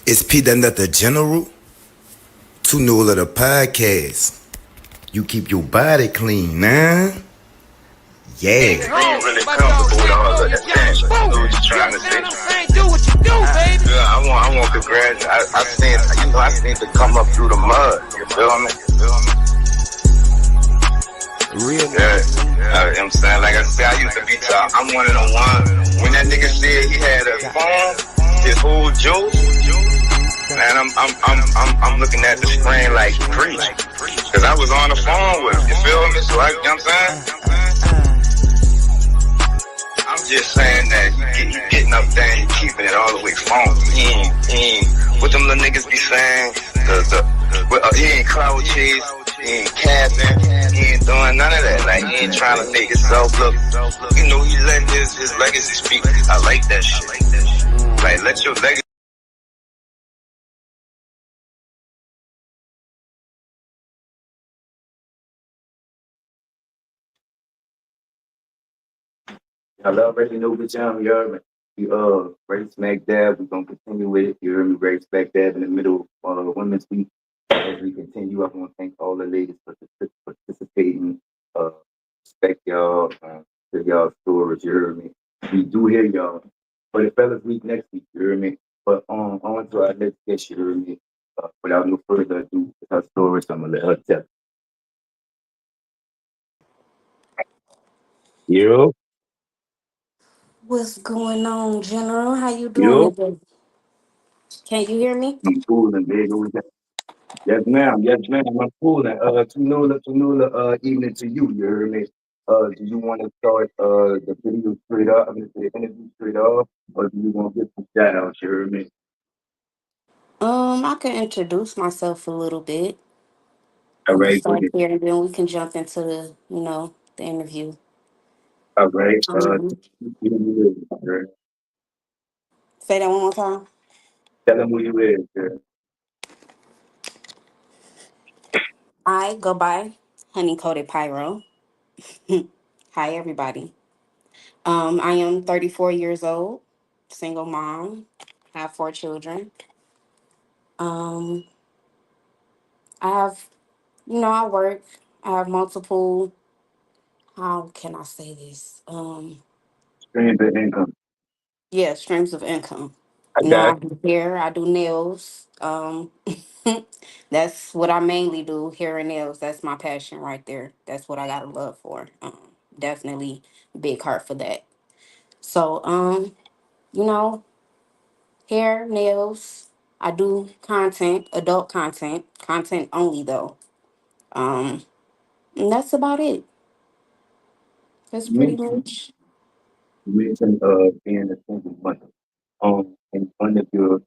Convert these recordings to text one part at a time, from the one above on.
It's P.NUT the General, too new of the podcast. You keep your body clean, nah? Yeah. Are you really comfortable with all of that thing? You know what you're trying to say? Do what you do, baby. Yeah, I want to congratulate. I seen to come up through the mud. You feel me? Real Yeah. I'm saying, like I said, I used to be top. I'm one of the ones. When that nigga said he had a phone, his whole juice, man, I'm looking at the screen like he preached. Cause I was on the phone with him. You feel me? So you know what I'm saying? I'm just saying that he getting up there and he keeping it all the way phone. He ain't, what them little niggas be saying? He ain't cloud chase. He ain't capping, he ain't doing none of that. Like, he ain't trying to make himself look, you know, he letting his legacy speak. I like that shit. Like, let your legacy. Y'all already know what time, y'all. We right smack dab. We're gonna continue with it. You heard me right smack dab in the middle of Women's Week. As we continue, I want to thank all the ladies for participating. Respect y'all, for y'all stories. You heard me. We do hear y'all. For the fellas week next week, you heard me. But on to our next guest, you heard me. Without no further ado, with her stories, I'm gonna let her tell. Yo, What's going on, General? How you doing yo, today? Can you hear me? I'm cool and big. Yes, ma'am. Yes, ma'am. I'm cool. Tunula, evening to you. You heard me. Do you want to start the video straight up? I'm going to say interview straight up, or do you want to get some shout outs? You heard me. I can introduce myself a little bit. All We can right, go start ahead. here and then we can jump into the interview. All right. Um, Sir. Say that one more time. Tell them who you is, sir. I go by Honeycoated PYRO. Hi, everybody. I am 34 years old, single mom, have 4 children. Um, I have, I work. I have multiple. How can I say this? Streams of income. Yeah, streams of income. I I got do hair, I do nails. That's what I mainly do, hair and nails. That's my passion right there. That's what I got a love for. Definitely big heart for that. So, you know, hair, nails. I do content, adult content, content only though. Um, and that's about it. That's pretty you. much You mentioned being a single mother. And one of your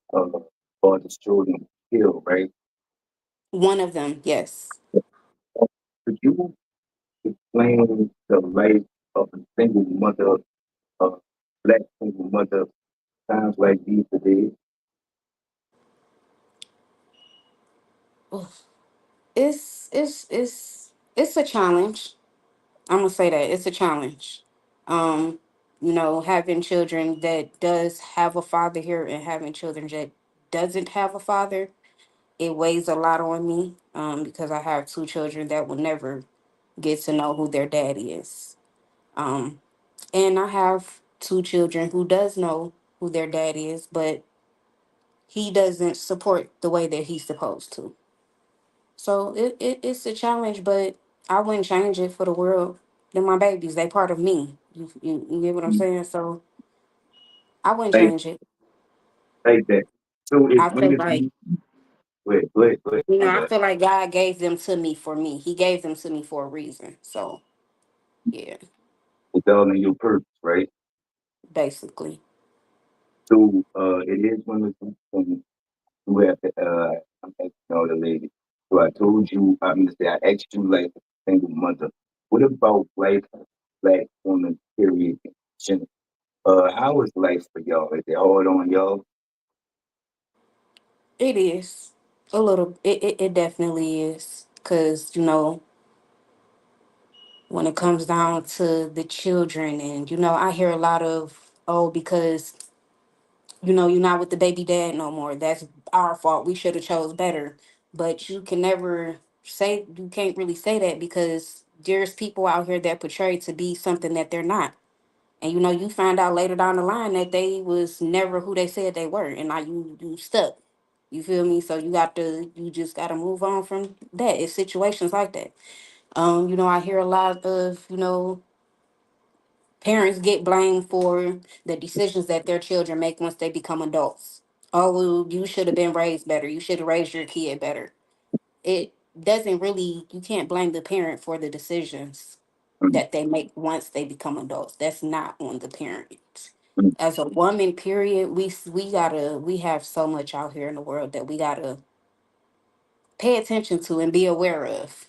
father's children killed, right? one of them. Yes. Could you explain the life of a single mother, a black single mother, times like these today? Oof. It's a challenge. I'm gonna say that it's a challenge. Um, having children that does have a father here and having children that doesn't have a father, it weighs a lot on me. Because I have 2 children that will never get to know who their daddy is. Um, and I have 2 children who does know who their daddy is, but he doesn't support the way that he's supposed to. So it's a challenge, but I wouldn't change it for the world. They're my babies. They part of me. You get what I'm saying? So I wouldn't Like, change it. like that. So it's I one feel of like, these, go ahead, my I bad. feel like God gave them to me for me. He gave them to me for a reason. So yeah, It's all in your purpose, right? basically. So it is one of those things you have to, I'm asking all the ladies. So I told you, I'm gonna say, I asked you like a single mother. What about life, black woman, period? In general? How is life for y'all? Is it hard on y'all? It is a little. It definitely is. Cause when it comes down to the children, and I hear a lot of, oh, because You know, you're not with the baby dad no more. That's our fault. We should have chose better. But you can never say, you can't really say that, because there's people out here that portray to be something that they're not. And you know, you find out later down the line that they was never who they said they were, and now you stuck. You feel me? So you just gotta move on from that. It's situations like that. You know, I hear a lot of, you know, parents get blamed for the decisions that their children make once they become adults. Oh, well, you should have been raised better. You should have raised your kid better. It doesn't really, you can't blame the parent for the decisions Mm, that they make once they become adults. That's not on the parent. mm, As a woman, period, we have so much out here in the world that we gotta pay attention to and be aware of.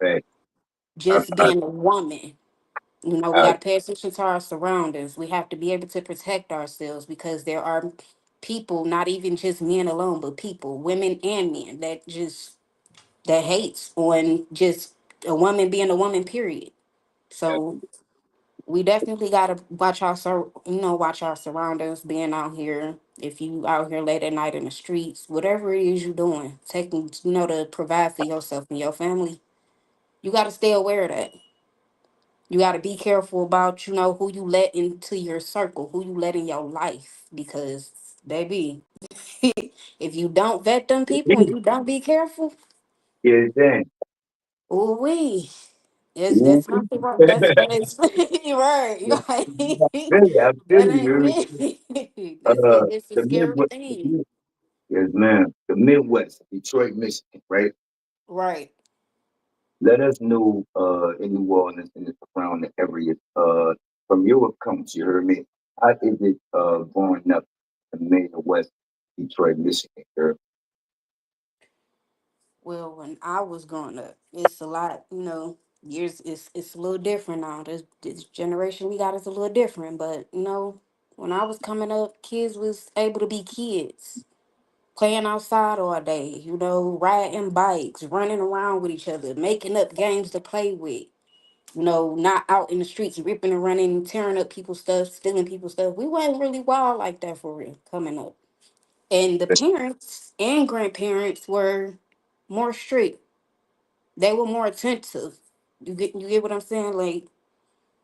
fact. I, Just I, being a woman, you know, we I, got to pay attention to our surroundings. We have to be able to protect ourselves, because there are people, not even just men alone, but people, women and men, that hates on just a woman being a woman, period. So we definitely got to watch watch our surroundings, being out here. If you out here late at night in the streets, whatever it is you're doing, taking, to provide for yourself and your family, you got to stay aware of that. You got to be careful about, who you let into your circle, who you let in your life, because, baby, if you don't vet them people and you don't be careful, yeah, dang. oh we, Ooh. that's not the right. That's right. I feel That ain't you. it. It's a The scary Midwest, thing. yes, ma'am. The Midwest, Detroit, Michigan, right? Right. Let us know in New Orleans and the surrounding areas from your accounts, you heard me. How is it growing up in Midwest, Detroit, Michigan, girl? Well, when I was growing up, it's a lot, years, it's a little different now. This generation we got is a little different, but when I was coming up, kids was able to be kids, playing outside all day, riding bikes, running around with each other, making up games to play with. Not out in the streets ripping and running, tearing up people's stuff, stealing people's stuff. We wasn't really wild like that for real coming up. And the parents and grandparents were more strict. They were more attentive. You get what I'm saying? Like,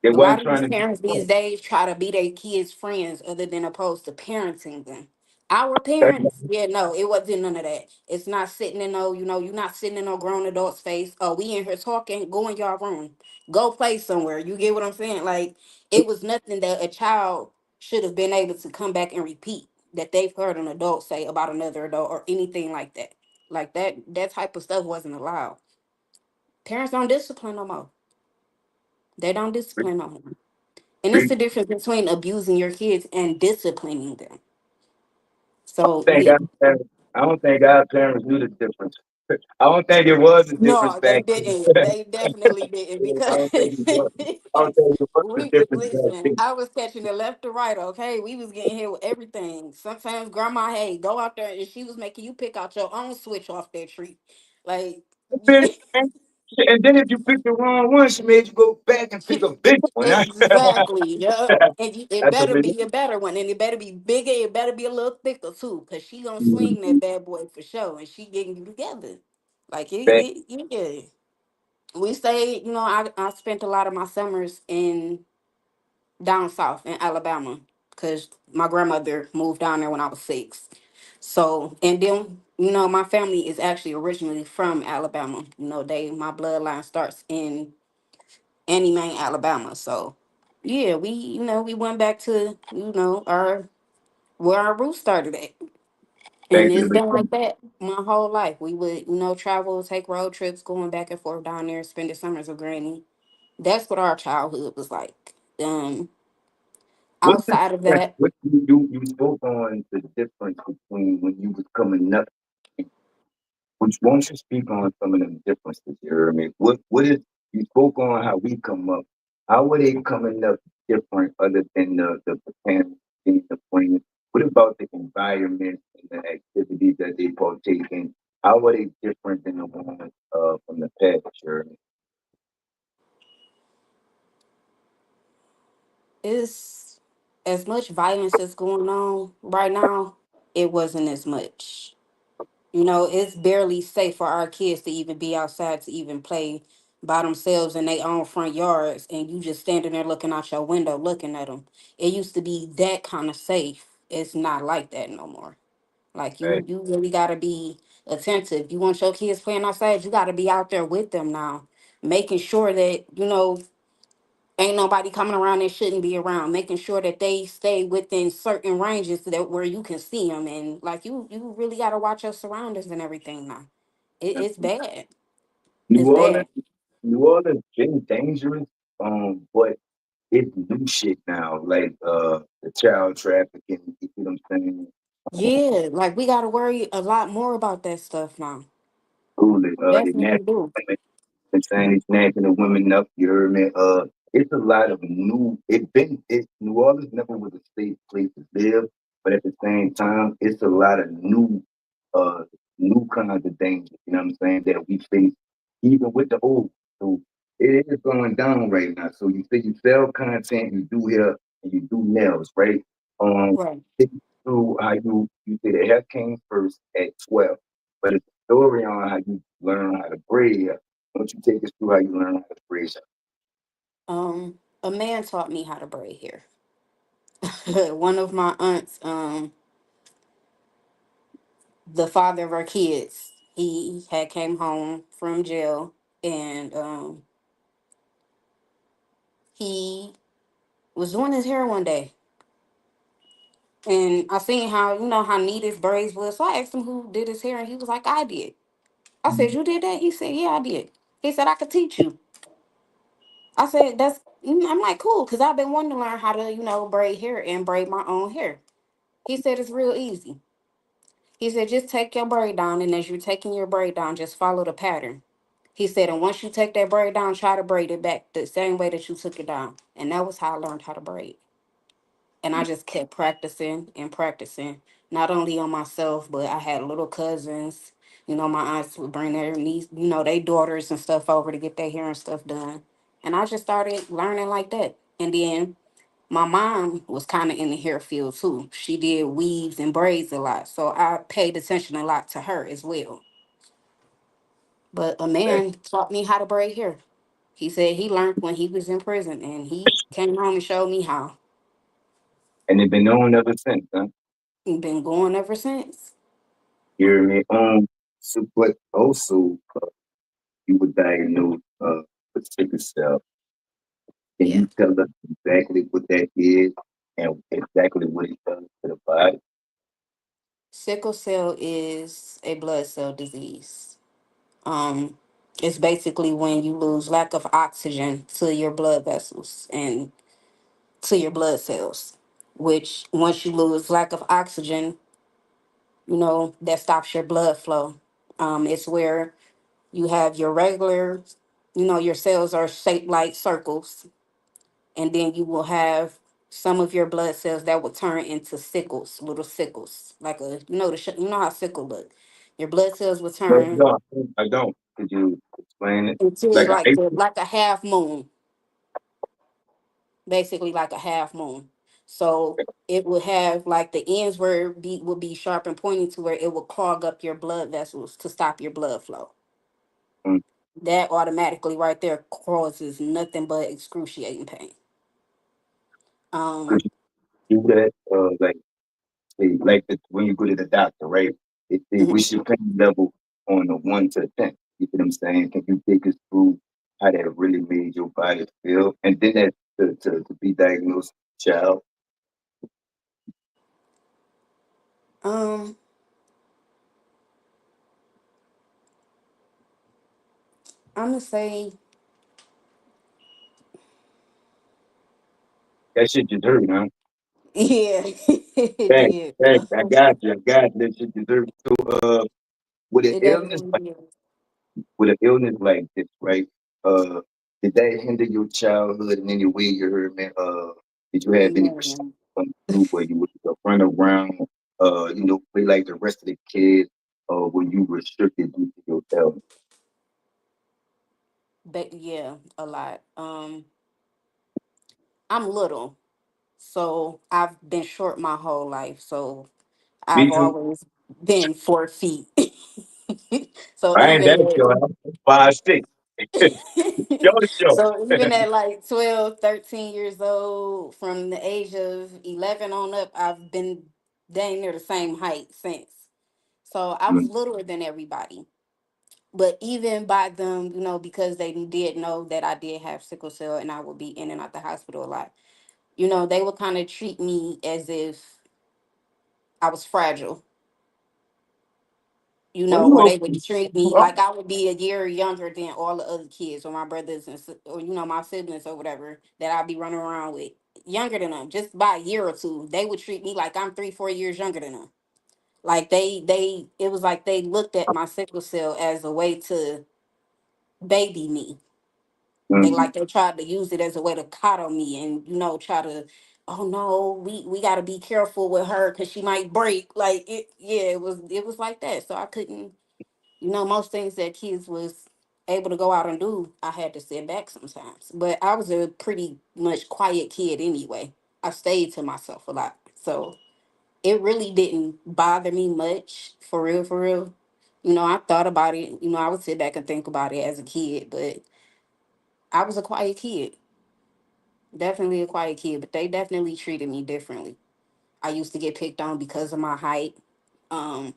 They a lot wasn't of these trying to be parents these smart. days try to be their kids' friends other than opposed to parenting them. Our parents, yeah, no, it wasn't none of that. It's not sitting in no, you're not sitting in no grown adult's face. Oh, we in here talking, go in your room. Go play somewhere. You get what I'm saying? Like, it was nothing that a child should have been able to come back and repeat that they've heard an adult say about another adult or anything like that. Like that type of stuff wasn't allowed. Parents don't discipline no more. They don't discipline no more. And it's the difference between abusing your kids and disciplining them. So Think our parents, I don't think our parents knew the difference. I don't think it was a difference no, they back didn't. then. They definitely didn't, I because don't think it was. I don't think it was a we difference back listen. then. I was catching it left to right. Okay, we was getting hit with everything. Sometimes grandma, hey, go out there, and she was making you pick out your own switch off that tree. Like, And then if you picked the wrong one, she made you go back and pick a big one. exactly. Yeah. And it That's a better minute. be a better one, and it better be bigger. It better be a little thicker too, cause she gonna swing that bad boy for sure, and she getting you together. Like yeah. We stayed. I spent a lot of my summers in down south in Alabama, cause my grandmother moved down there when I was 6. So, and then my family is actually originally from Alabama. My bloodline starts in Annie, Maine, Alabama. So, yeah, we went back to our where our roots started at, and Thank you. it's been like that my whole life. We would travel, take road trips, going back and forth down there, spend the summers with Granny. That's what our childhood was like. What's the Outside of difference? that, What you spoke on the difference between when you was coming up, which won't you speak on some of them differences here? I mean, what is you spoke on how we come up? How were they coming up different other than the parents being the friends? What about the environment and the activities that they partake in? How are they different than the ones from the past? Sure. it's as much violence is going on right now, it wasn't as much. You know, it's barely safe for our kids to even be outside to even play by themselves in their own front yards, and you just standing there looking out your window looking at them. It used to be that kind of safe. It's not like that no more. Like Right. you really gotta be attentive. You want your kids playing outside, you gotta be out there with them now, making sure that ain't nobody coming around that shouldn't be around, making sure that they stay within certain ranges that where you can see them, and like you really got to watch your surroundings and everything now. It's bad. New It's Orleans, bad. New Orleans been dangerous, but it's new shit now, like the child trafficking. You know what I'm saying? Yeah, like we got to worry a lot more about that stuff now. Cool. They Definitely nasty do. women and saying he's snatching the women up. You heard me? It's a lot of new. New Orleans never was a safe place to live, but at the same time, it's a lot of uh, new kinds of dangers. You know what I'm saying? That we face even with the old. So it is going down right now. So you say you sell content, you do hair, and you do nails, right? Um, Right. take me through how you say the hair came first at 12, but it's a story on how you learn how to braid hair. Why don't you take us through how you learn how to braid hair? A man taught me how to braid hair. One of my aunts, the father of our kids, he had came home from jail, and he was doing his hair one day, and I seen how how neat his braids was. So I asked him who did his hair, and he was like, "I did." I said, "You did that?" He said, "Yeah, I did." He said, "I could teach you." I said, I'm like, "Cool," because I've been wanting to learn how to braid hair and braid my own hair. He said it's real easy. He said, "Just take your braid down, and as you're taking your braid down, just follow the pattern." He said, "And once you take that braid down, try to braid it back the same way that you took it down." And that was how I learned how to braid. And I just kept practicing and practicing, not only on myself, but I had little cousins. My aunts would bring their niece, their daughters and stuff over to get their hair and stuff done. And I just started learning like that. And then my mom was kind of in the hair field too. She did weaves and braids a lot. So I paid attention a lot to her as well. But a Okay. man taught me how to braid hair. He said he learned when he was in prison, and he came home and showed me how. And they've been known ever since, huh? And been going ever since. You hear me? So, but also, you were diagnosed with sickle cell. Can Yeah. you tell us exactly what that is and exactly what it does to the body? Sickle cell is a blood cell disease. Um, it's basically when you lose lack of oxygen to your blood vessels and to your blood cells, which once you lose lack of oxygen, that stops your blood flow. It's where you have your regular, your cells are shaped like circles, and then you will have some of your blood cells that will turn into sickles, little sickles, like you know how sickle look. Your blood cells will No, turn no, I don't. Could you explain it? into Like a like like a half moon, basically like a half moon. So it will have like the ends where will be sharp and pointing to where it will clog up your blood vessels to stop your blood flow. mm, That automatically right there causes nothing but excruciating pain. could Um, you do that? When you go to the doctor, right? It say, mhm. what's your pain level on a 1 to 10? You know what I'm saying? Can you take us through how that really made your body feel? And then that to be diagnosed child, um, I'm gonna say, that shit just hurt, man. yeah, it Thanks, did. thanks. I got you. That shit just hurt. So, with an It illness definitely like did. with an illness like this, right? Uh, did that hinder your childhood in any way? You heard me. Did you have any restrictions Man, on you where you would run around, play like the rest of the kids, or were you restricted due to your health? but yeah, a lot. I'm little, So I've been short my whole life. So Me I've too. always been 4 feet. So I ain't that even short. I'm 5'6". Short, short. so even at like 12, 13 years old, from the age of 11 on up, I've been dang near the same height since. So I was Mm. littler than everybody. But even by them, because they did know that I did have sickle cell and I would be in and out the hospital a lot, they would kind of treat me as if I was fragile, Well, or you they would okay? treat You me okay? like I would be a year younger than all the other kids or my brothers or my siblings or whatever that I'd be running around with, younger than them, just by a year or two. They would treat me like I'm 3, 4 years younger than them. Like it was like they looked at my sickle cell as a way to baby me. Mm. They tried to use it as a way to coddle me and try to, oh no, we got to be careful with her because she might break. Like it, yeah, it was like that. So I couldn't, most things that kids was able to go out and do, I had to sit back sometimes. But I was a pretty much quiet kid anyway. I stayed to myself a lot, so it really didn't bother me much, for real, for real. I thought about it. I would sit back and think about it as a kid, but I was a quiet kid. Definitely a quiet kid, but they definitely treated me differently. I used to get picked on because of my height. Um,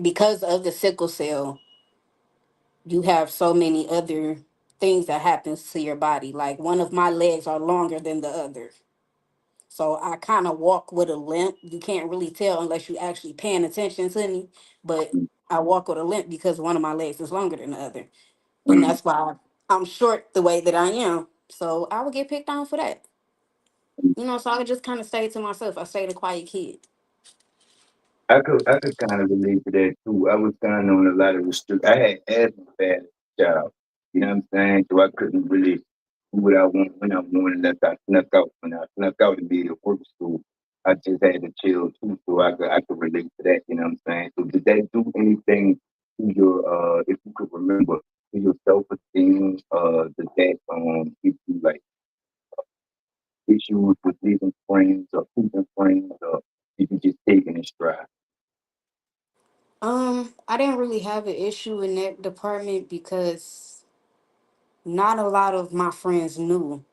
because of the sickle cell, you have so many other things that happens to your body. Like one of my legs are longer than the other. So I kind of walk with a limp. You can't really tell unless you actually paying attention to me, but I walk with a limp because one of my legs is longer than the other. And Mm. that's why I'm short the way that I am. So I would get picked on for that. So I just kind of stayed to myself. I stayed a quiet kid. I could kind of relate to that too. I was kind of on a lot of restrict. I had asthma bad as a child. You know what I'm saying? So I couldn't really do what I want when I wanted unless I snuck out. When I snuck out to be at work school, I just had to chill too. So I could relate to that. You know what I'm saying? So did that do anything to your if you could remember to your self esteem? Did that give you like issues with leaving friends or keeping friends, or did you just take it in stride? I didn't really have an issue in that department because not a lot of my friends knew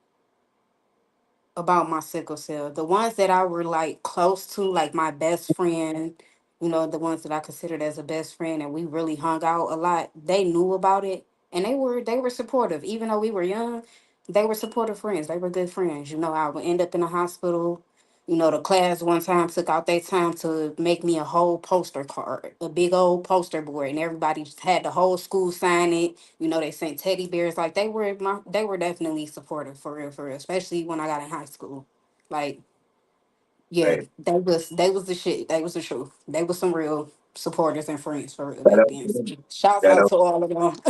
about my sickle cell. The ones that I were like close to, like my best friend, the ones that I considered as a best friend and we really hung out a lot, they knew about it and they were supportive. Even though we were young, they were supportive friends. They were good friends. I would end up in the hospital. The class one time took out their time to make me a whole poster card, a big old poster board, and everybody just had the whole school sign it. They sent teddy bears. Like they were definitely supportive, for real, especially when I got in high school. Like, yeah, Right. they was the shit. They was the truth. They was some real supporters and friends for real That back up, then. Shouts that out up, to all of them.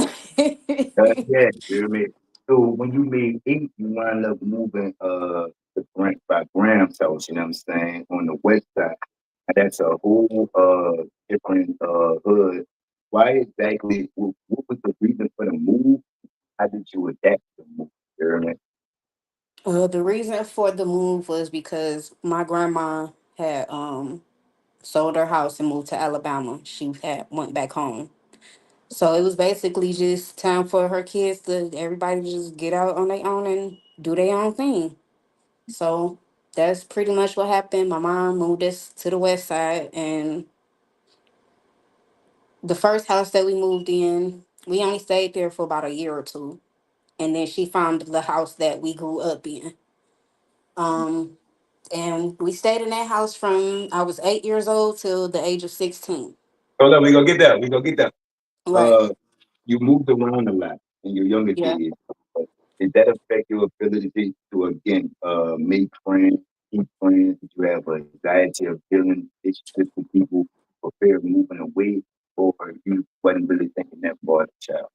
yeah, you hear me? So when you made eight, you wound up moving to by Graham's house, you know what I'm saying, on the west side. And that's a whole different hood. Why exactly what was the reason for the move? How did you adapt to the move? You hear me? The reason for the move was because my grandma had sold her house and moved to Alabama. She had went back home. So it was basically just time for her kids to everybody to just get out on their own and do their own thing. So that's pretty much what happened. My mom moved us to the west side, and the first house that we moved in, we only stayed there for about a year or two, and then she found the house that we grew up in. Um, and we stayed in that house from I was 8 years old till the age of 16. Hold on, we gonna get that. We gonna get that. Right. Uh, you moved around a lot in your younger Yeah. days. Did that affect your ability to again make friends, keep friends? Did you have a anxiety of dealing relationships with people for fear of moving away, or you wasn't really thinking that far as a child?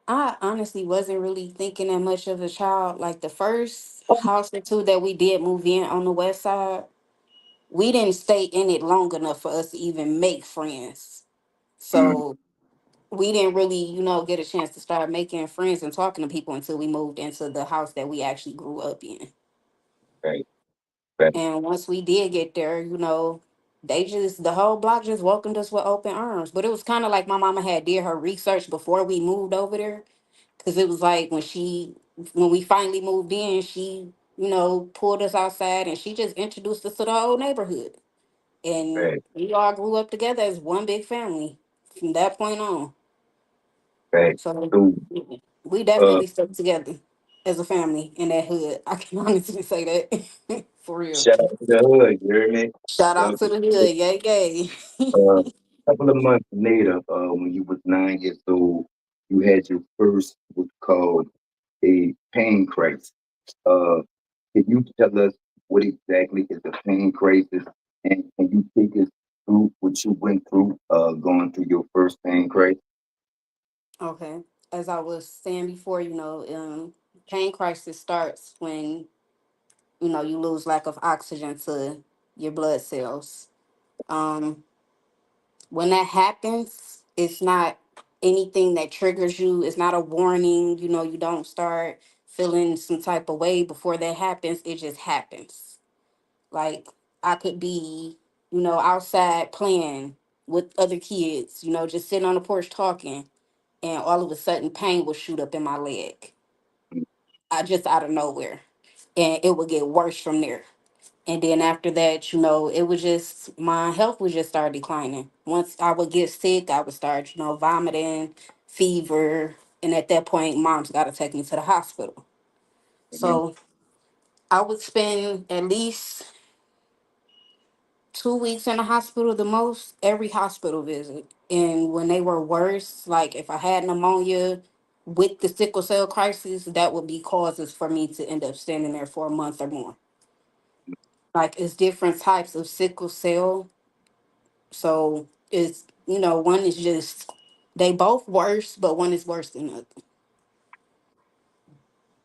I honestly wasn't really thinking that much of a child. Like the first house or two that we did move in on the west side, we didn't stay in it long enough for us to even make friends. Mm, So we didn't really, get a chance to start making friends and talking to people until we moved into the house that we actually grew up in. right. Right. And once we did get there, they just the whole block just welcomed us with open arms. But it was kind of like my mama had did her research before we moved over there, because it was like when we finally moved in, she pulled us outside and she just introduced us to the whole neighborhood, and Right. we all grew up together as one big family from that point on. Right. So So, we uh, definitely stuck together as a family in that hood. I can honestly say that for real. shout out to the hood, you hear me? Shout out to the hood, yay, A yay. couple of months later, when you was 9 years old, you had your first what's called a pain crisis. Uh, can you tell us what exactly is a pain crisis, and can you take us through what you went through, going through your first pain crisis? Okay. As I was saying before, pain crisis starts when, you lose lack of oxygen to your blood cells. Um, when that happens, it's not anything that triggers you. It's not a warning. You don't start feeling some type of way before that happens. It just happens. Like I could be, outside playing with other kids, just sitting on the porch talking, and all of a sudden pain will shoot up in my leg. I just out of nowhere. And it would get worse from there. And then after that, it was just my health would just start declining. Once I would get sick, I would start, vomiting, fever. And at that point, mom's got to take me to the hospital. Mhm. So I would spend at least 2 weeks in the hospital, the most, every hospital visit. And when they were worse, like if I had pneumonia with the sickle cell crisis, that would be causes for me to end up standing there for a month or more. Like it's different types of sickle cell. So it's, one is just, they both worse, but one is worse than the other.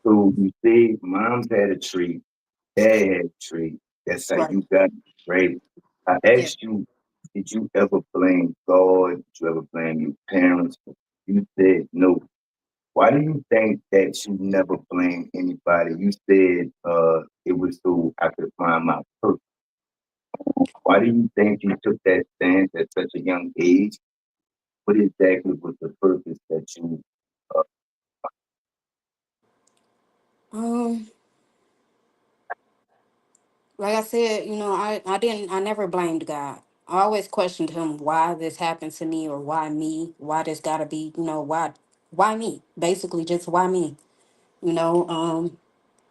So you say mom's had a tree, dad had a tree. That's how Right. you got it, right? I Yeah. asked you, did you ever blame God? Did you ever blame your parents? You said no. Why do you think that you never blame anybody? You said it was so I could find my purpose. Why do you think you took that stance at such a young age? What exactly was the purpose that you uh, Um, like I said, I never blamed God. I always questioned him why this happened to me, or why me, why this gotta be, why me? Basically just why me. You know,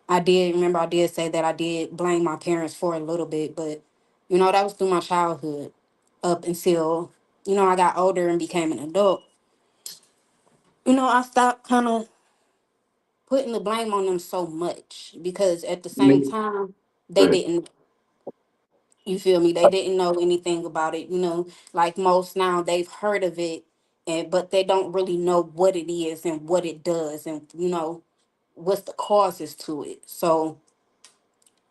I did say that I did blame my parents for a little bit, but that was through my childhood up until, I got older and became an adult. I stopped kind of putting the blame on them so much, because at the same made? time, they didn't, you feel me? They didn't know anything about it, like most now they've heard of it, and but they don't really know what it is and what it does, and what's the causes to it. So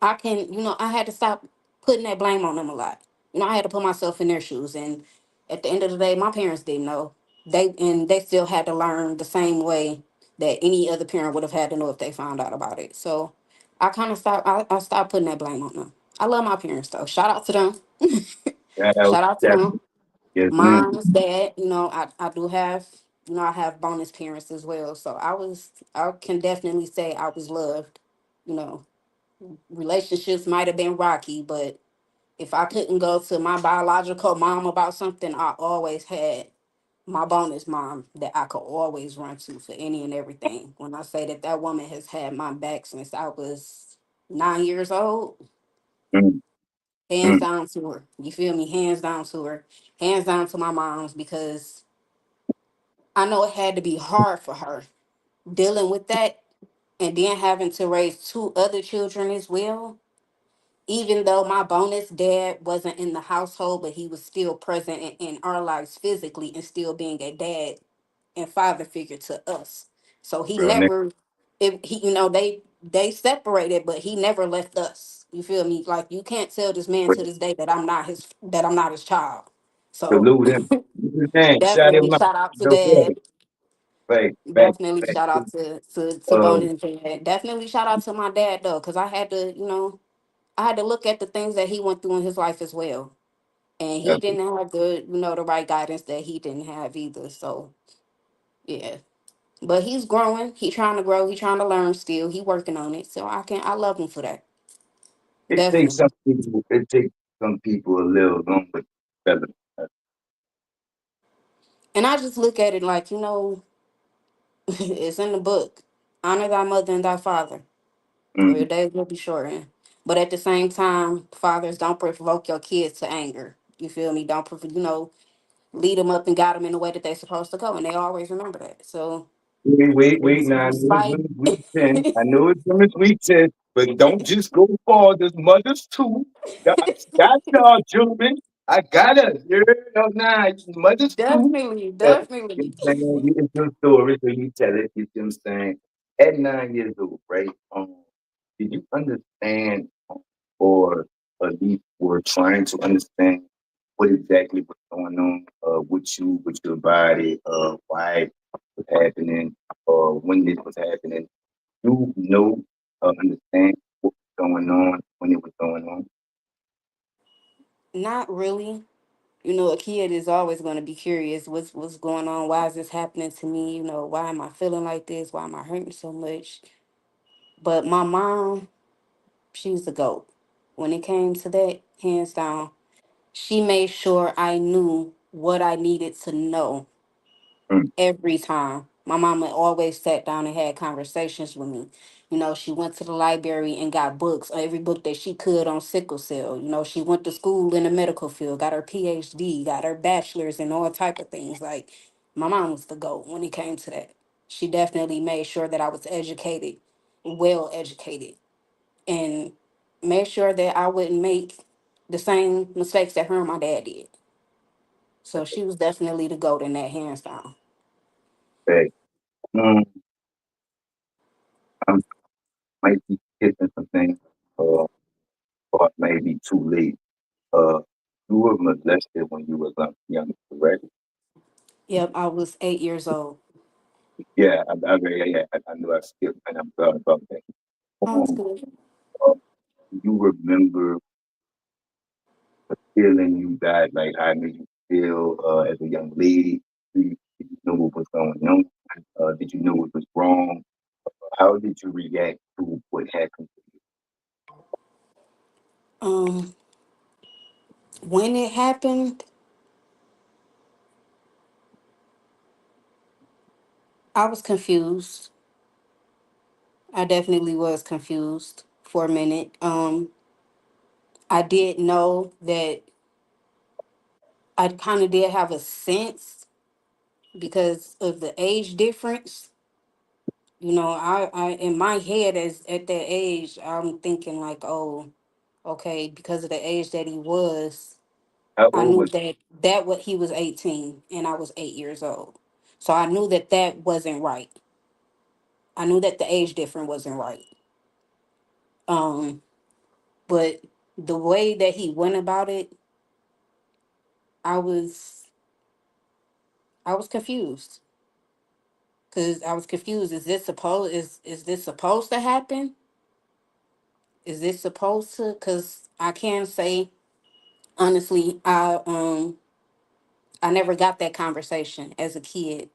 I had to stop putting that blame on them a lot. I had to put myself in their shoes. And at the end of the day, my parents didn't know. They still had to learn the same way that any other parent would have had to know if they found out about it. So I kind of I stopped putting that blame on them. I love my parents though. Shout out to them. Shout out, Shout out to them. definitely. Yes, ma'am. Mom's dad, I do have, I have bonus parents as well. So I can definitely say I was loved. You know, Relationships might have been rocky, but if I couldn't go to my biological mom about something, I always had my bonus mom that I could always run to for any and everything. When I say that that woman has had my back since I was 9 years old, Mm, hands mm, down to her. You feel me? Hands down to her. Hands down to my mom's, because I know it had to be hard for her dealing with that, and then having to raise two other children as well. Even though my bonus dad wasn't in the household, but he was still present in our lives physically, and still being a dad and father figure to us. So he real nigga. never, if he, they separated, but he never left us. You feel me? Like you can't tell this man to this day that I'm not his child. So Salute him. Man, shout him definitely out. shout out to No dad. way. Right, back, Definitely back. shout out to Uh, bonus dad. Definitely shout out to my dad though, because I had to, I had to look at the things that he went through in his life as well. And he That's didn't have the right guidance that he didn't have either. So yeah. But he's growing. He trying to grow. He trying to learn still. He working on it. So I love him for that. it takes Definitely. some people. It takes some people a little longer to develop. And I just look at it like, it's in the book. Honor thy mother and thy father, or your Mm. days will be shortened. But at the same time, fathers, don't provoke your kids to anger. You feel me? Don't lead them up and guide them in the way that they're supposed to go, and they always remember that. So Wait. it's Now I know it's despite. Women's Week 10. I know it's Women's Week 10, but don't just go far. There's mothers too. I got y'all, children. I got us. You know, nah, mothers too. Definitely, You definitely. know what I'm saying? It's your story, so you tell it. You know what I'm saying? At 9 years old, right? Did you understand, or at least were trying to understand what exactly was going on with your body, why it was happening, when this was happening? You know, understand what was going on when it was going on. Not really. A kid is always going to be curious. What's going on? Why is this happening to me? Why am I feeling like this? Why am I hurting so much? But my mom, she's the goat. When it came to that, hands down, she made sure I knew what I needed to know Mm. every time. My mama always sat down and had conversations with me. She went to the library and got books, every book that she could on sickle cell. She went to school in the medical field, got her PhD, got her bachelor's and all type of things. Like my mom was the GOAT when it came to that. She definitely made sure that I was educated, well educated, and made sure that I wouldn't make the same mistakes that her and my dad did. So she was definitely the GOAT in that, hands down. Okay. Mm, I might be skipping some things, uh, or maybe too late. Uh, you were molested when you was young, correct? Yep, I was 8 years old. I knew I skipped, and I'm sorry about that. Oh, it's Um, good. uh, you remember the feeling you got, like how it made you feel as a young lady? Did you know what was going on? Did you know what was wrong? How did you react to what happened to Um, when it happened, I was confused. I definitely was confused for a minute. I did know that I kind of did have a sense because of the age difference. I in my head as at that age, I'm thinking like, oh, okay, because of the age that he was, How I old knew was that what he was 18 and I was 8 years old. So I knew that that wasn't right. I knew that the age difference wasn't right. Um, but the way that he went about it, I was I was confused because I was confused. Is this supposed to happen? Is this supposed to? Because I can say honestly, I never got that conversation as a kid.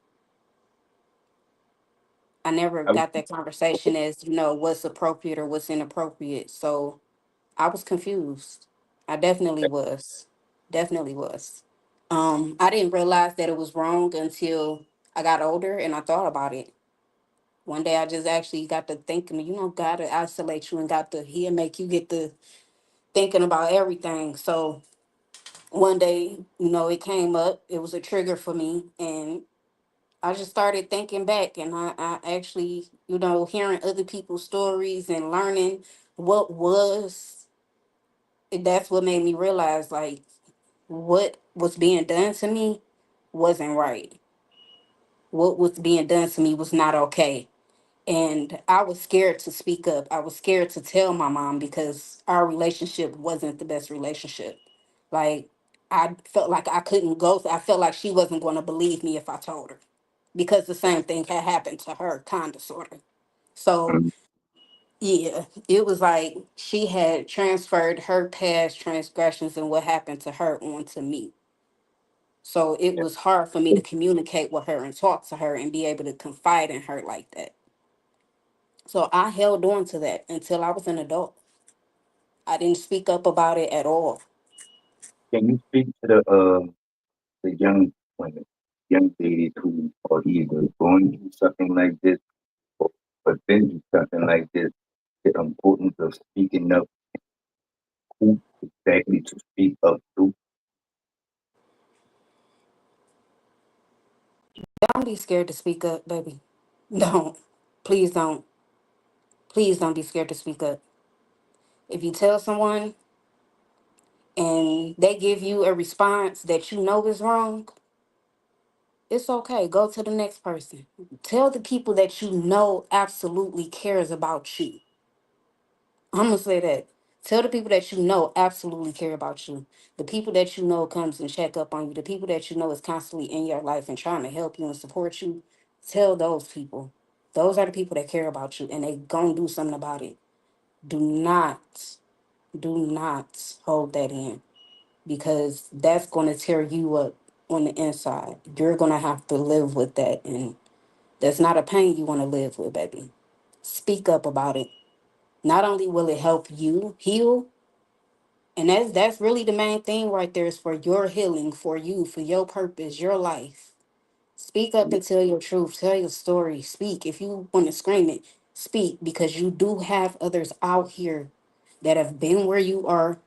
I never I was got that conversation as what's appropriate or what's inappropriate. So I was confused. I definitely was. Definitely was. I didn't realize that it was wrong until I got older and I thought about it. One day I just actually got to thinking, God to isolate you and he'll make you get to thinking about everything. So one day, it came up, it was a trigger for me and I just started thinking back and I actually, hearing other people's stories and learning what was, that's what made me realize like what was being done to me wasn't right. What was being done to me was not okay. And I was scared to speak up. I was scared to tell my mom because our relationship wasn't the best relationship. Like, I felt like I couldn't go. I felt like she wasn't going to believe me if I told her because the same thing had happened to her, kind of, sort of. So mm, Yeah, it was like she had transferred her past transgressions and what happened to her onto me. So it was hard for me to communicate with her and talk to her and be able to confide in her like that. So I held on to that until I was an adult. I didn't speak up about it at all. Can you speak to the young women, young ladies who are either going through something like this or have been through something like this, the importance of speaking up, who exactly to speak up to? Don't be scared to speak up, baby. Don't. Please don't. Please don't be scared to speak up. If you tell someone and they give you a response that you know is wrong, it's okay. Go to the next person. Tell the people that you know absolutely cares about you. I'm gonna say that. Tell the people that you know absolutely care about you. The people that you know comes and check up on you. The people that you know is constantly in your life and trying to help you and support you. Tell those people. Those are the people that care about you and they gonna do something about it. Do not, do not hold that in because that's gonna tear you up on the inside. You're gonna have to live with that and that's not a pain you wanna live with, baby. Speak up about it. Not only will it help you heal, and that's really the main thing right there is for your healing, for you, for your purpose, your life. Speak up and tell your truth. Tell your story. Speak. If you want to scream it, speak because you do have others out here that have been where you are,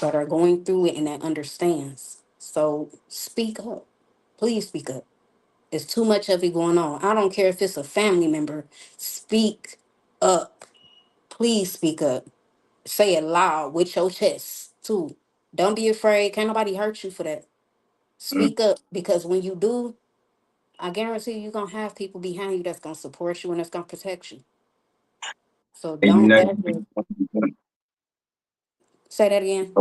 that are going through it and that understands. So speak up. Please speak up. There's too much of it going on. I don't care if it's a family member. Speak up. Please speak up. Say it loud with your chest too. Don't be afraid. Can't nobody hurt you for that. Mm. Speak up because when you do, I guarantee you're gonna have people behind you that's gonna support you and that's gonna protect you. So And you're don't not gonna be ever the only one. say that again.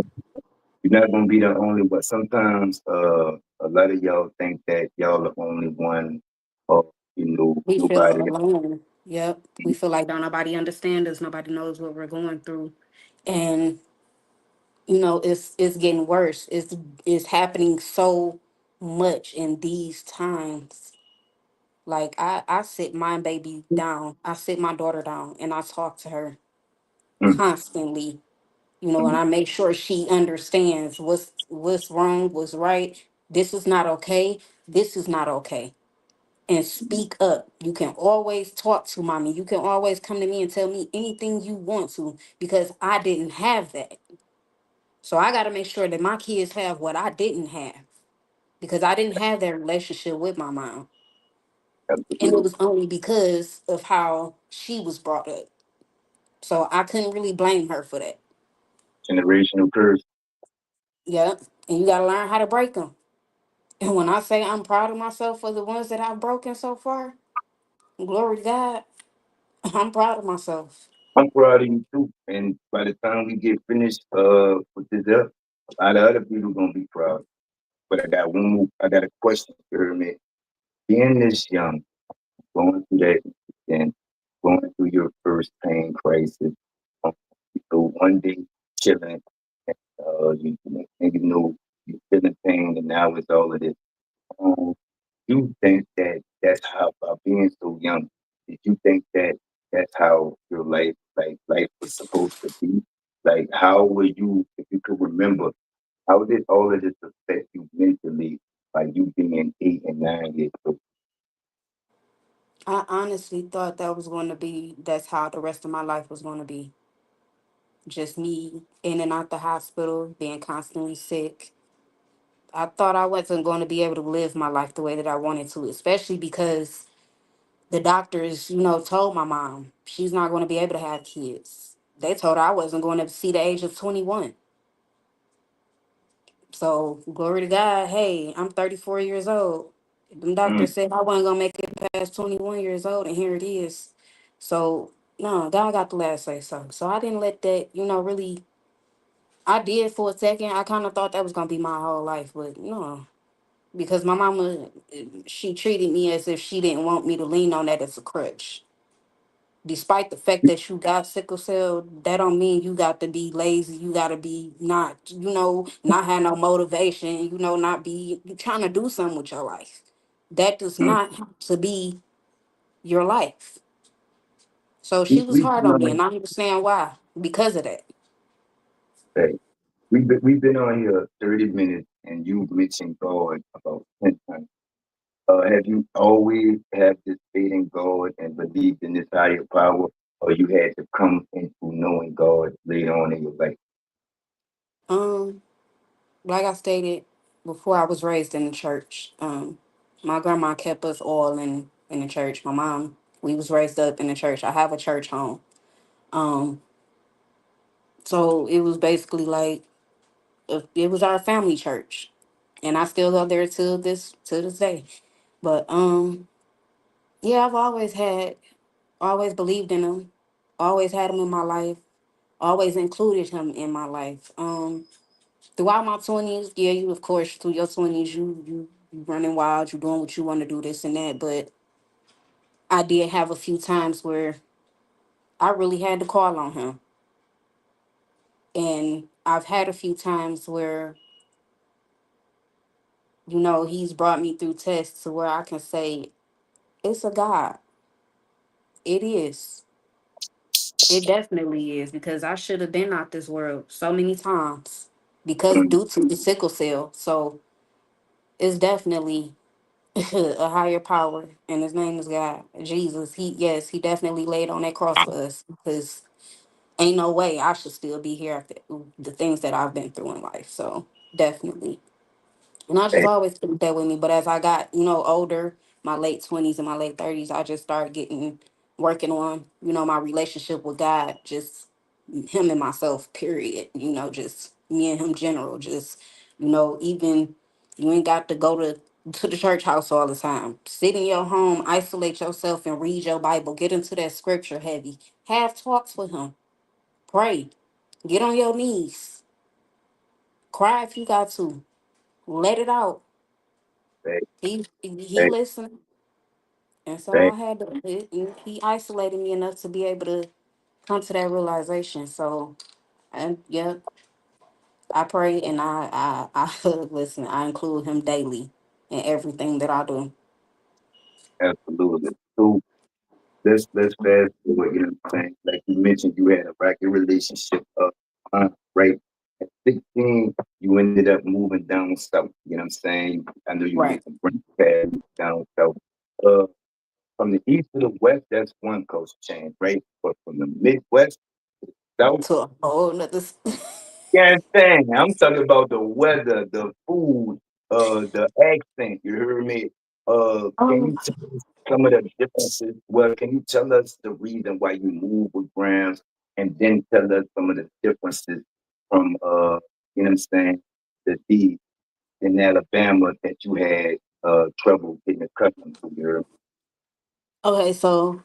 You're not gonna be the only one. Sometimes a lot of y'all think that y'all the only one or We feel nobody alone. Yep. We feel like don't nobody understand us. Nobody knows what we're going through. And it's getting worse. It's happening so much in these times. Like I sit my baby down. I sit my daughter down and I talk to her mm, constantly, and mm, I make sure she understands what's wrong, what's right. This is not okay. This is not okay. And speak up. You can always talk to mommy. You can always come to me and tell me anything you want to because I didn't have that. So I got to make sure that my kids have what I didn't have because I didn't have that relationship with my mom. And it absolutely. was only because of how she was brought up. So I couldn't really blame her for that. Generational curse. Yeah. And you got to learn how to break them. And when I say I'm proud of myself for the ones that I've broken so far, glory to God, I'm proud of myself. I'm proud of you too. And by the time we get finished with this up, a lot of other people gonna be proud. But I got a question for me. Being this young, going through that and going through your first pain crisis, um, one day chilling, and, you feeling pain, and now it's all of this. Um, you think that that's how, by being so young, did you think that that's how your life was supposed to be? Like, how were you, if you could remember, how did all of this affect you mentally, like you being 8 and 9 years old? I honestly thought that's how the rest of my life was going to be. Just me in and out the hospital, being constantly sick. I thought I wasn't going to be able to live my life the way that I wanted to, especially because the doctors, told my mom she's not going to be able to have kids. They told her I wasn't going to see the age of 21. So, glory to God, hey, I'm 34 years old. The Mm, doctor said I wasn't going to make it past 21 years old, and here it is. So, no, God got the last say so. So, I didn't let that, really. I did for a second. I kind of thought that was going to be my whole life, but no. Because my mama, she treated me as if she didn't want me to lean on that as a crutch. despite the fact that you got sickle cell, that don't mean you got to be lazy. You got to be not, not have no motivation. Not be you trying to do something with your life. That does Mm. not have to be your life. So she We was we've hard been on me, and on I understand why because of that. hey, we've been on here 30 minutes and you mentioned God about 10 times. Have you always had this faith in God and believed in this higher power, or you had to come into knowing God later on in your life? Um, like I stated before, I was raised in the church. My grandma kept us all in the church. My mom, we was raised up in the church. I have a church home. Um, so it was basically like it was our family church, and I still go there to this day. But yeah, I've always believed in him, always had him in my life, always included him in my life. Throughout my 20s, yeah, you of course through your 20s, you running wild, you doing what you want to do, this and that. But I did have a few times where I really had to call on him, and I've had a few times where he's brought me through tests to where I can say it's a God. It is. It definitely is because I should have been out this world so many times because Mm. due to the sickle cell. So it's definitely a higher power, and his name is God, Jesus. He definitely laid on that cross for us because ain't no way I should still be here after the things that I've been through in life. So definitely. And I just Hey, always took that with me. But as I got, older, my late 20s and my late 30s, I just started working on, my relationship with God, just him and myself, period. Just me and him general. Just, even you ain't got to go to the church house all the time. Sit in your home, isolate yourself and read your Bible. Get into that scripture heavy. Have talks with him. Pray. Get on your knees. Cry if you got to. Let it out. hey, He hey, listened, and so hey, I had to. He isolated me enough to be able to come to that realization. So, and yeah, I pray and I listen. I include him daily in everything that I do. absolutely. So let's fast forward, you know what I'm saying? Like you mentioned, you had a rocky relationship right? At 16, you ended up moving down south, you know what I'm saying? I know you made Right. some friends past down south. Uh, from the east to the west, that's one coast change, right? But from the Midwest to the south, To a whole nother. yeah, dang. I'm talking about the weather, the food, the accent. You hear me? Can Oh, you tell us some of the differences? Well, can you tell us the reason why you moved with Grams, and then tell us some of the differences from you know what I'm saying, the D in Alabama that you had trouble getting accustomed to. You hear me? okay. So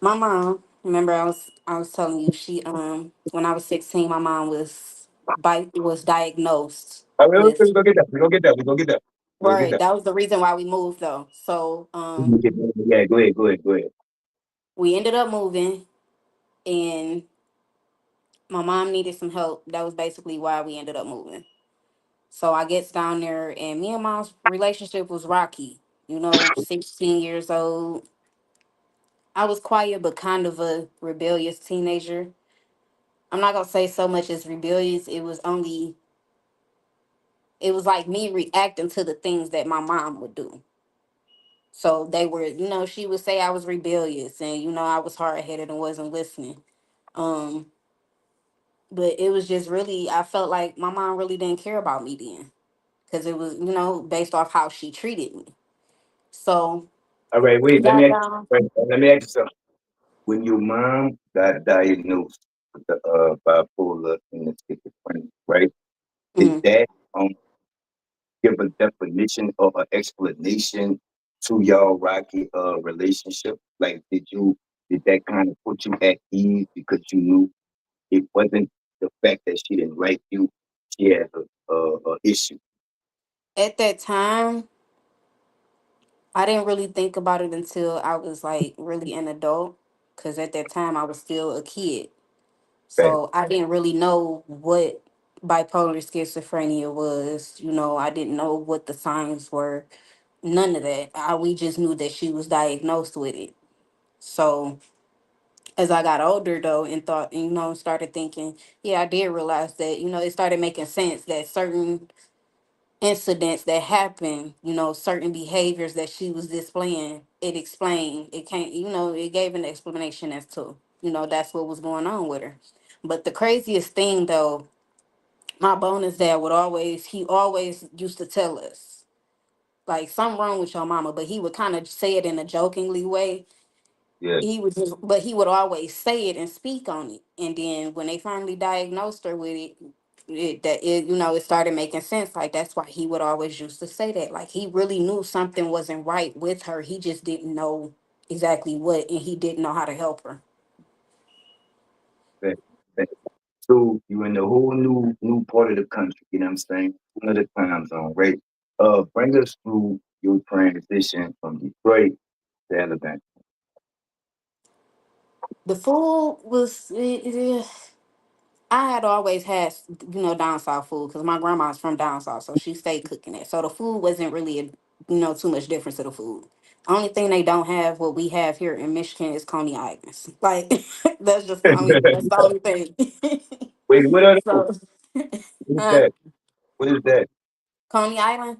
my mom. Remember, I was telling you when I was 16, my mom was diagnosed All right, with. we go get that. We go get that. We go get that. We go get Right. that. That was the reason why we moved though. So We go get that. Yeah, go ahead. Go ahead. Go ahead. we ended up moving, and my mom needed some help. That was basically why we ended up moving. So I gets down there, and me and mom's relationship was rocky. 16 years old. I was quiet but kind of a rebellious teenager. I'm not gonna say so much as rebellious. It was like me reacting to the things that my mom would do. So they were, she would say I was rebellious and I was hard headed and wasn't listening. Um, but it was just really I felt like my mom really didn't care about me then because it was based off how she treated me. So All right, we wait. Let me got ask. down. Wait, let me ask you something. When your mom got diagnosed with the bipolar and the schizophrenia, right? Did Mhm. that give a definition or an explanation to y'all rocky relationship? Like, did that kind of put you at ease because you knew it wasn't the fact that she didn't like you, she had a issue. At that time, I didn't really think about it until I was like really an adult. because at that time I was still a kid. Right. So I didn't really know what bipolar schizophrenia was. I didn't know what the signs were. None of that. We just knew that she was diagnosed with it. So as I got older though and thought, started thinking, yeah, I did realize that, it started making sense that certain incidents that happened, certain behaviors that she was displaying, it explained, it came, it gave an explanation as to, that's what was going on with her. But the craziest thing though, my bonus dad he always used to tell us, like, something wrong with your mama, but he would kind of say it in a jokingly way. Yeah. But he would always say it and speak on it. And then when they finally diagnosed her with it, it started making sense. Like, that's why he would always used to say that. Like, he really knew something wasn't right with her. He just didn't know exactly what, and he didn't know how to help her. Right. Right. So you in a whole new part of the country, you know what I'm saying? Another time zone, right? Bring us through your transition from Detroit to Alabama. The food was, I had always had, down south food because my grandma's from down south, so she stayed cooking it. So the food wasn't really, too much difference to the food. Only thing they don't have, what we have here in Michigan, is Coney Islands. Like, that's the only thing. Wait, what are those? So, What is huh? that? What is that? Coney Island.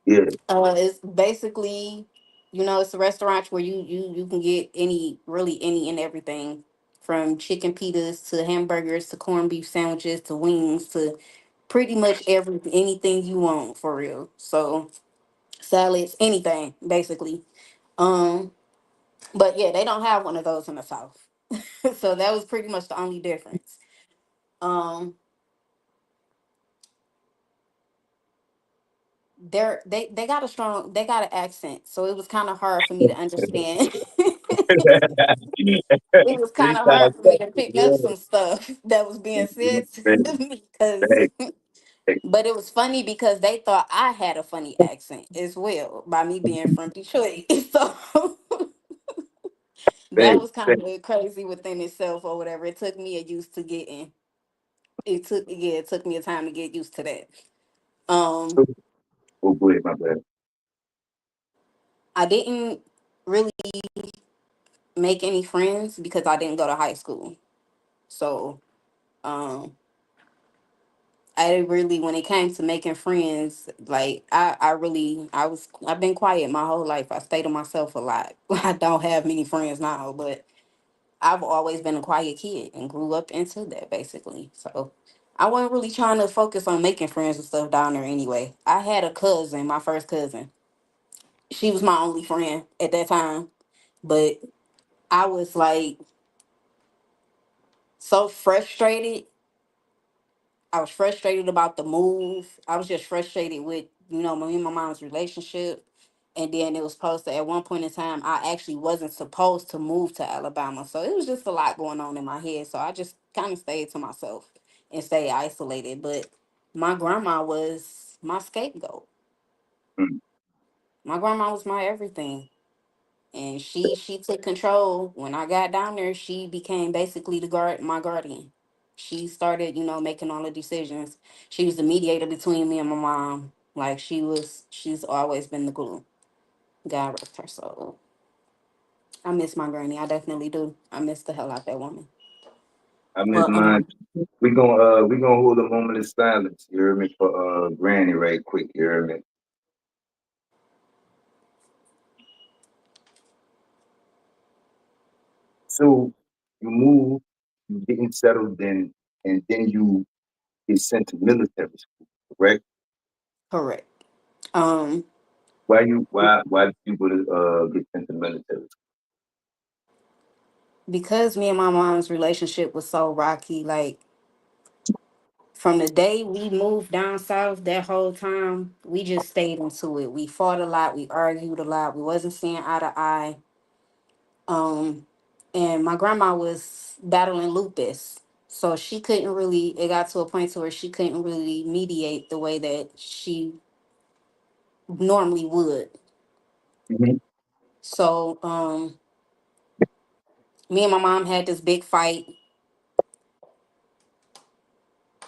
Yeah. It's basically, it's a restaurant where you can get any and everything, from chicken pitas to hamburgers to corned beef sandwiches to wings to pretty much anything you want for real. So salads, anything basically. Um, but yeah, they don't have one of those in the South. So that was pretty much the only difference. Um, they got an accent, so it was kind of hard for me to understand. It was kind of hard for me to pick up some stuff that was being said to me, because but it was funny because they thought I had a funny accent as well by me being from Detroit. So that was kind of crazy within itself or whatever. It took me a used to getting it took me a time to get used to that. Um Oh boy, my bad. I didn't really make any friends because I didn't go to high school. So um I really, when it came to making friends, like I've been quiet my whole life. I stay to myself a lot. I don't have many friends now, but I've always been a quiet kid and grew up into that basically. So I wasn't really trying to focus on making friends and stuff down there anyway. I had a cousin, my first cousin. She was my only friend at that time, but I was like so frustrated. I was frustrated about the move. I was just frustrated with, me and my mom's relationship. And then it was supposed to, at one point in time, I actually wasn't supposed to move to Alabama. So it was just a lot going on in my head. So I just kind of stayed to myself and stayed isolated. But my grandma was my scapegoat. Mm. My grandma was my everything. And she took control. When I got down there, she became basically my guardian. She started, making all the decisions. She was the mediator between me and my mom. Like, she's always been the glue. God rest her soul. I miss my granny. I definitely do. I miss the hell out that woman. I miss But mine. We gonna hold a moment of silence, you hear me, for Granny right quick, you hear me? So you move, you getting settled in, and then you get sent to military school, correct? correct. Um, Why did you go to get sent to military because me and my mom's relationship was so rocky, like, from the day we moved down south, that whole time, we just stayed into it. We fought a lot, we argued a lot, we wasn't seeing eye to eye. Um, and my grandma was battling lupus. So she couldn't really, it got to a point to where she couldn't really mediate the way that she normally would. school? So Me and my mom had this big fight,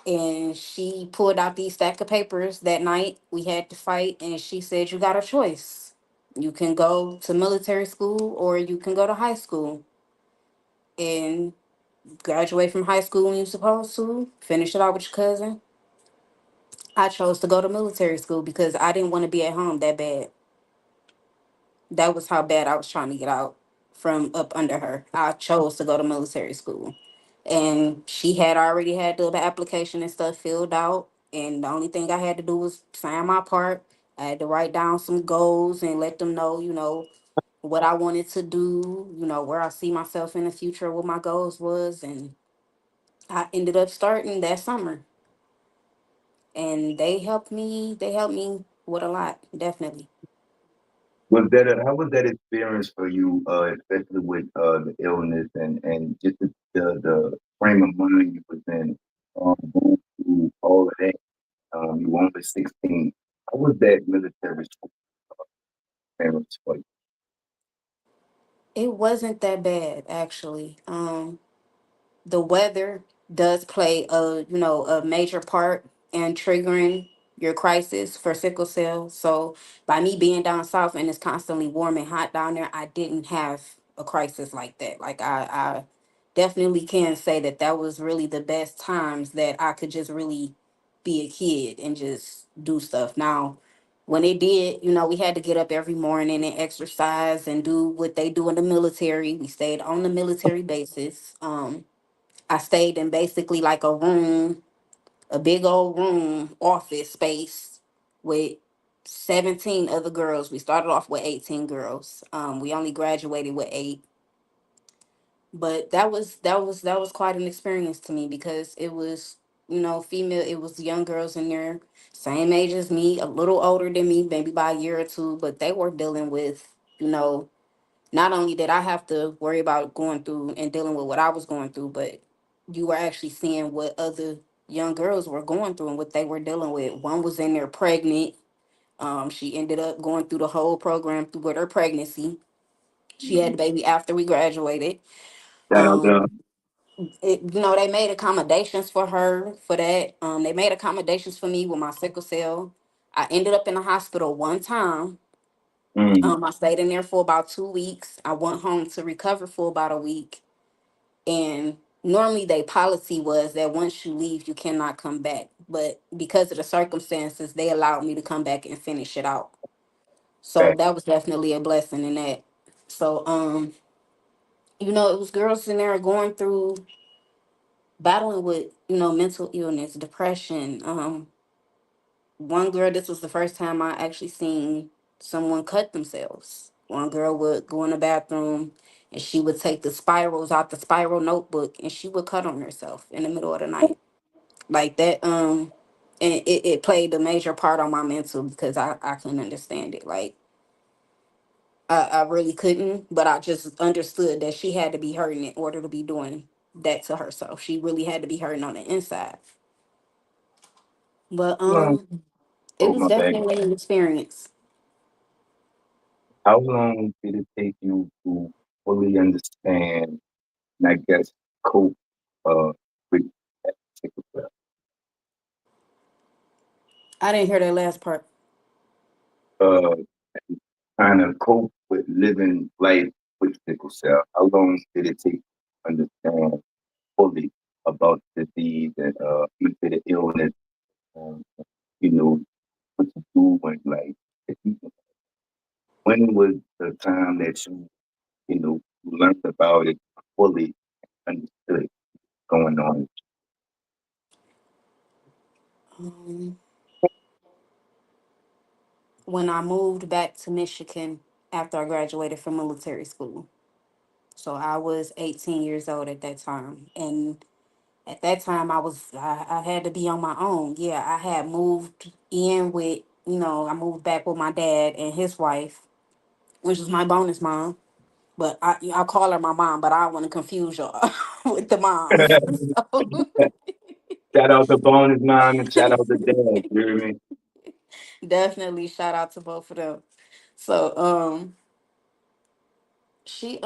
and she pulled out these stack of papers that night. We had to fight, and she said, "You got a choice. You can go to military school or you can go to high school and graduate from high school when you're supposed to, finish it out with your cousin." I chose to go to military school because I didn't want to be at home that bad. That was how bad I was trying to get out from up under her. I chose to go to military school. And she had already had the application and stuff filled out. And the only thing I had to do was sign my part. I had to write down some goals and let them know, what I wanted to do, where I see myself in the future, what my goals was. And I ended up starting that summer. And they helped me with a lot, definitely. How was that experience for you, especially with the illness and just the frame of mind you was in, going through all of that? You were only 16. How was that military experience for you? It wasn't that bad, actually. The weather does play a major part in triggering your crisis for sickle cell. So by me being down south and it's constantly warm and hot down there, I didn't have a crisis like that. Like I definitely can say that that was really the best times that I could just really be a kid and just do stuff. Now, when it did, we had to get up every morning and exercise and do what they do in the military. We stayed on the military bases. I stayed in basically like a room, a big old room, office space with 17 other girls. We started off with 18 girls. We only graduated with 8, but that was quite an experience to me because it was, female. It was young girls in there, same age as me, a little older than me, maybe by a year or two, but they were dealing with, not only did I have to worry about going through and dealing with what I was going through, but you were actually seeing what other young girls were going through and what they were dealing with. One was in there pregnant. She ended up going through the whole program through with her pregnancy. She had the baby after we graduated. Shout out to Um, they made accommodations for her for that. They made accommodations for me with my sickle cell. I ended up in the hospital one time. mm, I stayed in there for about 2 weeks. I went home to recover for about a week. And normally, their policy was that once you leave, you cannot come back. But because of the circumstances, they allowed me to come back and finish it out. So back. that was definitely a blessing in that. So, it was girls in there going through battling with, mental illness, depression. One girl, this was the first time I actually seen someone cut themselves. One girl would go in the bathroom and she would take the spirals out the spiral notebook and she would cut on herself in the middle of the night. Like that, and it played a major part on my mental because I couldn't understand it. Like I really couldn't, but I just understood that she had to be hurting in order to be doing that to herself. She really had to be hurting on the inside. But Long, it oh was my bad. definitely an experience. How long did it take you to fully understand and I guess cope with that sickle cell? I didn't hear that last part. Uh, Trying to cope with living life with sickle cell? How long did it take to understand fully about the disease and the illness? Um, you know what to do when like if you- when was the time that you learned about it fully, understood going on? Um, when I moved back to Michigan after I graduated from military school. So I was 18 years old at that time. And at that time I had to be on my own. Yeah, I had moved in with, I moved back with my dad and his wife, which was my bonus mom. But I call her my mom, but I don't want to confuse y'all with the moms. So Shout out to bonus mom and shout out to dad. You hear me? definitely shout out to both of them. So She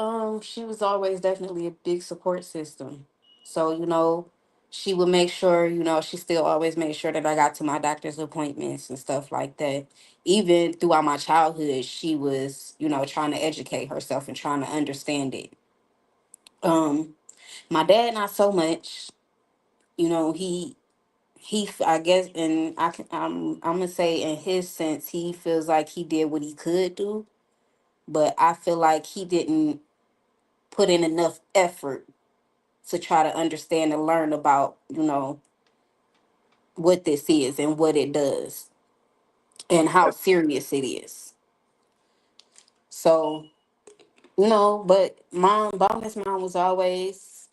was always definitely a big support system. So, she would make sure, she still always made sure that I got to my doctor's appointments and stuff like that. Even throughout my childhood, she was, trying to educate herself and trying to understand it. Um, my dad not so much. I guess, and I'm gonna say in his sense, he feels like he did what he could do, but I feel like he didn't put in enough effort to try to understand and learn about, what this is and what it does and how serious it is. So, but mom was always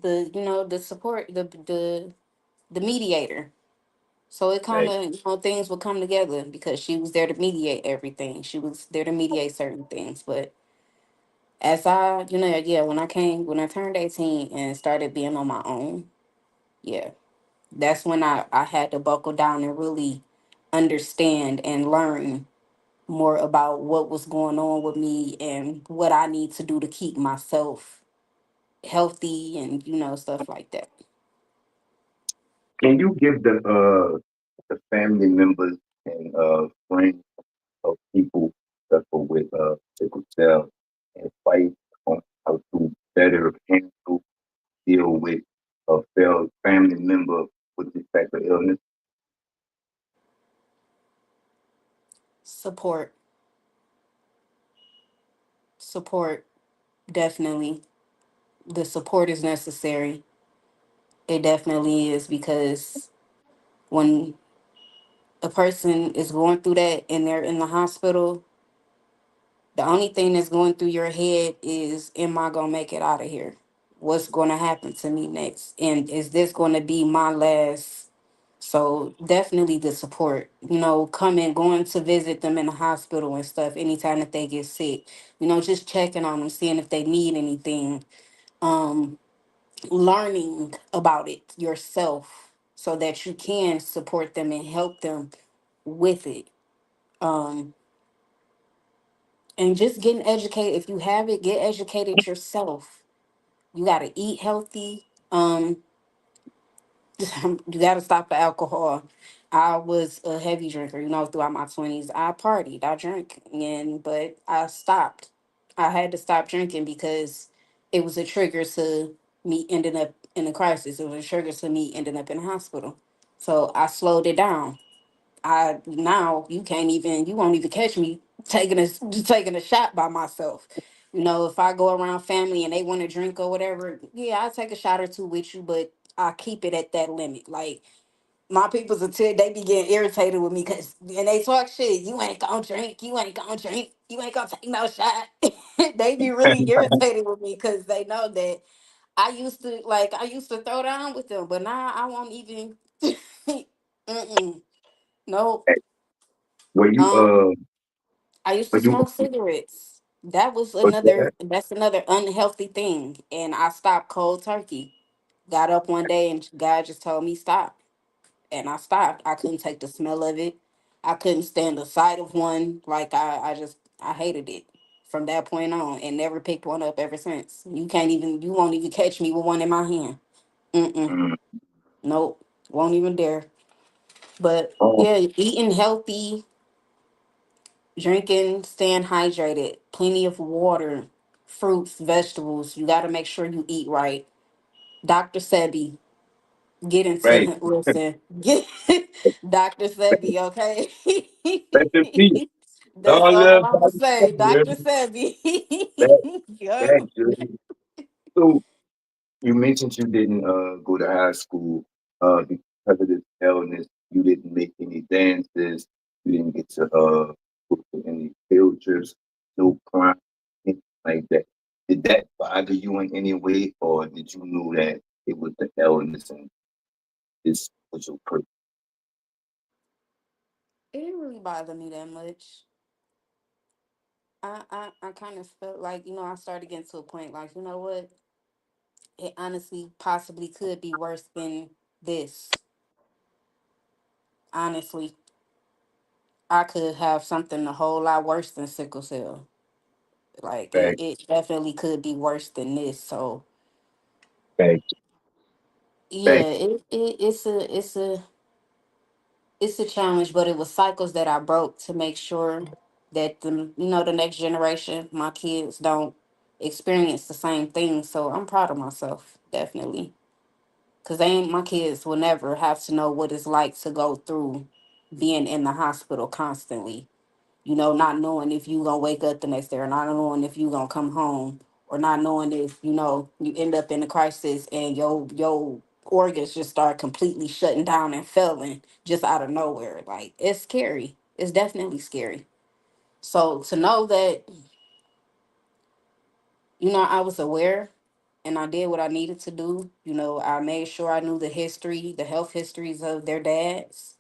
the support, the mediator. So it kind Right. of, things would come together because she was there to mediate everything. She was there to mediate certain things. But as yeah, when I turned 18 and started being on my own, yeah, that's when I had to buckle down and really understand and learn more about what was going on with me and what I need to do to keep myself healthy and, stuff like that. Can you give the family members and friends of people that suffer with sickle cell advice on how to better handle deal with a failed family member with this type of illness? Support, support, definitely. The support is necessary. It definitely is because when a person is going through that and they're in the hospital, the only thing that's going through your head is, am I going to make it out of here? What's going to happen to me next? And is this going to be my last? So definitely the support, coming, going to visit them in the hospital and stuff anytime that they get sick, just checking on them, seeing if they need anything, um, learning about it yourself so that you can support them and help them with it. Um, and just getting educated. If you have it, get educated yourself. You got to eat healthy. You got to stop the alcohol. I was a heavy drinker, throughout my 20s. I partied, I drank, but I stopped. I had to stop drinking because it was a trigger to me ending up in a crisis. It was a trigger to me ending up in a hospital. So I slowed it down. I Now you won't even catch me taking a shot by myself. If I go around family and they want to drink or whatever, yeah, I'll take a shot or two with you, but I keep it at that limit. Like my people's, until they be getting irritated with me because and they talk shit. You ain't gonna drink. You ain't gonna drink. You ain't gonna take no shot. They be really irritated with me because they know that I used to throw down with them, but now I won't even. Mm-mm. Nope. Were you Um, I used to were you smoke cigarettes. was that That's another unhealthy thing. And I stopped cold turkey. Got up one day and God just told me stop. And I stopped. I couldn't take the smell of it. I couldn't stand the sight of one. Like I hated it from that point on and never picked one up ever since. You won't even catch me with one in my hand. Mm-mm. mm, Nope. Won't even dare. But oh, yeah, eating healthy, drinking, staying hydrated, plenty of water, fruits, vegetables. You got to make sure you eat right. Dr. Sebi, get into right. him. Listen, get Dr. Sebi, okay? Rest in peace. That's All all love, I'm gonna Dr. say, Samuel. Dr. Sebi. That Yup. that good. So you mentioned you didn't go to high school because of this illness. You didn't make any dances. You didn't get to go to any field trips, no crime, anything like that. Did that bother you in any way, or did you know that it was the illness and this was your purpose? It didn't really bother me that much. I kind of felt like, I started getting to a point like, you know what? It honestly possibly could be worse than this. Honestly, I could have something a whole lot worse than sickle cell. Like Fact, it definitely could be worse than this. So fact, yeah, fact. it's a challenge, but it was cycles that I broke to make sure that the next generation, my kids, don't experience the same thing. So I'm proud of myself, definitely, because they ain't my kids will never have to know what it's like to go through being in the hospital constantly. Not knowing if you gonna wake up the next day, or not knowing if you gonna come home, or not knowing if you end up in a crisis and your organs just start completely shutting down and failing just out of nowhere. Like, it's scary. It's definitely scary. So to know that, I was aware and I did what I needed to do. I made sure I knew the health histories of their dads.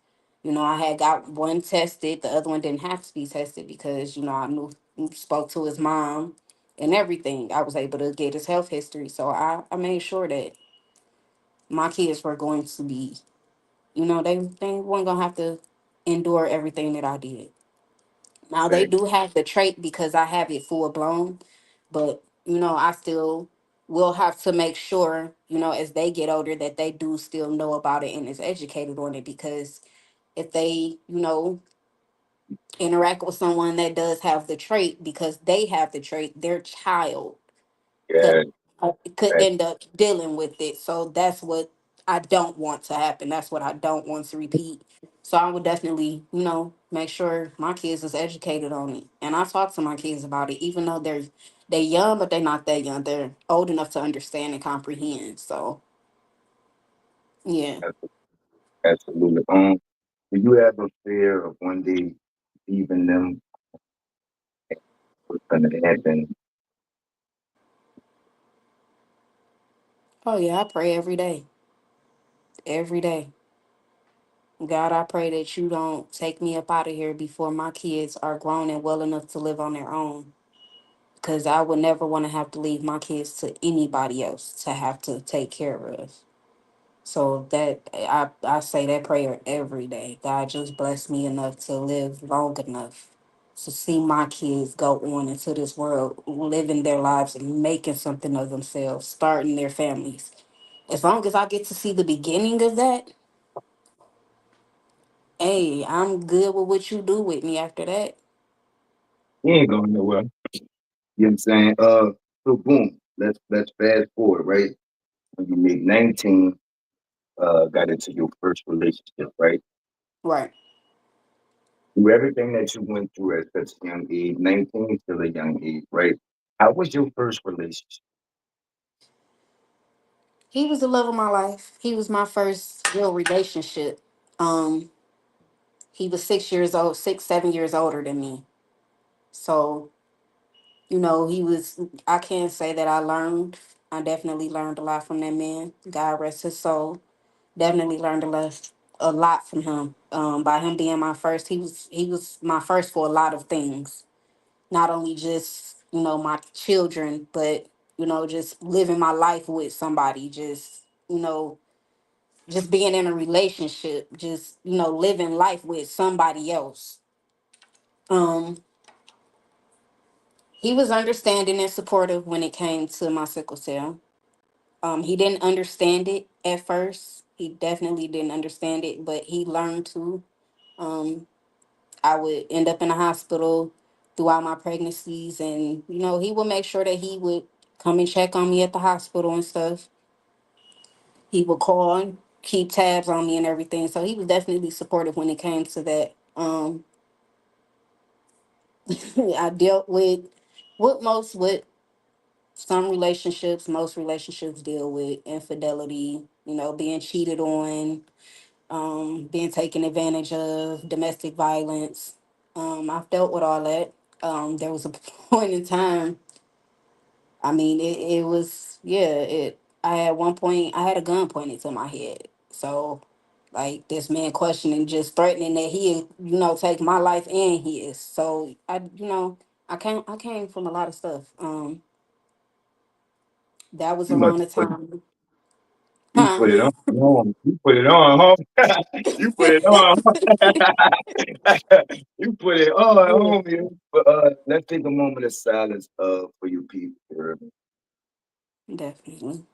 I had got one tested, the other one didn't have to be tested because, I knew, spoke to his mom and everything. I was able to get his health history. So I made sure that my kids were going to be, they weren't going to have to endure everything that I did. Now they Fact. do have the trait because I have it full blown, but I still will have to make sure, as they get older, that they do still know about it and is educated on it, because if they, interact with someone that does have the trait because they have the trait, their child could Yeah, could fact. end up dealing with it. So that's what I don't want to happen. That's what I don't want to repeat. So I would definitely, make sure my kids is educated on it. And I talk to my kids about it, even though they young, but they're not that young. They're old enough to understand and comprehend. So yeah. Absolutely. Do you have a fear of one day leaving them? What's gonna happen? Oh yeah, I pray every day. Every day. God, I pray that you don't take me up out of here before my kids are grown and well enough to live on their own. Because I would never want to have to leave my kids to anybody else to have to take care of. So that I say that prayer every day. God, just bless me enough to live long enough to see my kids go on into this world, living their lives and making something of themselves, starting their families. As long as I get to see the beginning of that, hey, I'm good with what you do with me after that. He ain't going nowhere. You know what I'm saying? So boom, let's fast forward, right? When you made 19, got into your first relationship, right? Right. Through everything that you went through at such a young age, 19 still a young age, right? How was your first relationship? He was the love of my life. He was my first real relationship. Um, he was 6 years old, 7 years older than me. So, he was, I can't say that I learned. I definitely learned a lot from that man. God rest his soul. Definitely learned a lot from him. By him being my first, he was my first for a lot of things. Not only just, my children, but, just living my life with somebody, just being in a relationship, just, living life with somebody else. Um, he was understanding and supportive when it came to my sickle cell. He didn't understand it at first. He definitely didn't understand it, but he learned to. Um, I would end up in the hospital throughout my pregnancies, and he would make sure that he would come and check on me at the hospital and stuff. He would call and keep tabs on me and everything. So he was definitely supportive when it came to that. I dealt with some relationships. Most relationships deal with infidelity. Being cheated on, being taken advantage of, domestic violence. I've dealt with all that. There was a point in time. I mean, it was, yeah. I had one point. I had a gun pointed to my head. So, like, this man questioning, just threatening that he, take my life and his. So I came from a lot of stuff. That was You must around the have time. you You Huh? put it on. You put it on, huh? You put it on. You put it on, Yeah, homie. But let's take a moment of silence for you people. You heard me? definitely.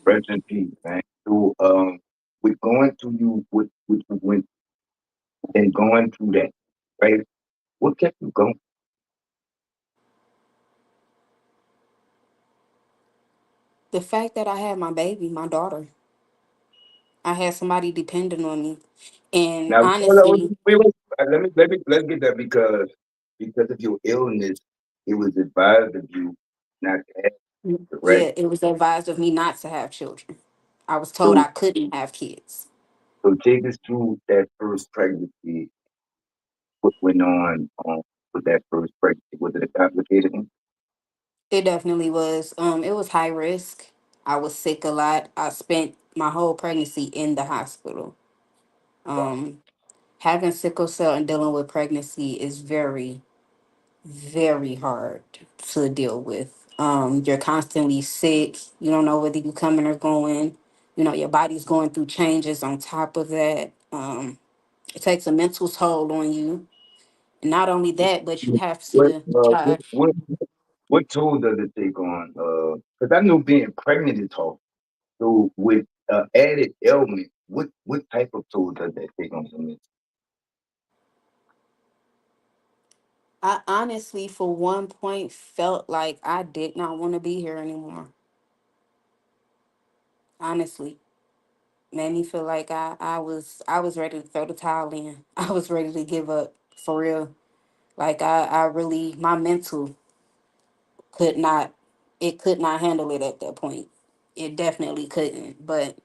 Rest in peace, man. So we're going through you with you went and going through that, right? What kept you going? The fact that I had my baby, my daughter, I had somebody depending on me. And Now, hold honestly, on, wait. Let's get that because of your illness, it was advised of you not to have it, right? yeah, it was advised of me not to have children. I was told So I couldn't have kids. so take us through that first pregnancy. What went on with that first pregnancy? Was it a complicated one? It definitely was. It was high risk. I was sick a lot. I spent my whole pregnancy in the hospital. Um, Having sickle cell and dealing with pregnancy is very, very hard to deal with. You're constantly sick. You don't know whether you're coming or going. You know, your body's going through changes on top of that. It takes a mental toll on you. Not only that, but you have What to uh, what try. what what toll does it take on? Because I know being pregnant is hard. So with added ailment, what type of toll does that take on someone? I honestly, for one point, felt like I did not want to be here anymore. Honestly, made me feel like I was ready to throw the towel in. I was ready to give up for real. Like I really, my mental could not, it could not handle it at that point. It definitely couldn't. But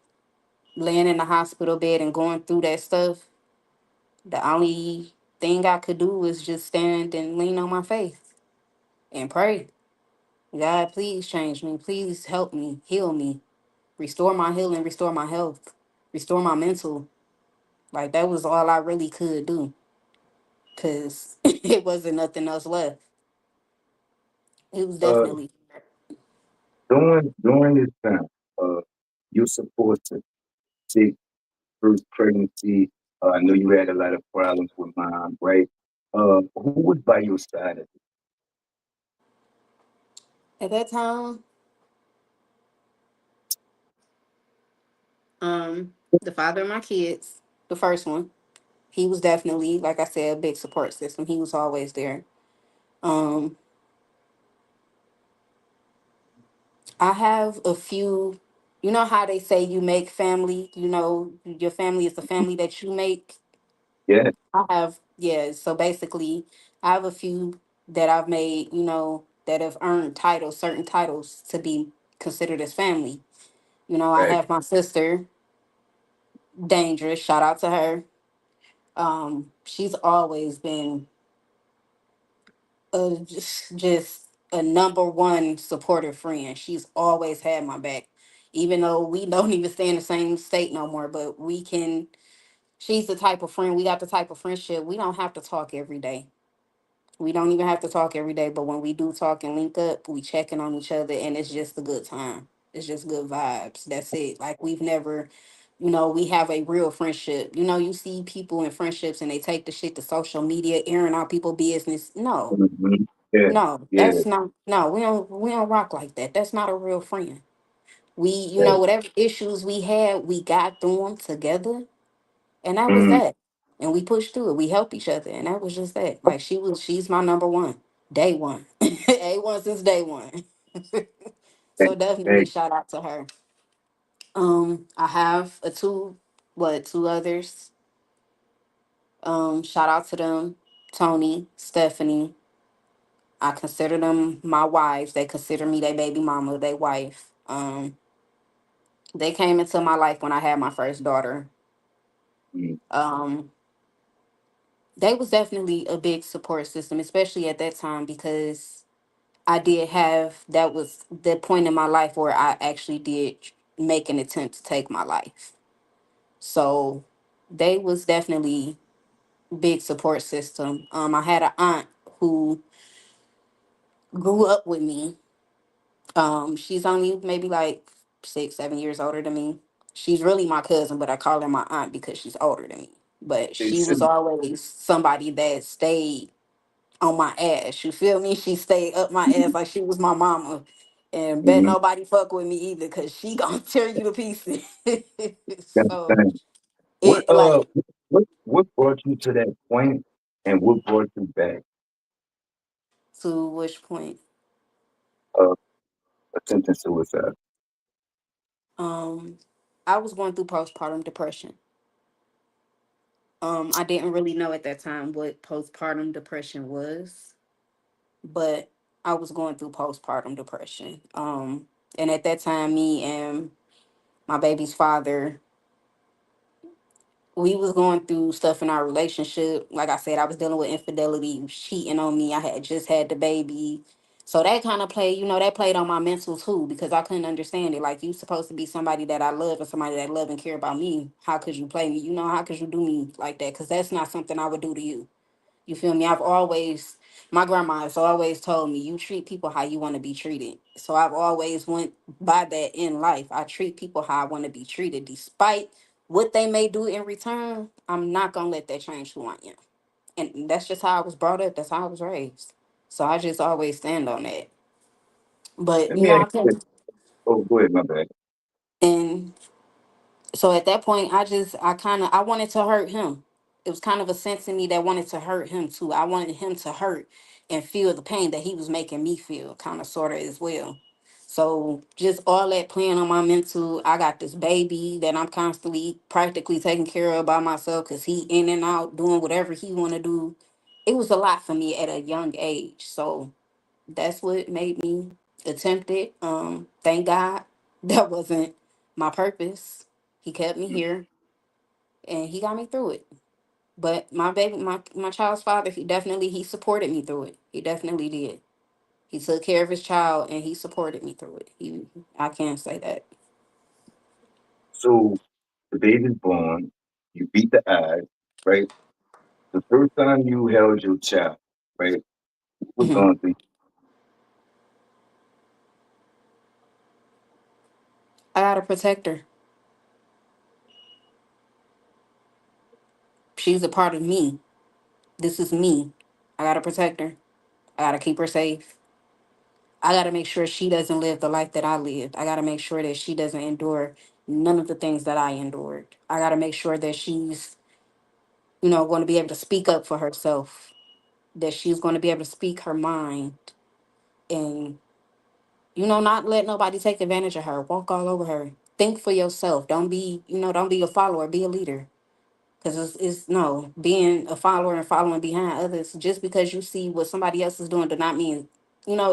laying in the hospital bed and going through that stuff, the only thing I could do was just stand and lean on my faith and pray. God, please change me. Please help me, heal me, restore my healing, restore my health, restore my mental. Like that was all I really could do because it wasn't nothing else left. It was Uh, definitely. during this time, uh, your support to take first pregnancy. I know you had a lot of problems with mom, right? Who was by your side? At that time, the father of my kids, the first one, he was definitely, like I said, a big support system. He was always there. Um, I have a few, you know how they say you make family, you know, your family is the family that you make. Yeah, I have, yeah. So basically, I have a few that I've made, you know, that have earned titles, certain titles to be considered as family. You know, I right. have my sister, Dangerous. Shout out to her. She's always been just a number one supportive friend. She's always had my back, even though we don't even stay in the same state no more. But we can. She's the type of friend. We got the type of friendship. We don't have to talk every day. We don't even have to talk every day, but when we do talk and link up, we checking on each other, and it's just a good time. It's just good vibes. That's it. Like we've never, you know, we have a real friendship. You know, you see people in friendships and they take the shit to social media, airing out people business. No, Mhm. Yeah, no, yeah, that's not. No, we don't rock like that. That's not a real friend. We, you yeah. know, whatever issues we had, we got through them together, and that was Mm, that. And we pushed through it. We helped each other, and that was just that. Like she's my number one, day one, A1 since day one. So thank, definitely thank, shout out to her. I have two others. Shout out to them, Tony, Stephanie. I consider them my wives. They consider me their baby mama, their wife. They came into my life when I had my first daughter. mm, Um, they was definitely a big support system, especially at that time because I did have that was the point in my life where I actually did make an attempt to take my life. So they was definitely big support system. I had an aunt who grew up with me She's only maybe like 6, 7 years older than me. She's really my cousin, but I call her my aunt because she's older than me. But They she was should. always somebody that stayed on my ass. You feel me? She stayed up my ass like she was my mama. And bet Mm-hmm. nobody fuck with me either because she gonna tear you to pieces. That's the So thing. What it like what brought you to that point, and what brought you back? to which point? Uh, attempting suicide. Um I was going through postpartum depression. I didn't really know at that time what postpartum depression was, but I was going through postpartum depression. And at that time, me and my baby's father, we was going through stuff in our relationship. Like I said, I was dealing with infidelity, he was cheating on me. I had just had the baby. So that kind of played, that played on my mental too, because I couldn't understand it. Like, you supposed to be somebody that I love and somebody that love and care about me. How could you play me? How could you do me like that? Because that's not something I would do to you. You feel me? My grandma has always told me, you treat people how you want to be treated. So I've always went by that in life. I treat people how I want to be treated, despite what they may do in return. I'm not gonna let that change who I am, and that's just how I was brought up. That's how I was raised. So I just always stand on that. But Let me ask I you this. couldn't. Oh, go ahead, my bad. And so at that point, I wanted to hurt him. It was kind of a sense in me that wanted to hurt him too. I wanted him to hurt and feel the pain that he was making me feel, kind of sort of as well. So just all that playing on my mental. I got this baby that I'm constantly practically taking care of by myself because he in and out doing whatever he want to do. It was a lot for me at a young age. So that's what made me attempt it. Thank God that wasn't my purpose. He kept me here and he got me through it. But my child's father, he supported me through it. He definitely did. He took care of his child and he supported me through it. I can't say that. So the baby's born. You beat the eyes, right? The first time you held your child, right? What was Mhm. going through? I gotta protect her. She's a part of me. This is me. I gotta protect her. I gotta keep her safe. I got to make sure she doesn't live the life that I lived. I got to make sure that she doesn't endure none of the things that I endured. I got to make sure that she's, going to be able to speak up for herself, that she's going to be able to speak her mind and, not let nobody take advantage of her, walk all over her. Think for yourself. Don't be a follower, be a leader. Because it's no being a follower and following behind others just because you see what somebody else is doing does not mean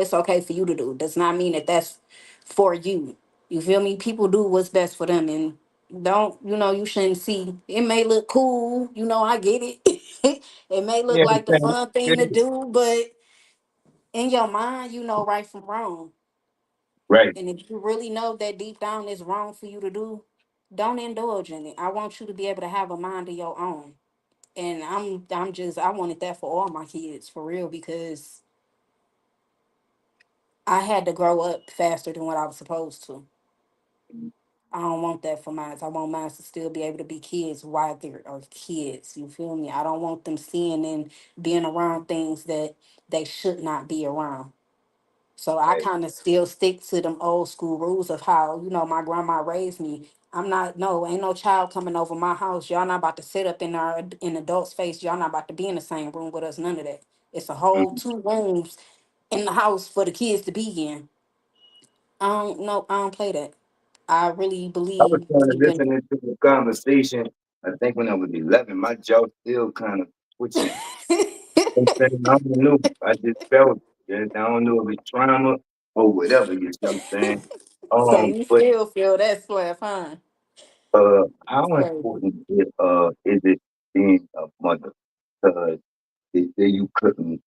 it's okay for you to do. Does not mean that that's for you. You feel me? People do what's best for them, and don't you shouldn't see. It may look cool, I get it. It may look Yeah, like the man. fun thing to do, but in your mind, you know right from wrong. Right. And if you really know that deep down is wrong for you to do, don't indulge in it. I want you to be able to have a mind of your own, and I wanted that for all my kids for real because I had to grow up faster than what I was supposed to. I don't want that for mine. I want mine to still be able to be kids while they are kids. You feel me? I don't want them seeing and being around things that they should not be around. So I Right. kind of still stick to them old school rules of how, my grandma raised me. I'm not, no, ain't no child coming over my house. Y'all not about to sit up in adult's face. Y'all not about to be in the same room with us. None of that. It's a whole Mhm. 2 rooms in the house for the kids to be in. I don't play that. I really I was believe trying to deep in listen into the conversation. I think when I was 11, my jaw still kind of twitching. I don't know. I just felt it. I don't know if it's trauma or whatever. You know what I'm saying? So you But still feel that slap, huh? That's how crazy. important is it being a mother? Because they say you couldn't.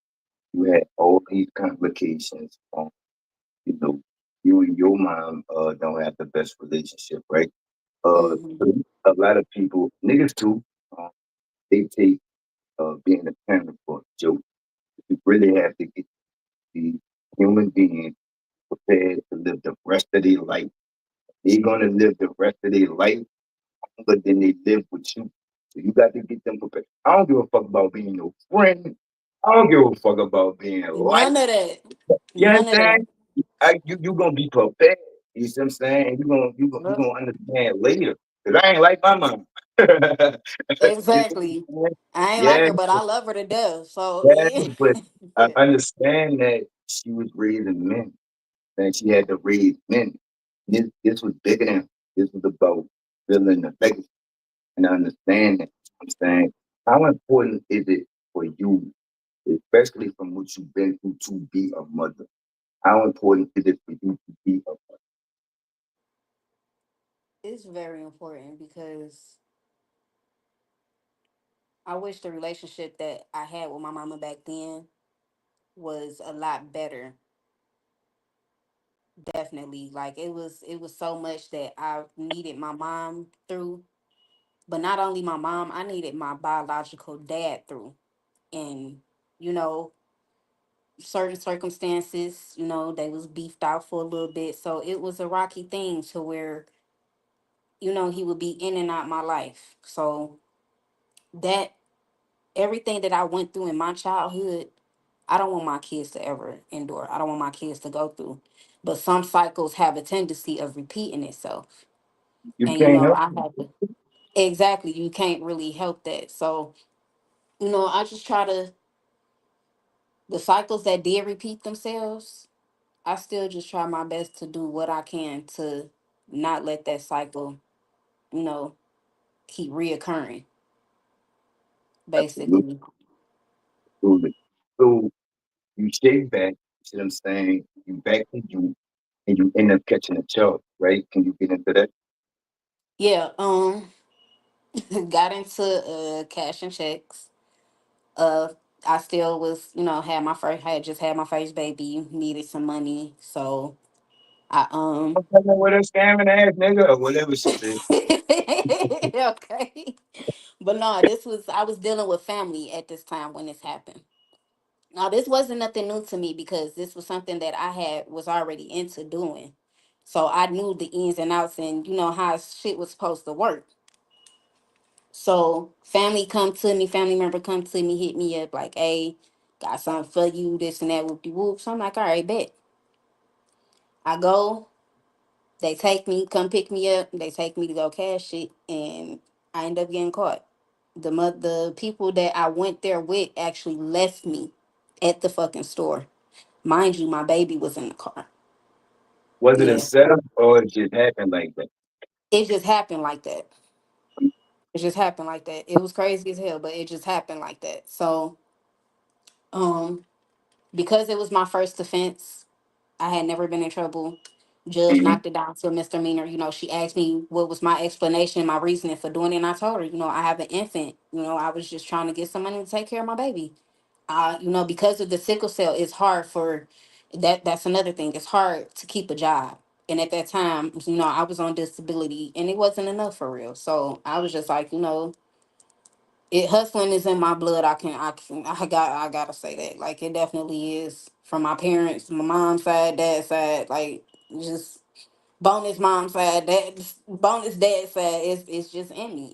You had all these complications. You know, you and your mom don't have the best relationship, right? Hmm. So a lot of people, niggas too, uh, they take being a parent for a joke. You really have to get the human being prepared to live the rest of their life. They're gonna live the rest of their life, but then they live with you. So you got to get them prepared. I don't give a fuck about being your friend. I don't give a fuck about being like. None of that. You None of that. understand? You gonna be prepared. You see what I'm saying? And you Yep. gonna understand later. Cause I ain't like my mom. You see Exactly. what I'm saying? I ain't like Yeah, her, but I love her to death. So yeah, yeah. but I understand that she was raising men, and she had to raise men. This was bigger than her. This was about building the legacy. And I understand that. I'm saying, how important is it for you, especially from what you've been through, to be a mother? How important is it for you to be a It's very important because I wish the relationship that I had with my mama back then was a lot better. Definitely. Like it was so much that I needed my mom through, but not only my mom, I needed my biological dad through. And you know, certain circumstances, they was beefed out for a little bit. So it was a rocky thing to where, he would be in and out my life. So that everything that I went through in my childhood, I don't want my kids to ever endure. I don't want my kids to go through. But some cycles have a tendency of repeating itself. You And can't help I have to exactly, you can't really help that. So, I just try to the cycles that did repeat themselves, I still just try my best to do what I can to not let that cycle, you know, keep reoccurring, absolutely. basically. Absolutely. So you shave back, you see what I'm saying? You back to you and you end up catching a charge, right? Can you get into that? Yeah, got into cash and checks. Uh I still was, had just had my first baby, needed some money. So I I'm fucking with a scamming ass nigga or whatever she said. okay. But no, this was I was dealing with family at this time when this happened. Now this wasn't nothing new to me because this was something that I had was already into doing. So I knew the ins and outs and how shit was supposed to work. So family member come to me, hit me up like, hey, got something for you, this and that, whoop de whoop. So I'm like, all right, bet. I go, they take me, come pick me up, they take me to go cash it, and I end up getting caught. The people that I went there with actually left me at the fucking store. Mind you, my baby was in the car. Was it a Yeah. setup or it just happened like that? It just happened like that. It just happened like that. It was crazy as hell, but it just happened like that. So, um, because it was my first offense, I had never been in trouble. Judge Mm-hmm. knocked it down to a misdemeanor. She asked me what was my explanation, my reasoning for doing it, and I told her, I have an infant. I was just trying to get some money to take care of my baby. Because of the sickle cell, it's hard for that. That's another thing. It's hard to keep a job. And at that time, I was on disability and it wasn't enough for real. So I was just like, it hustling is in my blood. I gotta say that. Like it definitely is from my parents, my mom's side, dad's side, like just bonus mom's side, bonus dad's side. It's just in me.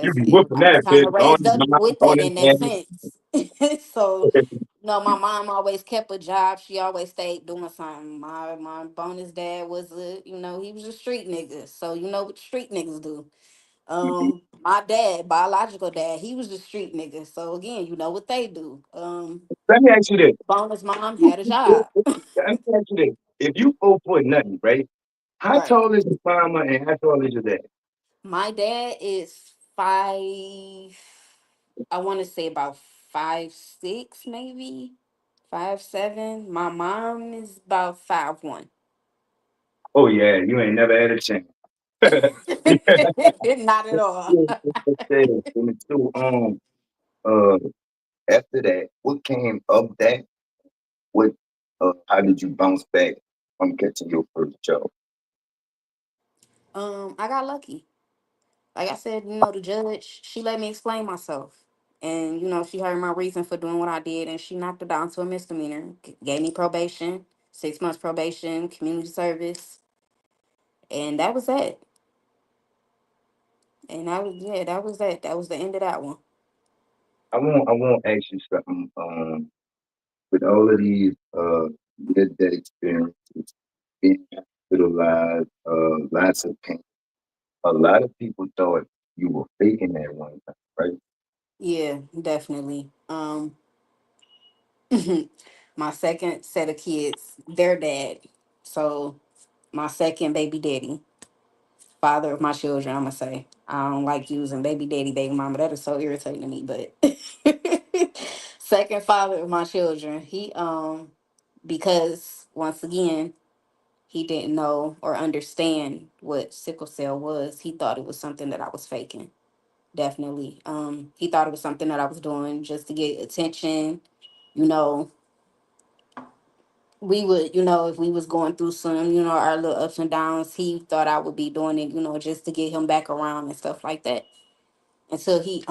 You be whooping I was that kind bitch of on raised up my with on that his in that hand. sense. So no, my mom always kept a job. She always stayed doing something. My bonus dad was he was a street nigga. So you know what street niggas do. My dad, biological dad, he was the street nigga. So again, you know what they do. Let me ask you this. Bonus mom had a job. Let me ask you this. If you 4 foot nothing, right? How Right. tall is your mama and how tall is your dad? My dad is 5. I want to say about 5'6", maybe 5'7". My mom is about 5'1". Oh yeah, you ain't never had a chance. Not at all. Yeah, and so, uh, after that, what came of that? What, how did you bounce back from catching your first job? I got lucky. Like I said, the judge, she let me explain myself. And, she heard my reason for doing what I did and she knocked it down to a misdemeanor, gave me probation, 6 months probation, community service, and that was it. And I was yeah, that was that. That was the end of that one. I want to ask you something. With all of these near-death experiences, being hospitalized, lots of pain. A lot of people thought you were faking that one time, right? Yeah, definitely. My second set of kids, their dad. So my second baby daddy, father of my children, I'm gonna say. I don't like using baby daddy, baby mama. That is so irritating to me. But second father of my children, he because once again, he didn't know or understand what sickle cell was. He thought it was something that I was faking. Definitely. He thought it was something that I was doing just to get attention. You know, we would, if we was going through some, our little ups and downs, he thought I would be doing it, just to get him back around and stuff like that. Until he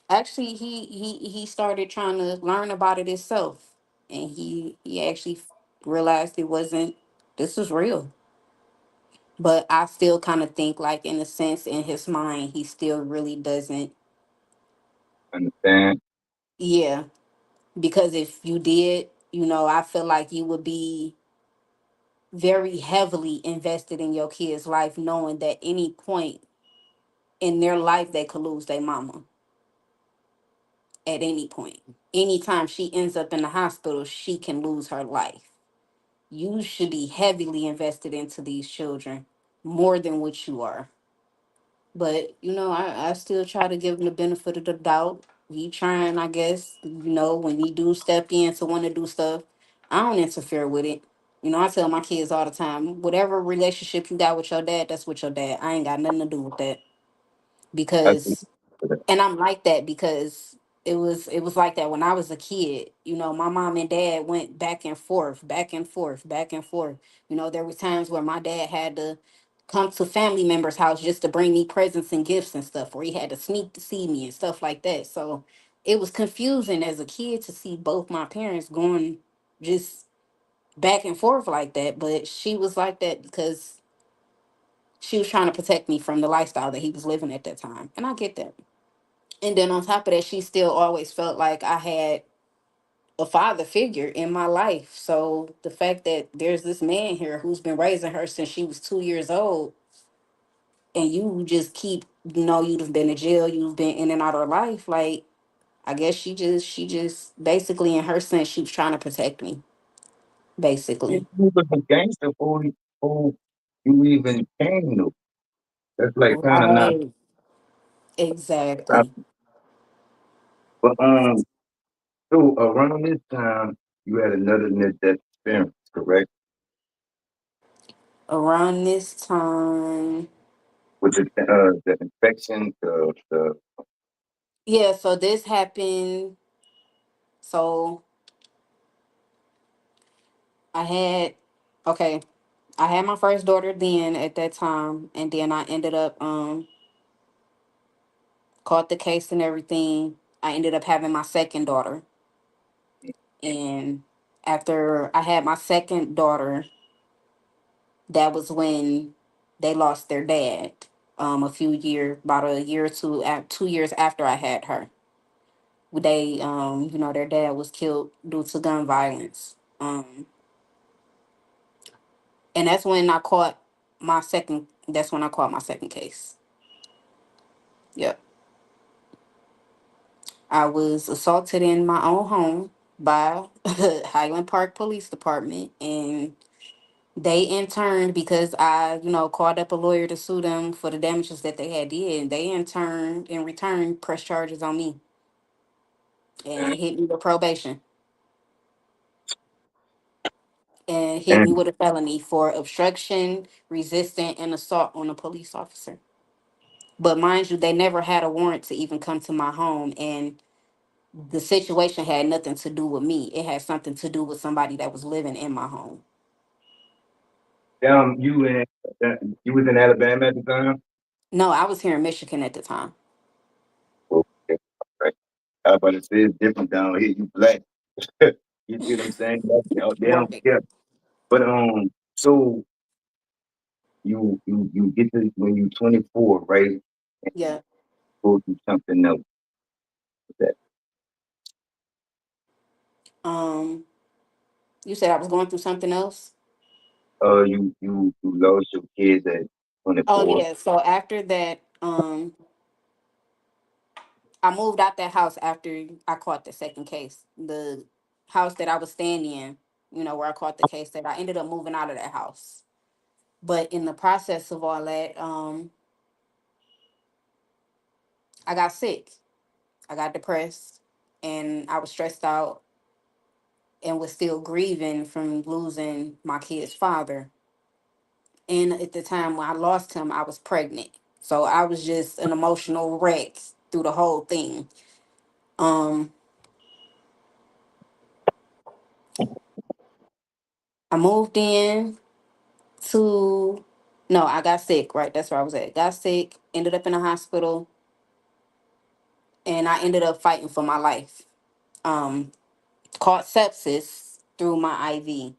actually he started trying to learn about it himself. And he actually realized it wasn't this was real. But I still kind of think like in a sense in his mind he still really doesn't. Understand? Yeah. Because if you did, I feel like you would be very heavily invested in your kid's life, knowing that any point in their life they could lose their mama at any point. Anytime she ends up in the hospital, she can lose her life. You should be heavily invested into these children more than what you are. But I still try to give him the benefit of the doubt. He trying, I guess, when he do step in to want to do stuff, I don't interfere with it. I tell my kids all the time, whatever relationship you got with your dad, that's with your dad. I ain't got nothing to do with that. I think Because and I'm like that because it was like that when I was a kid. My mom and dad went back and forth, back and forth, back and forth. There was times where my dad had to come to family members' house just to bring me presents and gifts and stuff, or he had to sneak to see me and stuff like that. So it was confusing as a kid to see both my parents going just back and forth like that. But she was like that because she was trying to protect me from the lifestyle that he was living at that time. And I get that. And then on top of that, she still always felt like I had a father figure in my life. So the fact that there's this man here who's been raising her since she was 2 years old, and you just keep, you've been in jail, you've been in and out of her life. Like, I guess she just basically, in her sense, she was trying to protect me, you basically. was a gangster before you even came to. That's like kind of not. Right. Exactly. But so around this time, you had another near-death experience, correct? Around this time, With the infection, the yeah. So this happened. So I had, okay, I had my first daughter then at that time, and then I ended up caught the case and everything. I ended up having my second daughter, and after I had my second daughter, that was when they lost their dad. About a year or two, 2 years after I had her, their dad was killed due to gun violence. And that's when I caught my second. That's when I caught my second case. Yep. I was assaulted in my own home by Highland Park Police Department, and they interned because I, called up a lawyer to sue them for the damages that they had did. And they in return, pressed charges on me and hit me with probation and hit me and with a felony for obstruction, resisting, and assault on a police officer. But mind you, they never had a warrant to even come to my home, and the situation had nothing to do with me. It had something to do with somebody that was living in my home. you in you was in Alabama at the time. No, I was here in Michigan at the time. Okay, right. I was about to say it's different down here. You black. You see what I'm saying? They don't Right. care. But so you get to when you're 24, right? And you Yeah. go through something else that Um, you said I was going through something else. you lost your kids at Oh 24. yeah. So after that, I moved out that house after I caught the second case. The house that I was staying in, where I caught the case, that I ended up moving out of that house. But in the process of all that, I got sick. I got depressed, and I was stressed out and was still grieving from losing my kid's father. And at the time when I lost him, I was pregnant. So I was just an emotional wreck through the whole thing. Um, I moved in to no, I got sick, right? That's where I was at. Got sick, ended up in a hospital, and I ended up fighting for my life. Um, Caught sepsis through my IV.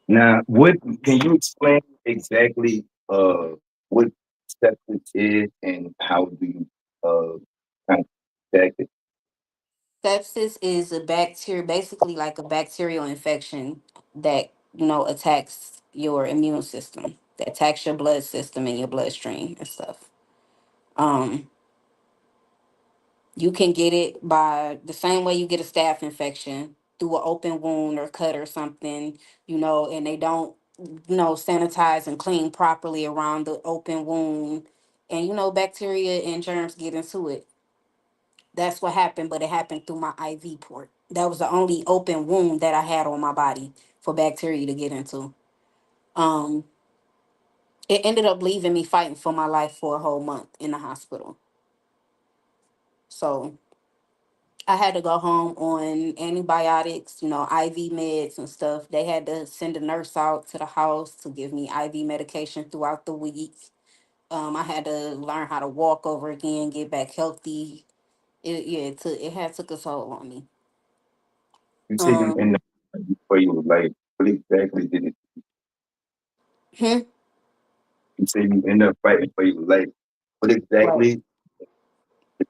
Now, what can you explain exactly what sepsis is and how do you kind of detect it? Sepsis is a bacteria, basically like a bacterial infection that attacks your immune system, that attacks your blood system and your bloodstream and stuff. Um, you can get it by the same way you get a staph infection, through an open wound or cut or something, and they don't, sanitize and clean properly around the open wound, and bacteria and germs get into it. That's what happened, but it happened through my IV port. That was the only open wound that I had on my body for bacteria to get into. Um, it ended up leaving me fighting for my life for a whole month in the hospital. So I had to go home on antibiotics, IV meds and stuff. They had to send a nurse out to the house to give me IV medication throughout the week. I had to learn how to walk over again, get back healthy. It had took a toll on me. You say you Um, end up for your life. What exactly did it? hmm, You say you end up fighting for your life. What right. exactly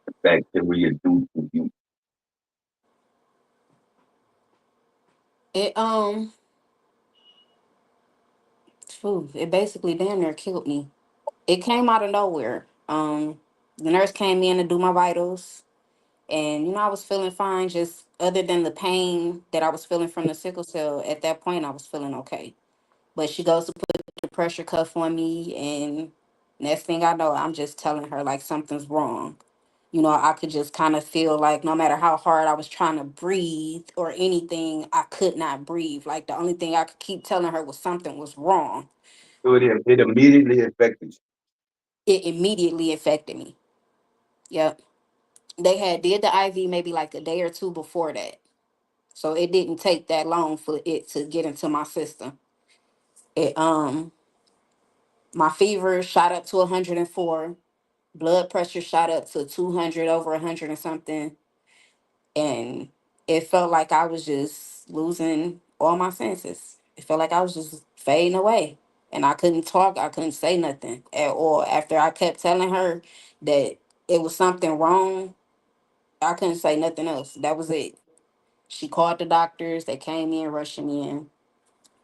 the bacteria do to you? It it basically damn near killed me. It came out of nowhere. The nurse came in to do my vitals, and I was feeling fine. Just other than the pain that I was feeling from the sickle cell, at that point I was feeling okay. But she goes to put the pressure cuff on me, and next thing I know, I'm just telling her like something's wrong. I could just kind of feel like no matter how hard I was trying to breathe or anything, I could not breathe. Like the only thing I could keep telling her was something was wrong. So it immediately affected you. It immediately affected me. Yep. They had did the IV maybe like a day or two before that. So it didn't take that long for it to get into my system. It My fever shot up to 104, blood pressure shot up to 200, over 100 and something, and it felt like I was just losing all my senses. It felt like I was just fading away, and I couldn't talk, I couldn't say nothing at all. After I kept telling her that it was something wrong, I couldn't say nothing else. That was it. She called the doctors. They came in, rushing in.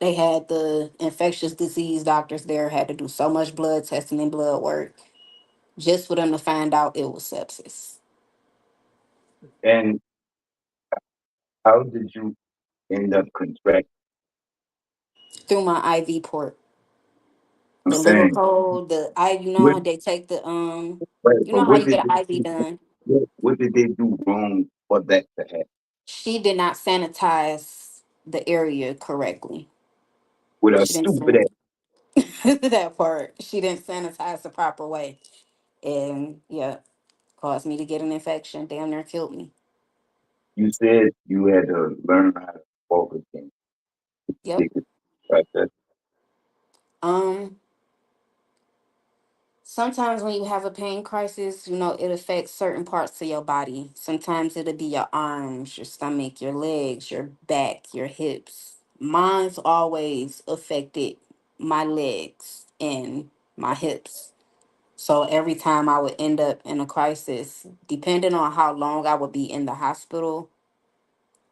They had the infectious disease doctors there, had to do so much blood testing and blood work just for them to find out it was sepsis And how did you end up contracting? through my IV port. I'm The little saying, hole, what, how they take the right, you but know how you get an IV done. what did they do wrong for that to happen? She did not sanitize the area correctly. With a She didn't stupid ass, that part. She didn't sanitize the proper way, and yeah, caused me to get an infection. Damn near killed me. you said you had to learn how to walk again. Yep. Take it process. Um, Sometimes when you have a pain crisis, it affects certain parts of your body. Sometimes it'll be your arms, your stomach, your legs, your back, your hips. Mine's always affected my legs and my hips. So every time I would end up in a crisis, depending on how long I would be in the hospital,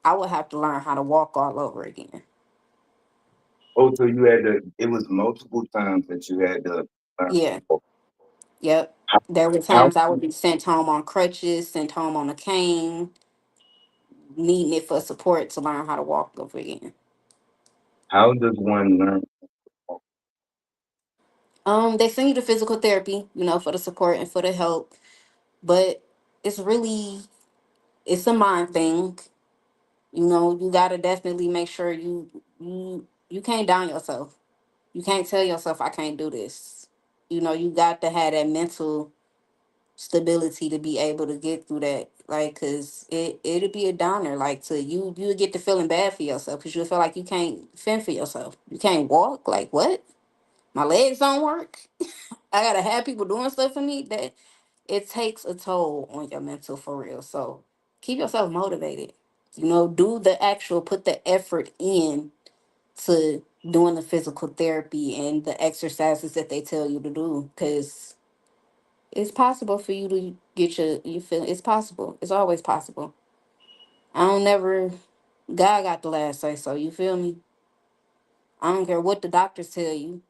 I would have to learn how to walk all over again. Oh, so you had to, it was multiple times that you had to learn. Yeah. Yep. How, There were how, times I would be sent home on crutches, sent home on a cane, needing it for support to learn how to walk over again. how does one learn? They send you to physical therapy, for the support and for the help, but it's really it's a mind thing. You gotta definitely make sure you can't down yourself. You can't tell yourself I can't do this. You got to have that mental stability to be able to get through that. Like, cause it'll be a downer. Like, to you get to feeling bad for yourself because you feel like you can't fend for yourself. You can't walk. Like, what? My legs don't work. I gotta have people doing stuff for me. That it takes a toll on your mental for real. So keep yourself motivated. Do the actual put the effort in to doing the physical therapy and the exercises that they tell you to do. Cause it's possible for you to get you feel it's possible. It's always possible. I don't never God got the last say so, you feel me? I don't care what the doctors tell you.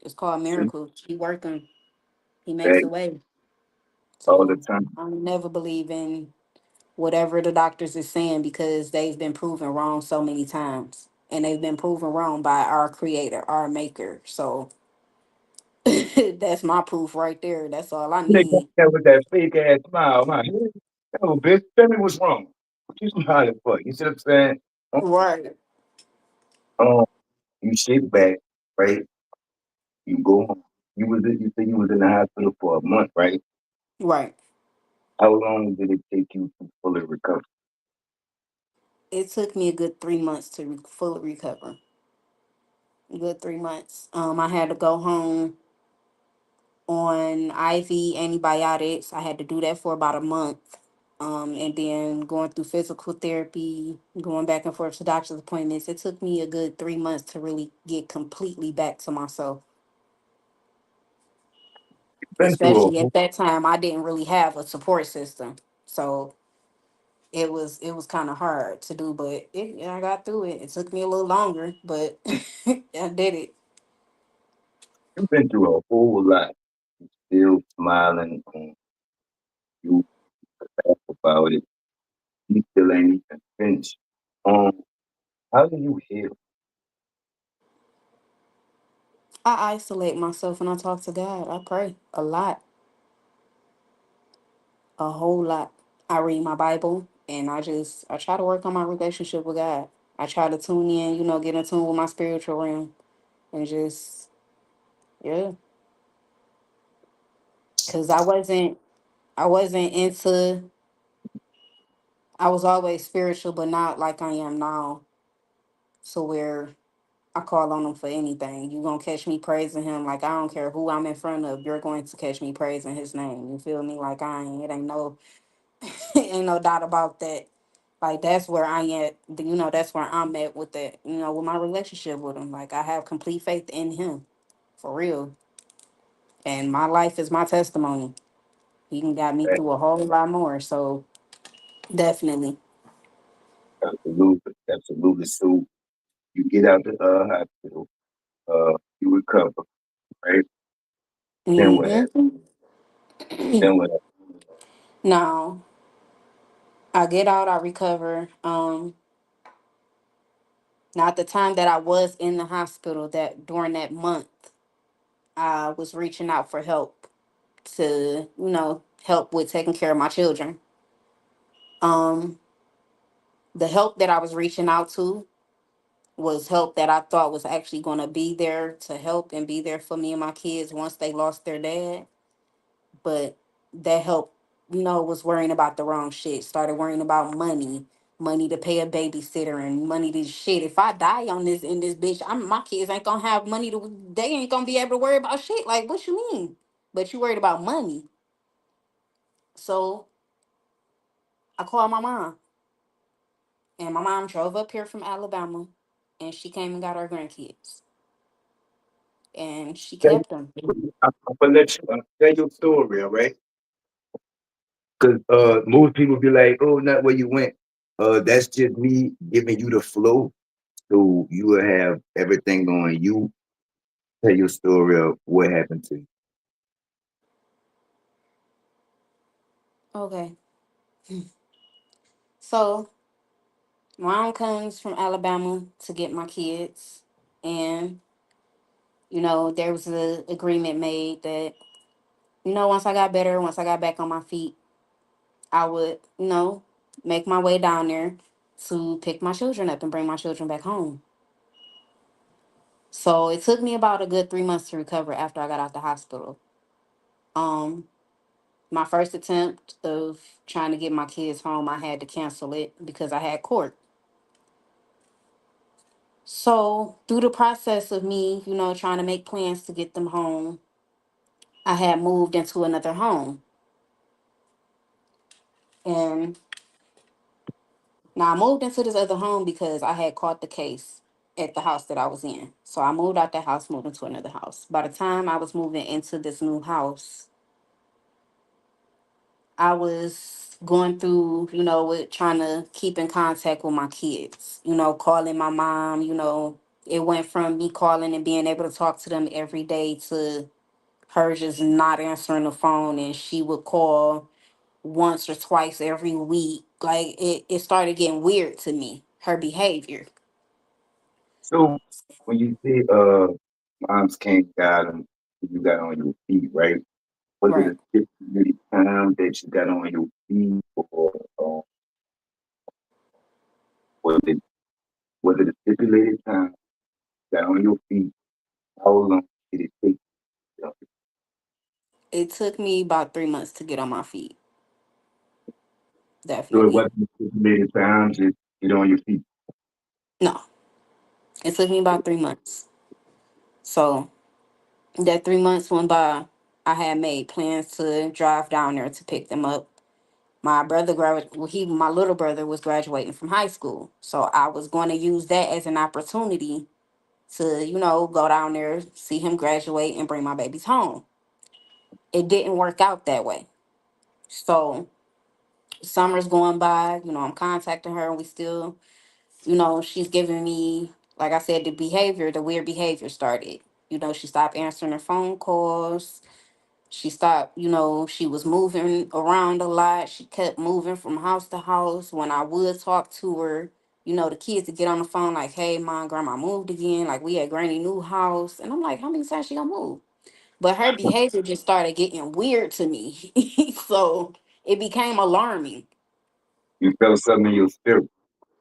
It's called miracles. He working. He makes Back a way. all the So time? I don't never believe in whatever the doctors is saying because they've been proven wrong so many times. And they've been proven wrong by our creator, our maker. So that's my proof right there. That's all I They got need. there with that fake ass smile, man. Oh, bitch, tell me what's wrong. What you smiling for? You see what I'm saying? Right. Um, you shake back, right? You go home. You said you was in the hospital for a month, right? Right. How long did it take you to fully recover? It took me a good 3 months to fully recover. A good 3 months. I had to go home on IV antibiotics. I had to do that for about a month. And then going through physical therapy, going back and forth to doctor's appointments. It took me a good 3 months to really get completely back to myself. Been through a Especially at that time, I didn't really have a support system, so it was kind of hard to do. But I got through it. It took me a little longer, but I did it. you've been through a whole lot. Still smiling on you about it. You still ain't even finished. Um, how do you heal? I isolate myself and I talk to God. I pray a lot, a whole lot. I read my Bible and I try to work on my relationship with God. I try to tune in, get in tune with my spiritual realm and just yeah, because I wasn't into. I was always spiritual, but not like I am now. So where I call on him for anything. You gonna catch me praising him like I don't care who I'm in front of. You're going to catch me praising his name. You feel me? Like I ain't. It ain't no. Ain't no doubt about that. Like that's where I at. That's where I'm at with that. With my relationship with him. Like I have complete faith in him, for real. And my life is my testimony. He can got me Right? through a whole lot more. So definitely. Absolutely, absolutely. So you get out the hospital, you recover, right? Then what happened? Mm-hmm. Then what happened? Now I get out. I recover. Now, at the time that I was in the hospital, that during that month, I was reaching out for help to, help with taking care of my children. Um, the help that I was reaching out to was help that I thought was actually going to be there to help and be there for me and my kids once they lost their dad. But that help, was worrying about the wrong shit. Started worrying about money, money to pay a babysitter and money to shit. If I die on this in this bitch, my kids ain't gonna have money to. They ain't gonna be able to worry about shit. Like, what you mean? But you worried about money. So I called my mom, and my mom drove up here from Alabama, and she came and got our grandkids, and she kept them. I'm gonna let you tell your story, all right? Because most people be like, "Oh, not where you went." That's just me giving you the flow, so you will have everything on you. Tell your story of what happened to you. Okay, so mom comes from Alabama to get my kids, and there was a agreement made that once I got better, once I got back on my feet, I would make my way down there to pick my children up and bring my children back home. So it took me about a good 3 months to recover after I got out the hospital. Um, my first attempt of trying to get my kids home, I had to cancel it because I had court. So through the process of me, trying to make plans to get them home, I had moved into another home. And now I moved into this other home because I had caught the case at the house that I was in. So I moved out that house, moved into another house. By the time I was moving into this new house, I was going through, with trying to keep in contact with my kids, calling my mom, it went from me calling and being able to talk to them every day to her just not answering the phone, and she would call once or twice every week. Like it started getting weird to me, her behavior. So when you say moms can't got them, you got on your feet, right? Was it Right. a stipulated time that you got on your feet, or was it a stipulated time you got on your feet? How long did it take? You know? It took me about 3 months to get on my feet. So it Definitely. wasn't a stipulated time, just get on your feet. No, it took me about 3 months. So that 3 months went by. I had made plans to drive down there to pick them up. My brother, my little brother was graduating from high school. So I was going to use that as an opportunity to, go down there, see him graduate, and bring my babies home. It didn't work out that way. So summer's going by, I'm contacting her, and we still, she's giving me, like I said, the weird behavior started. She stopped answering her phone calls. She stopped, she was moving around a lot. She kept moving from house to house. When I would talk to her, the kids would get on the phone like, "Hey, mom, grandma moved again. Like, we at granny new house." And I'm like, how many times she gonna move? But her behavior just started getting weird to me. So it became alarming. You felt something in your spirit.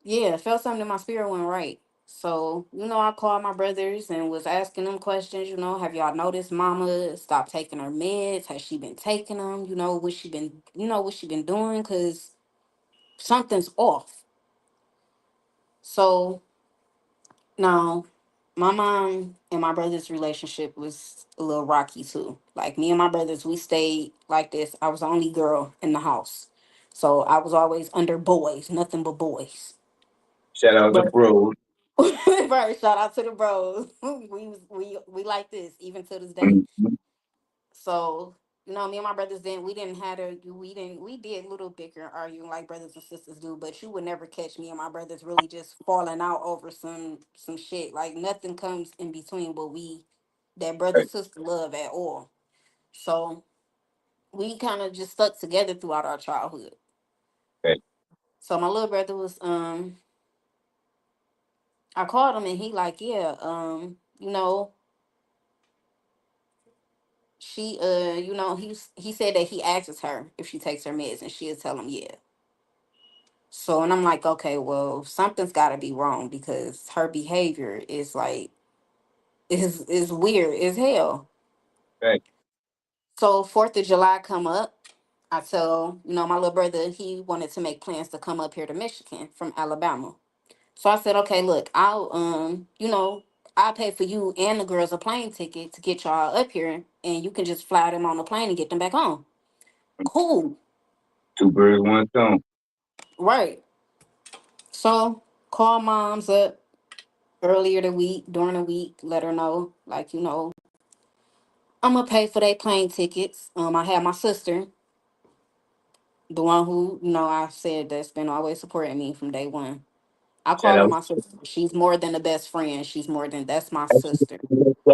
Yeah, I felt something in my spirit went right. So, I called my brothers and was asking them questions, have y'all noticed mama stopped taking her meds? Has she been taking them? What she been doing? Cause something's off. So now my mom and my brother's relationship was a little rocky too. Like me and my brothers, we stayed like this. I was the only girl in the house. So I was always under boys, nothing but boys. Shout out to But bros. right, shout out to the bros. We like this even to this day. Mhm. So me and my brothers we did little bicker arguing like brothers and sisters do, but you would never catch me and my brothers really just falling out over some shit. Like nothing comes in between what we that brother Right, sister love at all. So we kind of just stuck together throughout our childhood. right. So my little brother was I called him and he like, yeah, she he said that he asks her if she takes her meds and she'll tell him yeah. So and I'm like, okay, well, something's gotta be wrong because her behavior is like is weird as hell. Right. So 4th of July come up. I tell, my little brother, he wanted to make plans to come up here to Michigan from Alabama. So I said, okay, look, I'll pay for you and the girls a plane ticket to get y'all up here, and you can just fly them on the plane and get them back home. Cool. Two birds, one stone. Right. So call moms up earlier the week, during the week, let her know, like, I'm gonna pay for their plane tickets. I had my sister, the one who, I said that's been always supporting me from day one. I Shout call her out. my sister. She's more than a best friend. That's my Shout sister.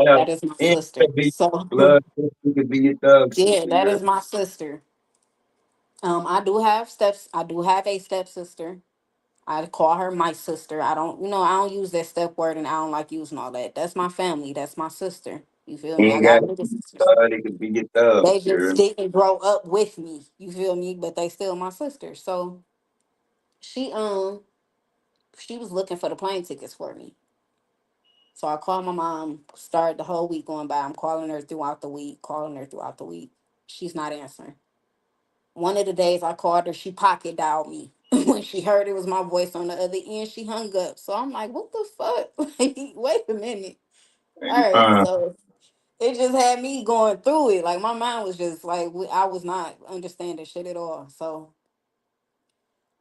out. That is my And sister. could be So blood. It could be your thug yeah, sister. that You're is my sister. I do have steps. I do have a stepsister. I call her my sister. I don't use that step word, and I don't like using all that. That's my family. That's my sister. You feel me? I ain't got got to little be sisters. blood. It could be your thug. They You're just didn't grow up with me. You feel me? But they still my sister. So she she was looking for the plane tickets for me. So I called my mom. Started the whole week going by. I'm calling her throughout the week. Calling her throughout the week. She's not answering. One of the days I called her, she pocket dialed me. When she heard it was my voice on the other end, she hung up. So I'm like, what the fuck? Like, wait a minute. All right. uh, So it just had me going through it. Like my mind was just like, I was not understanding shit at all. So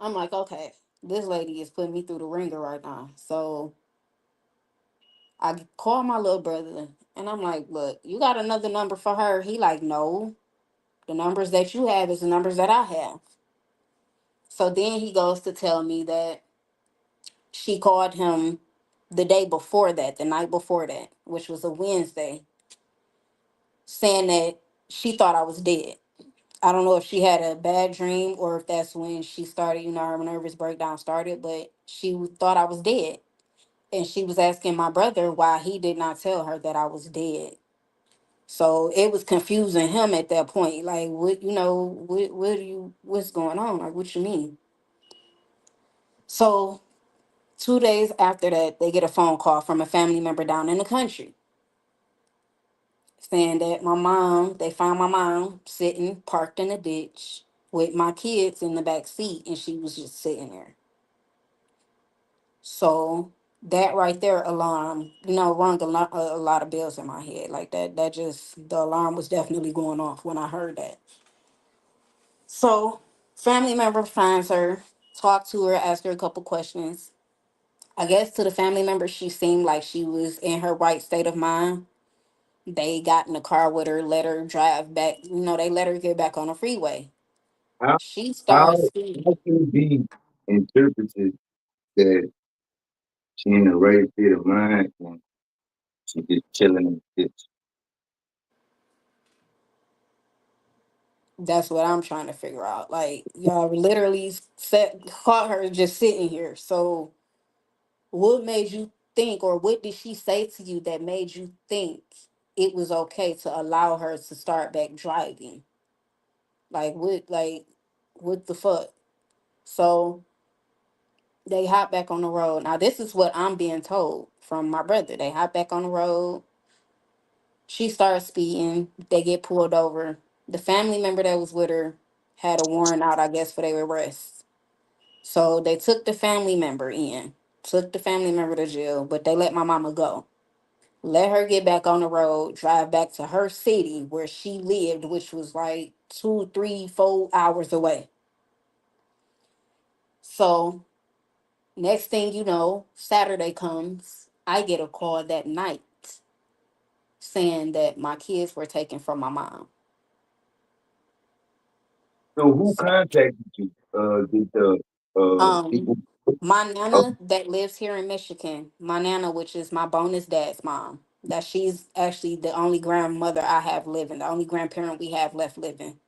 I'm like, okay, this lady is putting me through the ringer right now. So I called my little brother and I'm like, look, you got another number for her? He like, no, the numbers that you have is the numbers that I have. So then he goes to tell me that she called him the day before that, the night before that, which was a Wednesday, saying that she thought I was dead. I don't know if she had a bad dream or if that's when she started, her nervous breakdown started, but she thought I was dead. And she was asking my brother why he did not tell her that I was dead. So it was confusing him at that point. Like, what's going on? Like, what you mean? So 2 days after that, they get a phone call from a family member down in the country saying that they found my mom sitting parked in a ditch with my kids in the back seat, and she was just sitting there. So that right there, alarm, rung a lot of bells in my head. Like that, the alarm was definitely going off when I heard that. So family member finds her, talked to her, asked her a couple questions. I guess to the family member, she seemed like she was in her right state of mind. They got in the car with her, let her drive back. They let her get back on the freeway. how, She how, starts speeding. how can it be interpreted that she in the right state of mind and she just chilling in the ditch? That's what I'm trying to figure out. Like, y'all literally caught her just sitting here. So what made you think, or what did she say to you that made you think it was okay to allow her to start back driving? What the fuck? So they hop back on the road. Now this is what I'm being told from my brother. They hop back on the road. She starts speeding. They get pulled over. The family member that was with her had a warrant out, I guess, for their arrest. So they took the family member in, took the family member to jail, but they let my mama go. Let her get back on the road, drive back to her city where she lived, which was like 2, 3, 4 hours away. So next thing you know, Saturday comes. I get a call that night saying that my kids were taken from my mom. So who So, contacted you? Did the um, people? my Oh, nana that lives here in Michigan, my nana, which is my bonus dad's mom, that she's actually the only grandmother I have living, the only grandparent we have left living.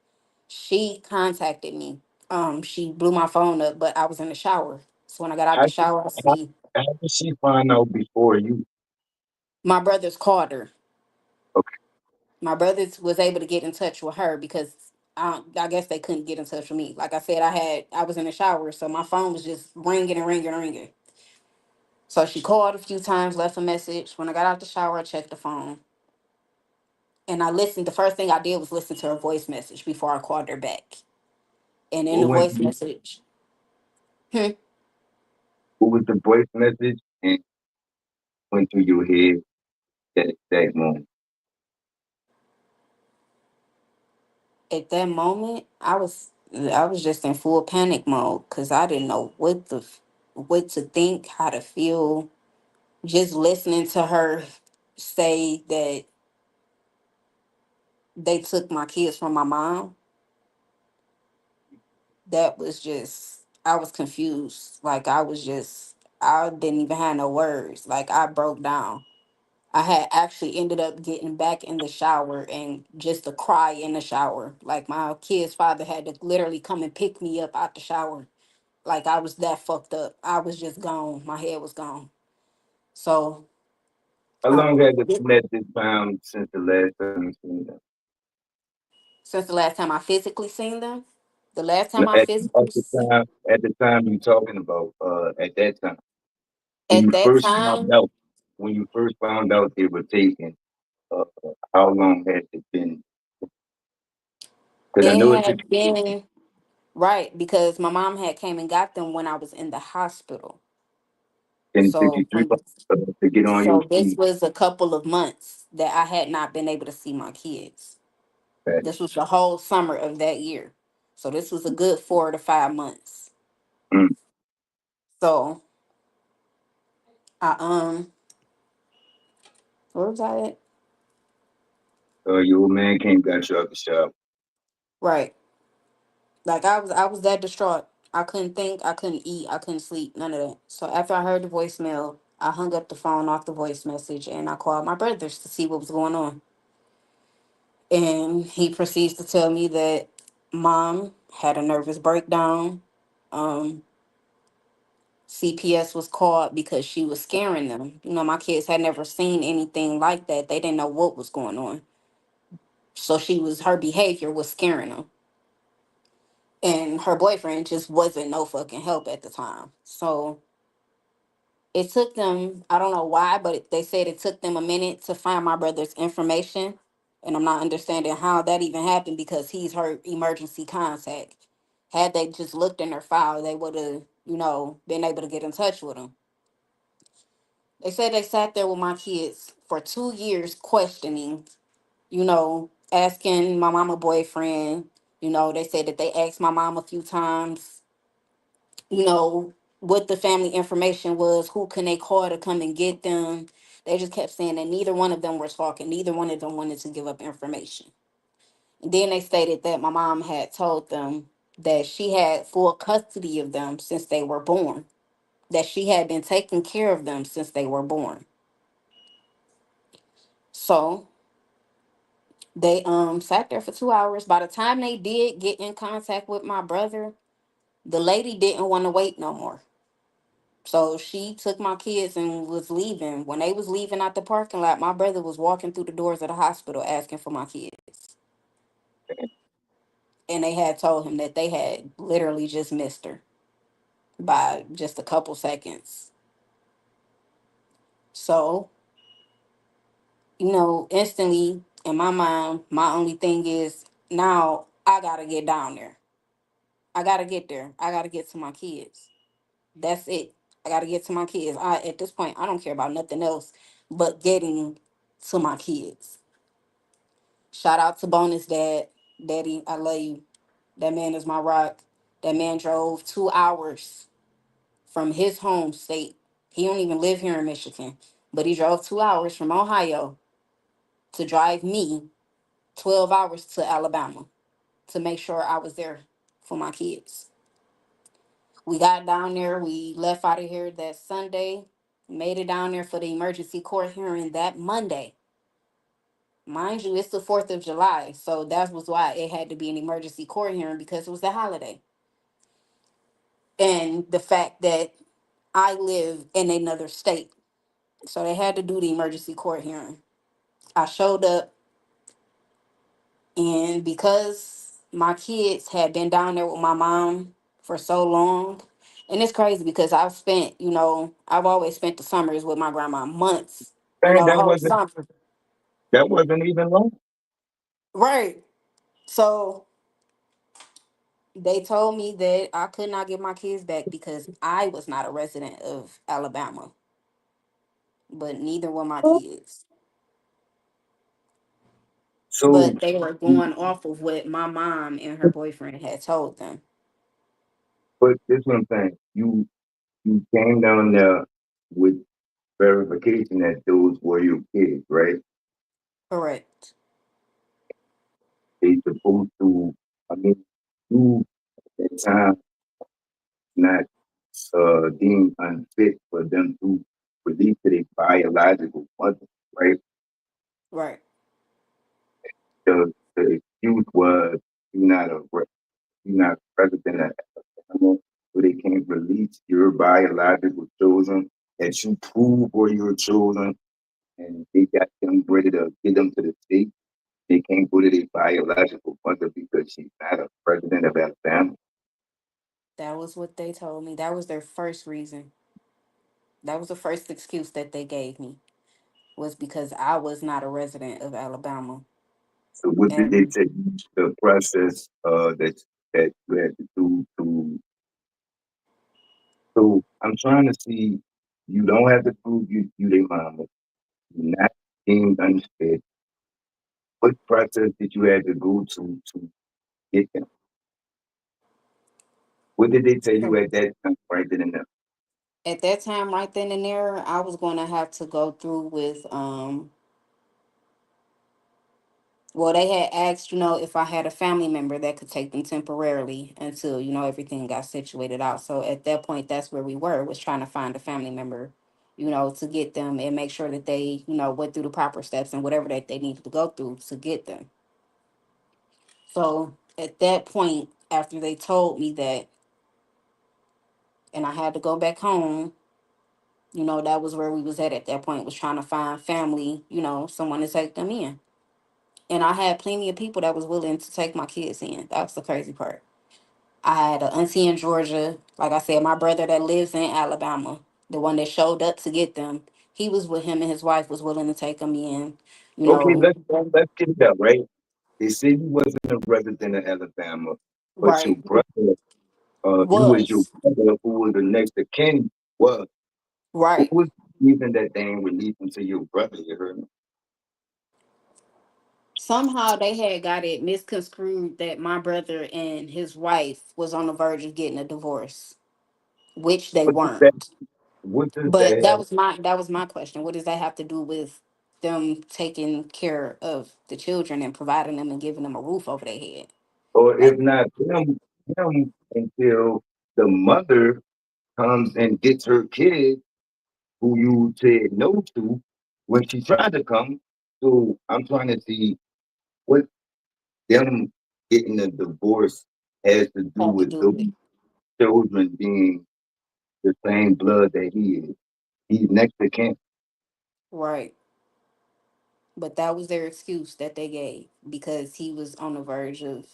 She contacted me. She blew my phone up, but I was in the shower. So when I got out how, the shower, I how, see how did she find out before you? my brother's called her. Okay, My brothers was able to get in touch with her because I guess they couldn't get in touch with me. Like I said, I was in the shower, so my phone was just ringing and ringing and ringing. So she called a few times, left a message. When I got out the shower, I checked the phone and I listened. The first thing I did was listen to her voice message before I called her back. And in What the went voice through, message, hmm, what was the voice message and went through your head at that moment? at that moment, I was just in full panic mode because I didn't know what to think, how to feel. Just listening to her say that they took my kids from my mom, that was just, I was confused. Like I didn't even have no words. Like I broke down. I had actually ended up getting back in the shower and just to cry in the shower. Like my kid's father had to literally come and pick me up out the shower. Like I was that fucked up. I was just gone. My head was gone. So How I, long had the P.NUT been found since the last time you seen them? since the last time I physically seen them, the last time Like, I physically at the time you talking about, at that time, when at you that first found time, out, when you first found out they were taken, how long had it been? Because I it know it took had been right because my mom had came and got them when I was in the hospital. and it took So you three months to get on your so this feet. was a couple of months that I had not been able to see my kids. That, This was the whole summer of that year. So this was a good 4 to 5 months. mm, So I where was I at? your old man came, got you out the shop. Right. Like I was that distraught. I couldn't think, I couldn't eat, I couldn't sleep, none of that. So after I heard the voicemail, I hung up the phone off the voice message and I called my brothers to see what was going on. And he proceeds to tell me that mom had a nervous breakdown. Um, CPS was called because she was scaring them. You know, my kids had never seen anything like that. They didn't know what was going on. So her behavior was scaring them. And her boyfriend just wasn't no fucking help at the time. So it took them, I don't know why, but they said it took them a minute to find my brother's information. And I'm not understanding how that even happened because he's her emergency contact. Had they just looked in their file, they would have, been able to get in touch with him. They said they sat there with my kids for 2 years questioning, asking my mama boyfriend. They said that they asked my mom a few times, what the family information was, who can they call to come and get them. They just kept saying that neither one of them were talking, neither one of them wanted to give up information. And then they stated that my mom had told them that she had full custody of them since they were born, that she had been taking care of them since they were born. So they sat there for 2 hours. By the time they did get in contact with my brother, the lady didn't want to wait no more. So she took my kids and was leaving. When they was leaving out the parking lot, my brother was walking through the doors of the hospital asking for my kids. And they had told him that they had literally just missed her by just a couple seconds. So, instantly in my mind, my only thing is now I gotta get down there. I gotta get there. I gotta get to my kids. That's it. I gotta get to my kids. At this point, I don't care about nothing else but getting to my kids. Shout out to Bonus Dad. Daddy, I love you. That man is my rock. That man drove 2 hours from his home state. He don't even live here in Michigan, but he drove 2 hours from Ohio to drive me 12 hours to Alabama to make sure I was there for my kids. We got down there. We left out of here that Sunday. Made it down there for the emergency court hearing that Monday. Mind you, it's the 4th of July. So that was why it had to be an emergency court hearing because it was the holiday. And the fact that I live in another state. So they had to do the emergency court hearing. I showed up, and because my kids had been down there with my mom for so long, and it's crazy because I've always spent the summers with my grandma months, Man, the whole summer. that wasn't even long. Right. So They told me that I could not get my kids back because I was not a resident of Alabama, but neither were my kids. So, But they were going off of what my mom and her boyfriend had told them. but this what I'm saying. You came down there with verification that those were your kids, right? Correct. They supposed to. I mean, you at the time not deemed unfit for them to release to their biological mother, right? Right. The excuse was you're not a you're not president of animal, so they can't release your biological children that you prove were your children, and they got them ready to get them to the state. They can't go to their biological mother because she's not a president of that family. That was what they told me. That was their first reason. That was the first excuse that they gave me, was because I was not a resident of Alabama. So what did they And take the process that you had to do to so I'm trying to see you don't have to prove you their mama. You're not deemed unfit. What process did you have to go to get them? What did they tell you at that time right then and there? at that time, right then and there, I was going to have to go through with well, they had asked, if I had a family member that could take them temporarily until, everything got situated out. So at that point, that's where we were, was trying to find a family member, to get them and make sure that they, went through the proper steps and whatever that they needed to go through to get them. So at that point, after they told me that, and I had to go back home, that was where we was at that point, was trying to find family, someone to take them in. And I had plenty of people that was willing to take my kids in. That was the crazy part. I had an auntie in Georgia. Like I said, my brother that lives in Alabama, the one that showed up to get them, he was with him and his wife was willing to take them in. You Okay, know, let's get it out, right? They said you wasn't a resident of Alabama, but your right? brother, who is your Was brother, who was the next of kin, was. What right. was the reason that they ain't released him to your brother? You heard me? Somehow they had got it misconstrued that my brother and his wife was on the verge of getting a divorce, which they What does that? weren't. What does But that have? that was my question. What does that have to do with them taking care of the children and providing them and giving them a roof over their head? Or if Like, not them until the mother comes and gets her kid, who you said no to when she tried to come. So I'm trying to see what them getting a divorce has to do have to with do those with children being the same blood that he is. He's next to kin. right. But that was their excuse that they gave because he was on the verge of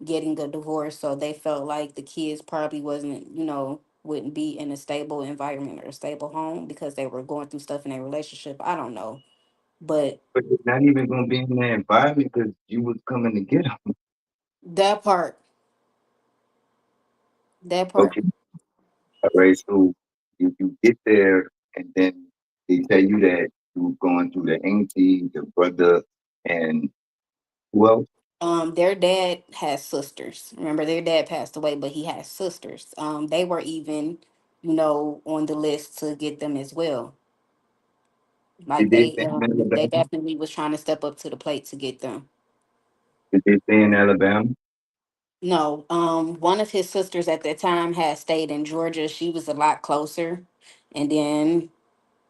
getting a divorce. So they felt like the kids probably wasn't, wouldn't be in a stable environment or a stable home because they were going through stuff in their relationship. I don't know. But But it's not even gonna be in that environment because you was coming to get him. that part, that part. Okay, all right. So you get there and then they tell you that you going through the auntie, the brother, and who else? Their dad has sisters. Remember, their dad passed away, but he has sisters. They were even, on the list to get them as well. Did Like they they stay in they Alabama? definitely was trying to step up to the plate to get them. Did they stay in Alabama? No, one of his sisters at that time had stayed in Georgia. She was a lot closer. And then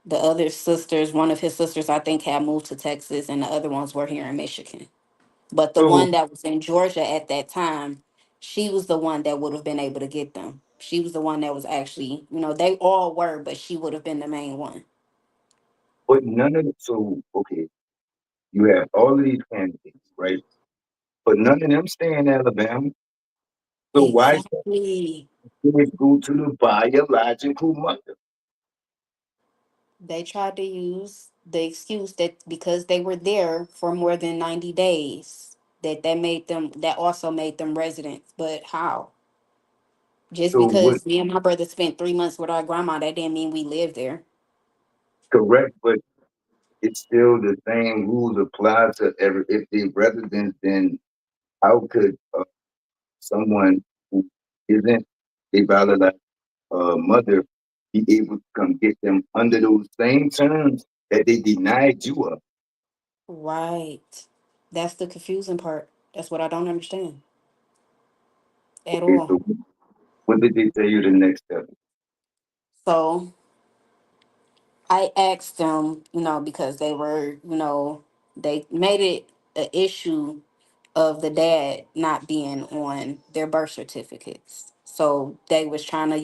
the other sisters, one of his sisters, I think, had moved to Texas, and the other ones were here in Michigan. But the So one that was in Georgia at that time, she was the one that would have been able to get them. She was the one that was actually, they all were, but she would have been the main one. but none of so okay, you have all of these candidates, right? But none of them stay in Alabama. So why can't Exactly. they go to the biological mother? They tried to use the excuse that because they were there for more than 90 days, that also made them residents. But how? Just So what? because me and my brother spent 3 months with our grandma, that didn't mean we lived there. Correct, but it's still the same rules apply to every. If they residents, then how could someone who isn't a valid mother be able to come get them under those same terms that they denied you of? Right. That's the confusing part. That's what I don't understand at Okay, all. so what did they tell you the next step? So I asked them, because they were, they made it an issue of the dad not being on their birth certificates. So they was trying to,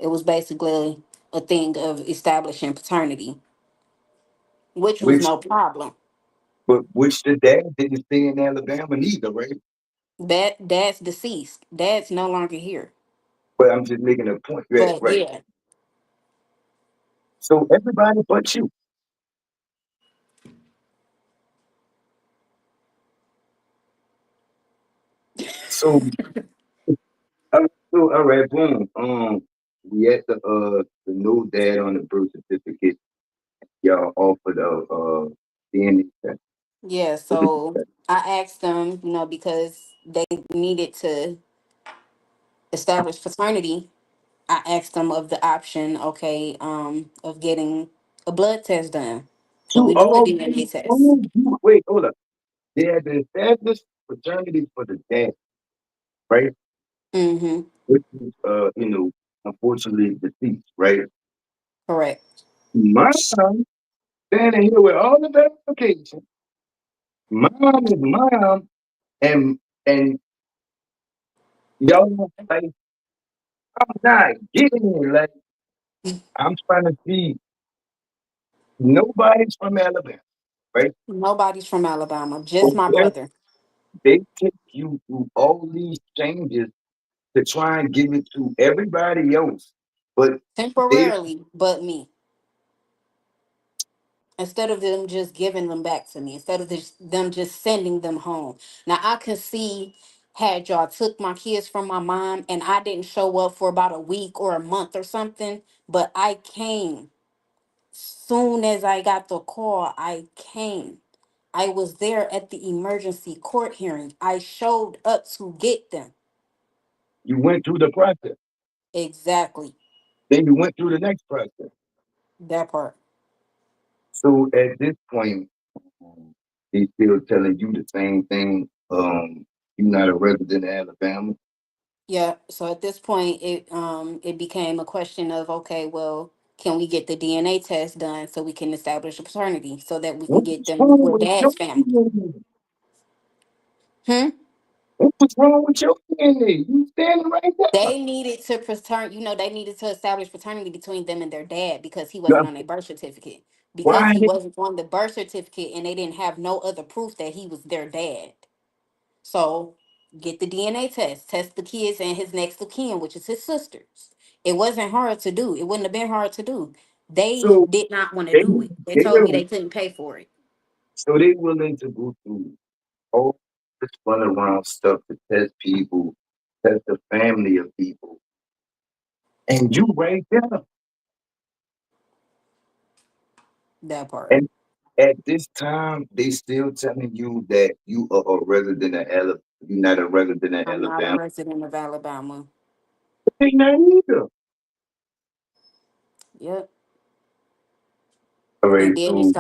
it was basically a thing of establishing paternity, which was Which, no problem. but which the dad didn't stay in Alabama neither, right? That dad's deceased. Dad's no longer here. But I'm just making a point, right? But Right. yeah, So everybody but you. So, all right, boom. We at the no dad on the birth certificate. Y'all offered a DNA test. yeah. What did you So say? I asked them, because they needed to establish paternity. I asked them of the option, okay, of getting a blood test done. So You we do a already DNA test. proved you. Wait, hold up. They had to establish paternity for the dad, right? Mm-hmm. Which is, unfortunately deceased, right? Correct. My son standing here with all the verification. Mom is mom, and y'all like I'm not getting it. Like I'm trying to see nobody's from Alabama, right? Nobody's from Alabama, But just my brother. they take you through all these changes to try and give it to everybody else, but they Temporarily, but me. Instead of them just giving them back to me, instead of them just sending them home. Now I can see had y'all took my kids from my mom and I didn't show up for about a week or a month or something, but I came. Soon as I got the call, I came. I was there at the emergency court hearing. I showed up to get them. you went through the process, Exactly. then you went through the next process. That part. So at this point, um, they still telling you the same thing. You're not a resident of Alabama. Yeah. So at this point it became a question of, okay, well, can we get the DNA test done so we can establish a paternity so that we can get What's them wrong with with your dad's family? DNA? Hmm? What's wrong with your DNA? You standing right there. They needed to they needed to establish paternity between them and their dad because he wasn't Now, on their birth certificate. Because why he did wasn't on the birth certificate and they didn't have no other proof that he was their dad. So get the DNA test, test the kids and his next of kin, which is his sisters. It wasn't hard to do. It wouldn't have been hard to do. They so did not want to they do it. They they told me will they couldn't pay for it. so they willing to go through all this run around stuff to test people, test the family of people, and you right there. That part. And at this time, they still telling you that you are a resident of Alabama. You're not a resident of I'm not a Alabama. resident of Alabama. They not either. Yep. All right, And then so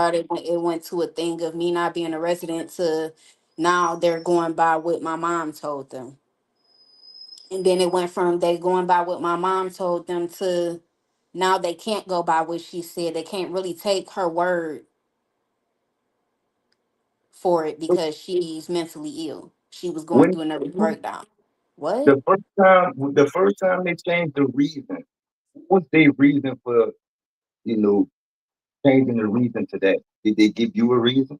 it went to a thing of me not being a resident to now they're going by what my mom told them. And then it went from they going by what my mom told them to now they can't go by what she said. They can't really take her word for it because she's mentally ill. She was going when through another breakdown. What? the first time they changed the reason, what was their reason for you know changing the reason to that? Did they give you a reason?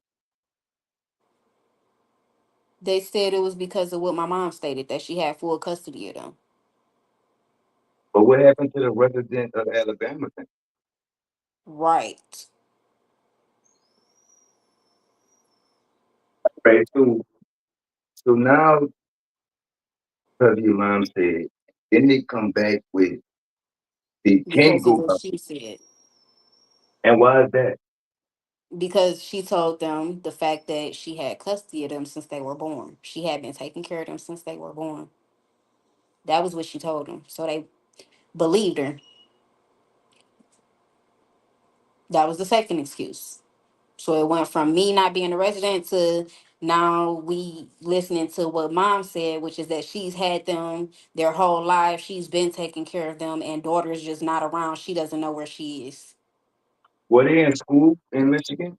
They said it was because of what my mom stated that she had full custody of them. But what happened to the resident of Alabama thing? Right. Right. So now, because your mom said Then they come back with they can't because of go what up. she said. And why is that? Because she told them the fact that she had custody of them since they were born. She had been taking care of them since they were born. That was what she told them. So they believed her. That was the second excuse. So it went from me not being a resident to now we listening to what mom said, which is that she's had them their whole life. She's been taking care of them, and daughter's just not around. She doesn't know where she is. Were they in school in Michigan?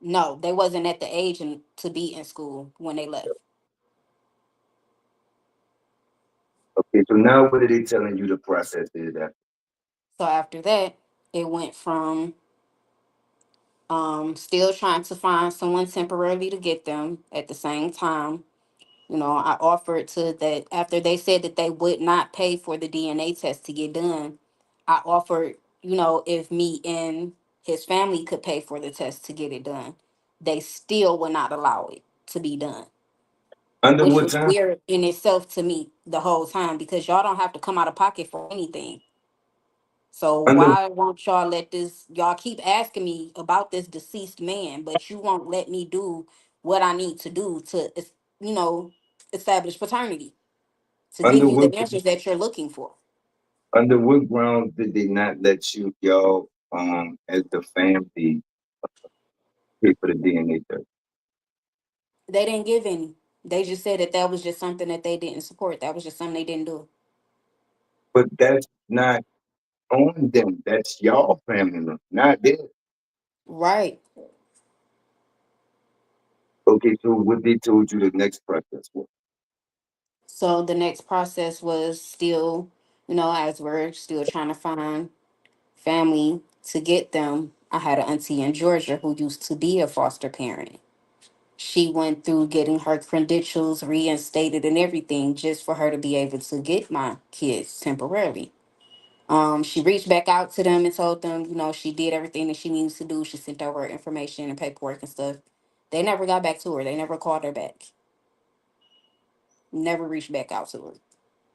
No, they wasn't at the age to be in school when they left. Okay, so now what are they telling you the process is after? So after that, it went from still trying to find someone temporarily to get them at the same time. You know, I offered to that after they said that they would not pay for the DNA test to get done. I offered, if me and his family could pay for the test to get it done. They still would not allow it to be done, Under which what was time? weird in itself to me the whole time because y'all don't have to come out of pocket for anything. So Under why won't y'all let this? Y'all keep asking me about this deceased man, but you won't let me do what I need to do to, you know, establish paternity to give under you the what answers that you're looking for. under what grounds did they not let you y'all as the family pay for the DNA test? They didn't give any. They just said that that was just something that they didn't support. That was just something they didn't do. But that's not on them. That's y'all family, member, not theirs. Right. Okay, so what they told you the next process was. So the next process was still, as we're still trying to find family to get them. I had an auntie in Georgia who used to be a foster parent. She went through getting her credentials reinstated and everything just for her to be able to get my kids temporarily. She reached back out to them and told them, she did everything that she needs to do. She sent over her information and paperwork and stuff. They never got back to her. They never called her back. Never reached back out to her.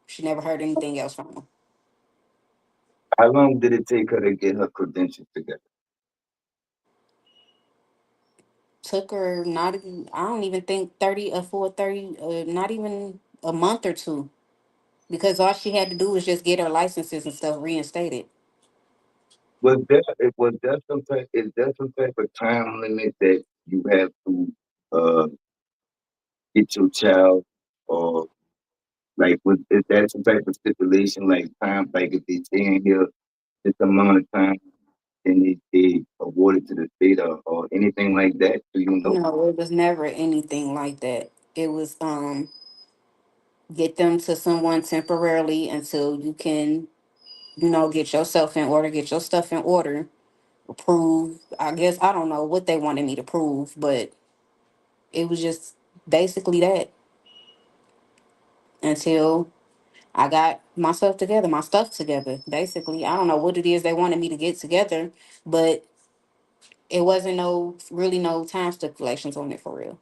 She never heard anything else from them. How long did it take her to get her credentials together? Took her not even, I don't even think 30 or 430, not even a month or two. Because all she had to do was just get her licenses and stuff reinstated. Is there some type of time limit that you have to uh get your child, or like is that some type of stipulation like time, like if they stay in here this amount of time, then they award it to the state, or anything like that? Do you know? No, it was never anything like that. It was get them to someone temporarily until you can, get yourself in order, get your stuff in order, prove. I guess I don't know what they wanted me to prove, but it was just basically that until I got myself together, my stuff together. Basically, I don't know what it is they wanted me to get together, but it wasn't no really no time stipulations on it for real.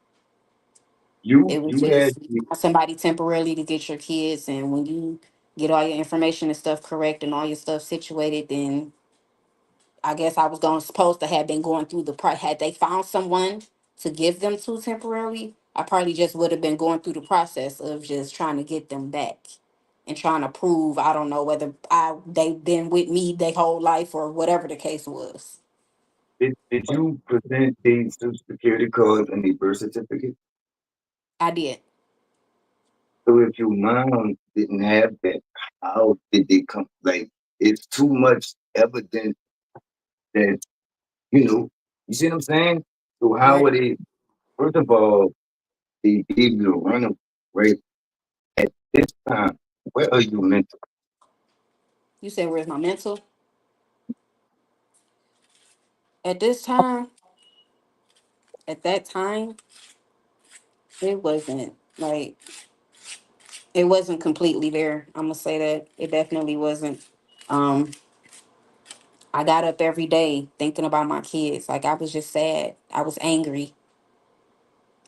You It was you had just somebody temporarily to get your kids, and when you get all your information and stuff correct and all your stuff situated, then I guess I was going supposed to have been going through the part. Had they found someone to give them to temporarily, I probably just would have been going through the process of just trying to get them back and trying to prove I don't know whether they've been with me their whole life or whatever the case was. did you present the social security cards and the birth certificate? I did. So if your mom didn't have that, how did they come? Like, it's too much evidence that, you know, you see what I'm saying? So how would Right. they, first of all, they gave you a runner, right? At this time, where are you mental? You said where's my mental? At this time, at that time, it wasn't like it wasn't completely there. I'm gonna say that it definitely wasn't. Um, I got up every day thinking about my kids. Like I was just sad. I was angry.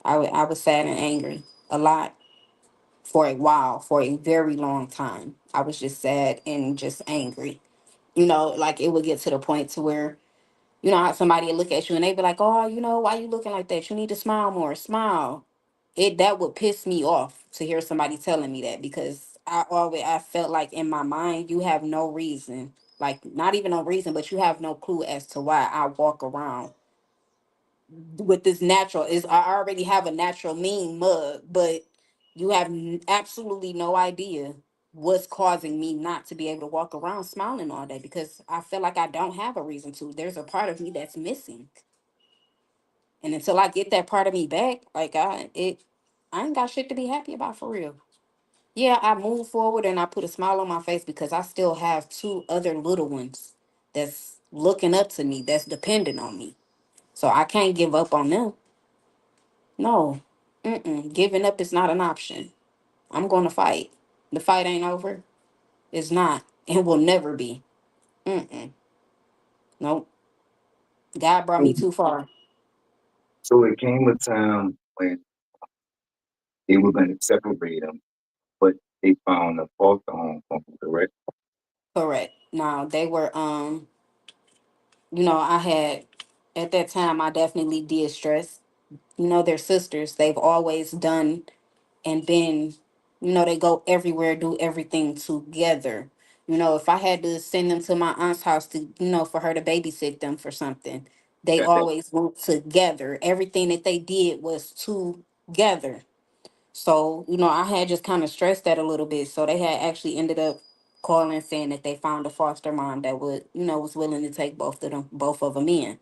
I was sad and angry a lot for a while, for a very long time. I was just sad and just angry. Like it would get to the point to where, how somebody would look at you and they be like, "Oh, why you looking like that? You need to smile more. Smile." That would piss me off to hear somebody telling me that, because I felt like in my mind, you have no reason, like not even no reason, but you have no clue as to why I walk around with this natural is I already have a natural mean mug, but you have absolutely no idea what's causing me not to be able to walk around smiling all day, because I feel like I don't have a reason to. There's a part of me that's missing. And until I get that part of me back, like I ain't got shit to be happy about for real. Yeah, I move forward and I put a smile on my face because I still have two other little ones that's looking up to me, that's dependent on me. So I can't give up on them. No, giving up is not an option. I'm going to fight. The fight ain't over. It's not. It will never be. Mm-mm. Nope. God brought me So, too far. so it came a time when they were going to separate them, but they found a foster home for them, correct? Correct. Now they were I had at that time I definitely did stress. They're sisters. They've always done and been, they go everywhere, do everything together. If I had to send them to my aunt's house to, for her to babysit them for something, they Got that? always went together. Everything that they did was together. So, I had just kind of stressed that a little bit. So they had actually ended up calling saying that they found a foster mom that would, was willing to take both of them in.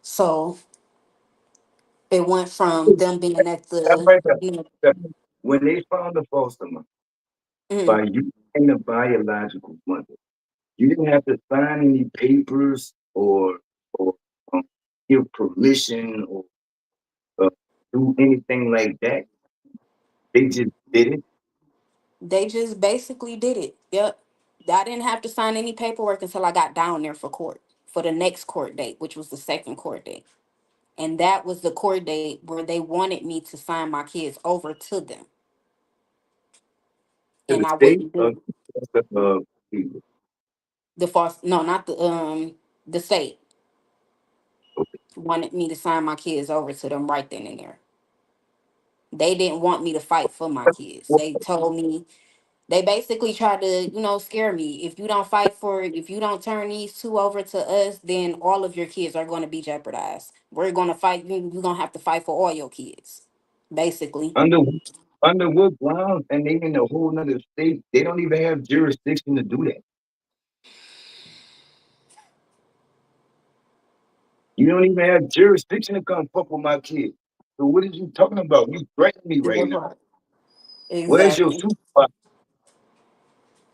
So it went from them being at Step the, back up. When they found the foster mom, mm, by you and the biological mother, you didn't have to sign any papers or um, give permission or uh, do anything like that. They just did it. they just basically did it. Yep. I didn't have to sign any paperwork until I got down there for court, for the next court date, which was the second court date. And that was the court date where they wanted me to sign my kids over to them. To And the I state wouldn't of do people. the false, no, not the state Okay. wanted me to sign my kids over to them right then and there. They didn't want me to fight for my kids. They told me, they basically tried to, scare me. If you don't turn these two over to us, then all of your kids are going to be jeopardized. We're going to fight you. You're going to have to fight for all your kids, basically. Under under what grounds? And they in a whole nother state. They don't even have jurisdiction to do that. You don't even have jurisdiction to come fuck with my kid. So what are you talking about? You threatening me right now. Where's your Exactly. supervisor?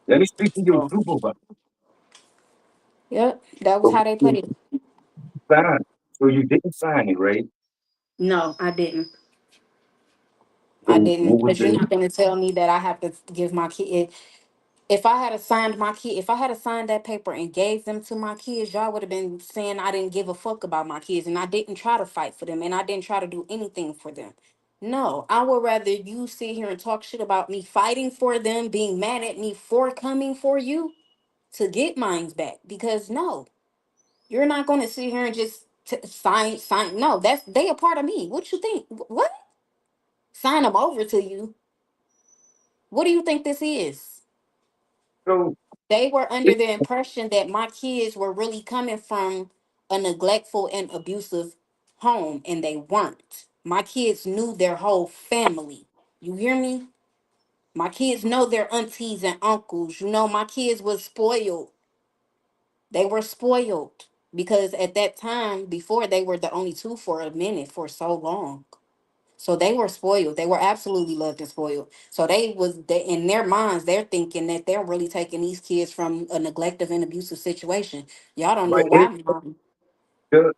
Let me speak to your So, supervisor. yep, that was So how they put you it. sign. So you didn't sign it, right? No, I didn't. I So didn't, what was because you're the not going to tell me that I have to give my kid. If I had assigned my kid, if I had assigned that paper and gave them to my kids, y'all would have been saying I didn't give a fuck about my kids and I didn't try to fight for them and I didn't try to do anything for them. No, I would rather you sit here and talk shit about me fighting for them, being mad at me for coming for you to get mines back. Because no, you're not going to sit here and just sign. No, that's they a part of me. What you think? What? Sign them over to you. What do you think this is? so They were under it, the impression that my kids were really coming from a neglectful and abusive home, and they weren't. My kids knew their whole family. You hear me? My kids know their aunties and uncles. My kids was spoiled. They were spoiled because at that time, before, they were the only two for a minute for so long. So they were spoiled. They were absolutely loved and spoiled. So in their minds, they're thinking that they're really taking these kids from a neglective and abusive situation. Y'all don't know but why mom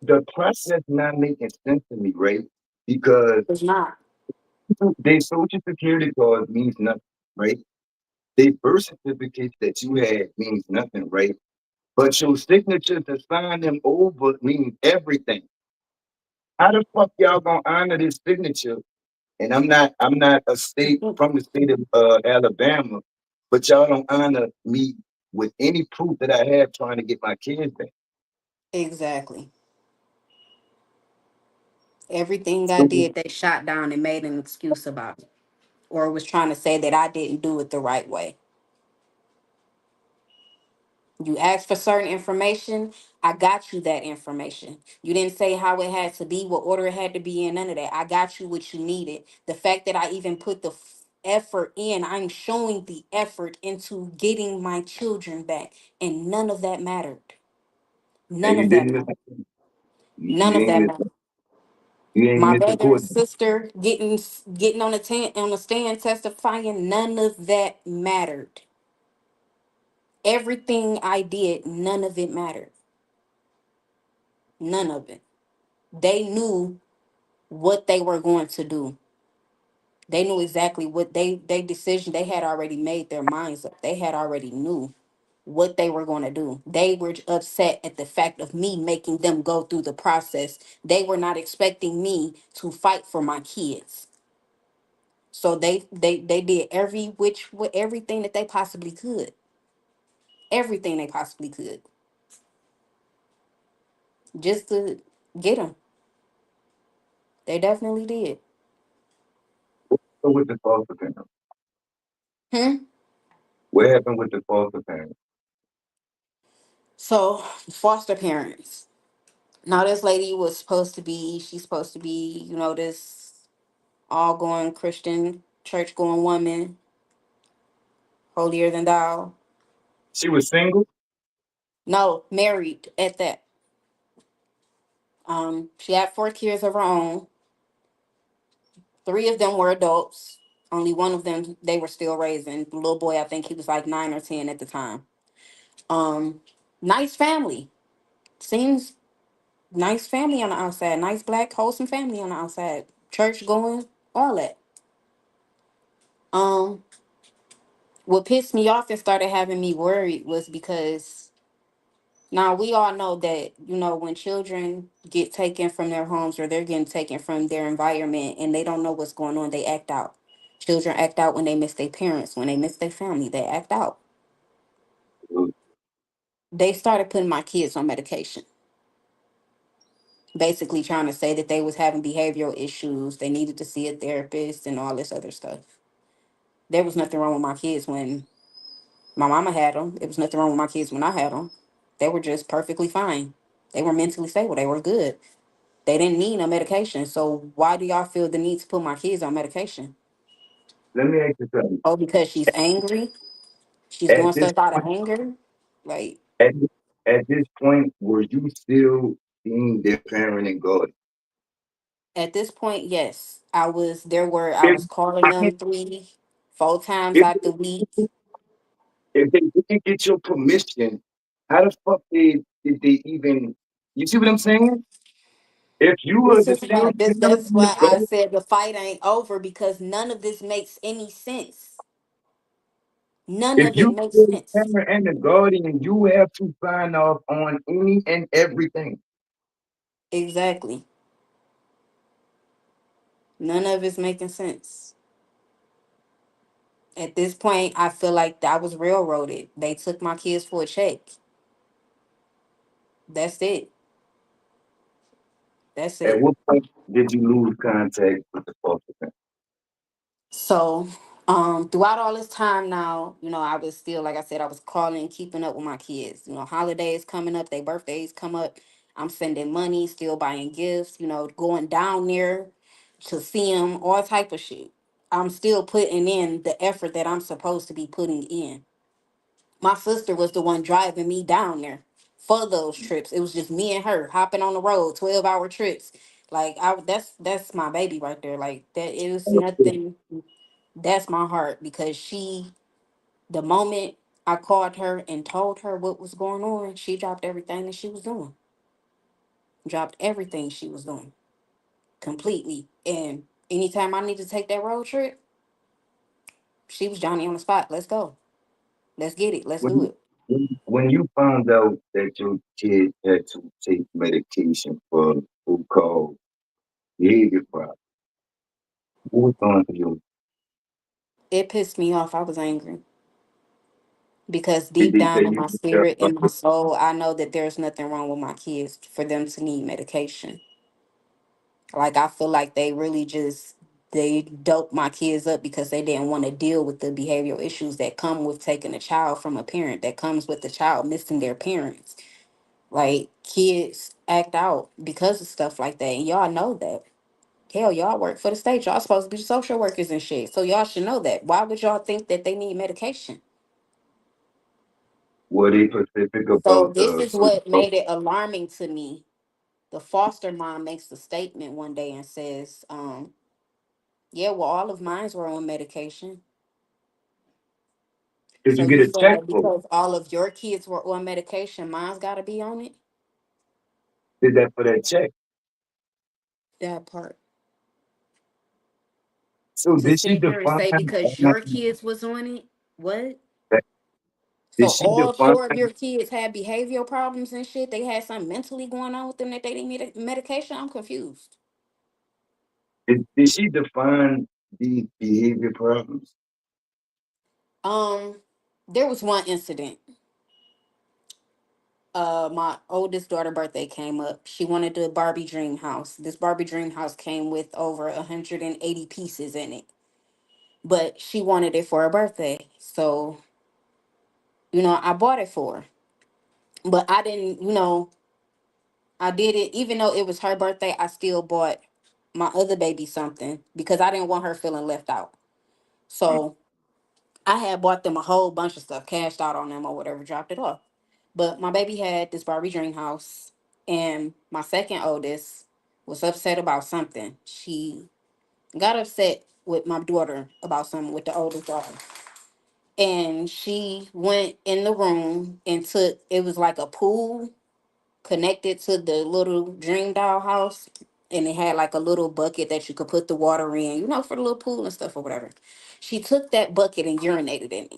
the process not making sense to me, right? Because was not. their social security card means nothing, right? Their birth certificate that you had means nothing, right? But your signature to sign them over means everything. How the fuck y'all gonna honor this signature and I'm not a state from the state of Alabama, but y'all don't honor me with any proof that I have trying to get my kids back. Exactly. Everything I So did, they shot down and made an excuse about it, or was trying to say that I didn't do it the right way. You asked for certain information, I got you that information. You didn't say how it had to be, what order it had to be in, none of that. I got you what you needed. The fact that I even put the effort in, I'm showing the effort into getting my children back, and none of that mattered. and None you of that didn't miss mattered. None you of ain't that miss mattered. you ain't My miss the brother and court. sister getting on the stand testifying, none of that mattered. Everything I did, none of it mattered. None of it. They knew what they were going to do. They knew exactly what they decision, they had already made their minds up. They had already knew what they were going to do. They were upset at the fact of me making them go through the process. They were not expecting me to fight for my kids. So they did everything that they possibly could. Everything they possibly could just to get them. They definitely did. So with the foster parents, Hmm? what happened with the foster parents? So foster parents. Now this lady was supposed to be, she's supposed to be, this all going Christian, church going woman, holier than thou. She was single. No, married at that. She had 4 kids of her own. 3 of them were adults. Only one of them they were still raising. The little boy, I think he was like 9 or 10 at the time. Um, Nice family. Seems nice family on the outside. Nice black wholesome family on the outside. Church going, all that. Um, what pissed me off and started having me worried was because now we all know that, when children get taken from their homes or they're getting taken from their environment and they don't know what's going on, they act out. Children act out when they miss their parents, when they miss their family, they act out. They started putting my kids on medication, basically trying to say that they was having behavioral issues, they needed to see a therapist and all this other stuff. There was nothing wrong with my kids when my mama had them. It was nothing wrong with my kids when I had them. They were just perfectly fine. They were mentally stable. They were good. They didn't need no medication. So why do y'all feel the need to put my kids on medication? Let me ask you something. Oh, because she's angry. She's At doing this stuff out of point, anger. Like at, at this point, were you still being their parent and guardian? at this point, yes, I was. I If was calling I them mean, 3, 4 times if out the week. if they didn't get your permission, how the fuck did they even? You see what I'm saying? If you were This the is still why. That's parent and the why I guardian, said the fight ain't over because none of this makes any sense. None if of it you makes were the sense. parent and the guardian, you have to sign off on any and everything. Exactly. None of it's making sense. At this point, I feel like I was railroaded. They took my kids for a check. That's it. That's At it. what point did you lose contact with the foster parent? So, throughout all this time now, I was still, like I said, I was calling, keeping up with my kids. Holidays coming up, their birthdays come up. I'm sending money, still buying gifts, going down there to see them, all type of shit. I'm still putting in the effort that I'm supposed to be putting in. My sister was the one driving me down there for those trips. It was just me and her hopping on the road, 12-hour trips. Like that's my baby right there. Like that is nothing. That's my heart because the moment I called her and told her what was going on, she dropped everything that she was doing. Dropped everything she was doing completely. And anytime I need to take that road trip, she was Johnny on the spot. Let's go. Let's get it. Let's do When it. when you found out that your kid had to take medication for who called behavior problem, What was going through you? It pissed me off. I was angry because Did deep they down tell in you my spirit and my soul, I know that there's nothing wrong with my kids for them to need medication. Like I feel like they really just they doped my kids up because they didn't want to deal with the behavioral issues that come with taking a child from a parent, that comes with the child missing their parents. Like kids act out because of stuff like that. And y'all know that. Hell, y'all work for the state. Y'all supposed to be social workers and shit. So y'all should know that. Why would y'all think that they need medication? were they specific So about this the is what made it alarming to me. The foster mom makes a statement one day and says, yeah, well, all of mines were on medication. did So you you get a check saying for? because all of your kids were on medication, mine's got to be on it? Did that for that check? That part. So To did she sit here and define say because your kids was on it, what? that? So Did she all define? four of your kids had behavioral problems and shit. They had something mentally going on with them that they didn't need medication. I'm confused. Did she define these behavior problems? Um, there was one incident. My oldest daughter birthday came up. She wanted the Barbie dream house. This Barbie dream house came with over 180 pieces in it, but she wanted it for her birthday. So, I bought it for her. But I didn't, I did it even though it was her birthday, I still bought my other baby something because I didn't want her feeling left out. So, I had bought them a whole bunch of stuff, cashed out on them or whatever, dropped it off. But my baby had this Barbie dream house, and my second oldest was upset about something. She got upset with my daughter about something with the oldest daughter. And she went in the room and took it was like a pool connected to the little dream doll house. And it had like a little bucket that you could put the water in, for the little pool and stuff or whatever. She took that bucket and urinated in it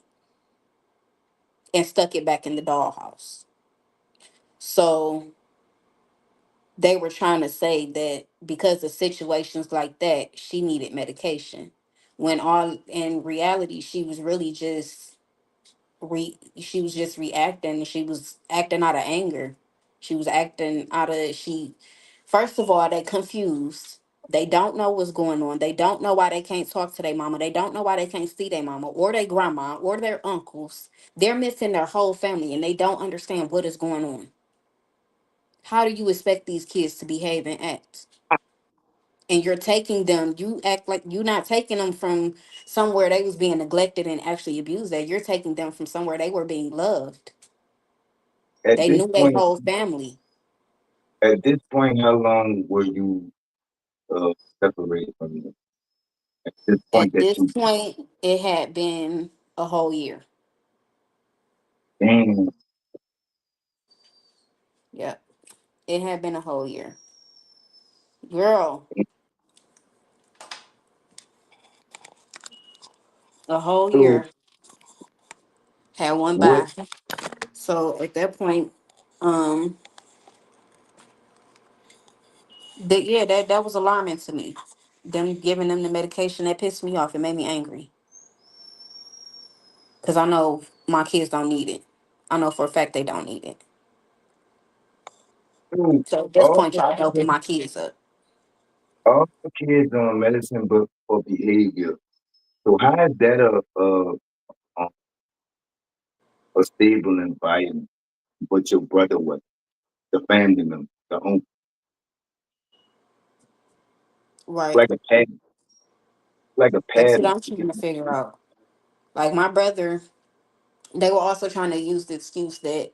and stuck it back in the dollhouse. So they were trying to say that because of situations like that, she needed medication. When all in reality, she was just reacting. She was acting out of anger. She was acting out of she. First of all, they confused. They don't know what's going on. They don't know why they can't talk to their mama. They don't know why they can't see their mama or their grandma or their uncles. They're missing their whole family and they don't understand what is going on. How do you expect these kids to behave and act? And you're taking them, you act like you're not taking them from somewhere they was being neglected and actually abused at. You're taking them from somewhere they were being loved. At They this knew their point, whole family. how long were you separated from them? At this point At that this you point, it had been a whole year. damn Yep. It had been a whole year. Girl, a whole so year had went what by. So at that point, um, that was alarming to me. Them giving them the medication that pissed me off. It made me angry. Because I know my kids don't need it. I know for a fact they don't need it. so So at this all point, y'all helping my kids up. the kids on medicine but for behavior. So how is that a stable environment? But your brother was the family member, the uncle, Right. like a pad, like a That's what pattern. I'm trying to figure out. Like my brother, they were also trying to use the excuse that,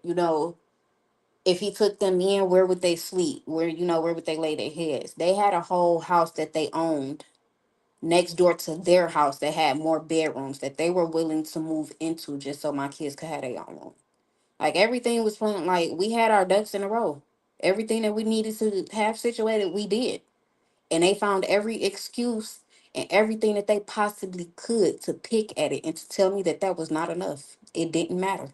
if he took them in, where would they sleep? Where would they lay their heads? They had a whole house that they owned next door to their house that had more bedrooms that they were willing to move into just so my kids could have their own room. Like everything was fun. Like we had our ducks in a row. Everything that we needed to have situated, we did. And they found every excuse and everything that they possibly could to pick at it and to tell me that that was not enough. It didn't matter.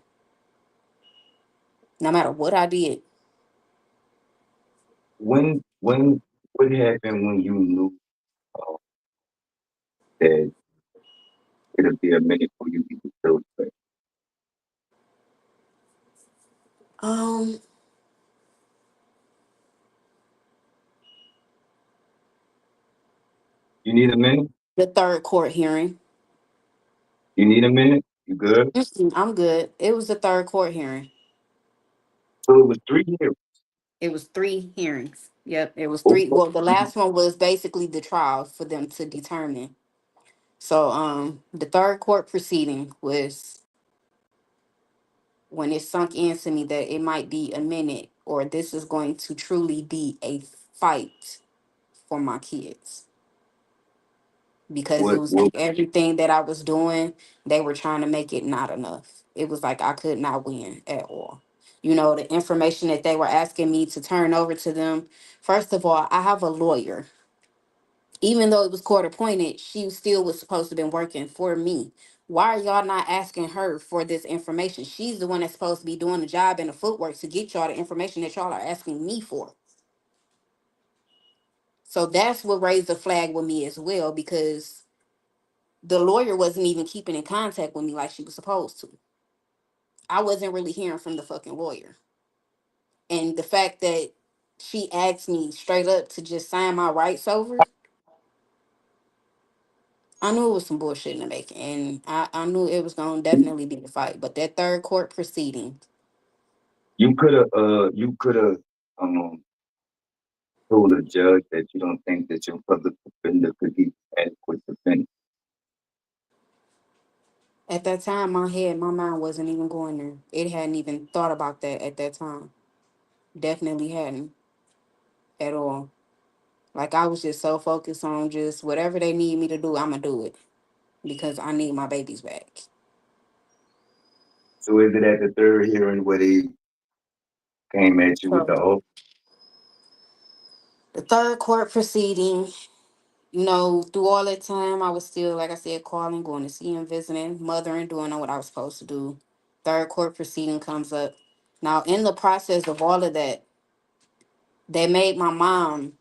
No matter what I did. When what happened when you knew? that it'll be a minute for you to get those back. Um, You need a minute? the third court hearing. You need a minute? You good? I'm good. It was the third court hearing. So it was 3 years. It was three hearings. Yep, it was Oh, three. oh, Well, the last one was basically the trial for them to determine. So, the third court proceeding was when it sunk into me that it might be a minute, or this is going to truly be a fight for my kids, because it was what like everything that I was doing, they were trying to make it not enough. It was like I could not win at all. You know, the information that they were asking me to turn over to them. First of all, I have a lawyer. Even though it was court appointed, she still was supposed to have been working for me. Why are y'all not asking her for this information? She's the one that's supposed to be doing the job and the footwork to get y'all the information that y'all are asking me for. So that's what raised the flag with me as well, because the lawyer wasn't even keeping in contact with me like she was supposed to. I wasn't really hearing from the fucking lawyer. And the fact that she asked me straight up to just sign my rights over, I knew it was some bullshit in the making. And I knew it was going to definitely be a fight. But that third court proceeding, you could have um told a judge that you don't think that your public defender could be adequate defense. at that time, my mind wasn't even going there. It hadn't even thought about that at that time. Definitely hadn't at all. Like, I was just so focused on just whatever they need me to do, I'm going to do it because I need my babies back. So is it at the third hearing where they came at you with the So oath? the third court proceeding, you know, through all that time, I was still, like I said, calling, going to see him, visiting, mothering, doing what I was supposed to do. Third court proceeding comes up. Now, in the process of all of that, they made my mom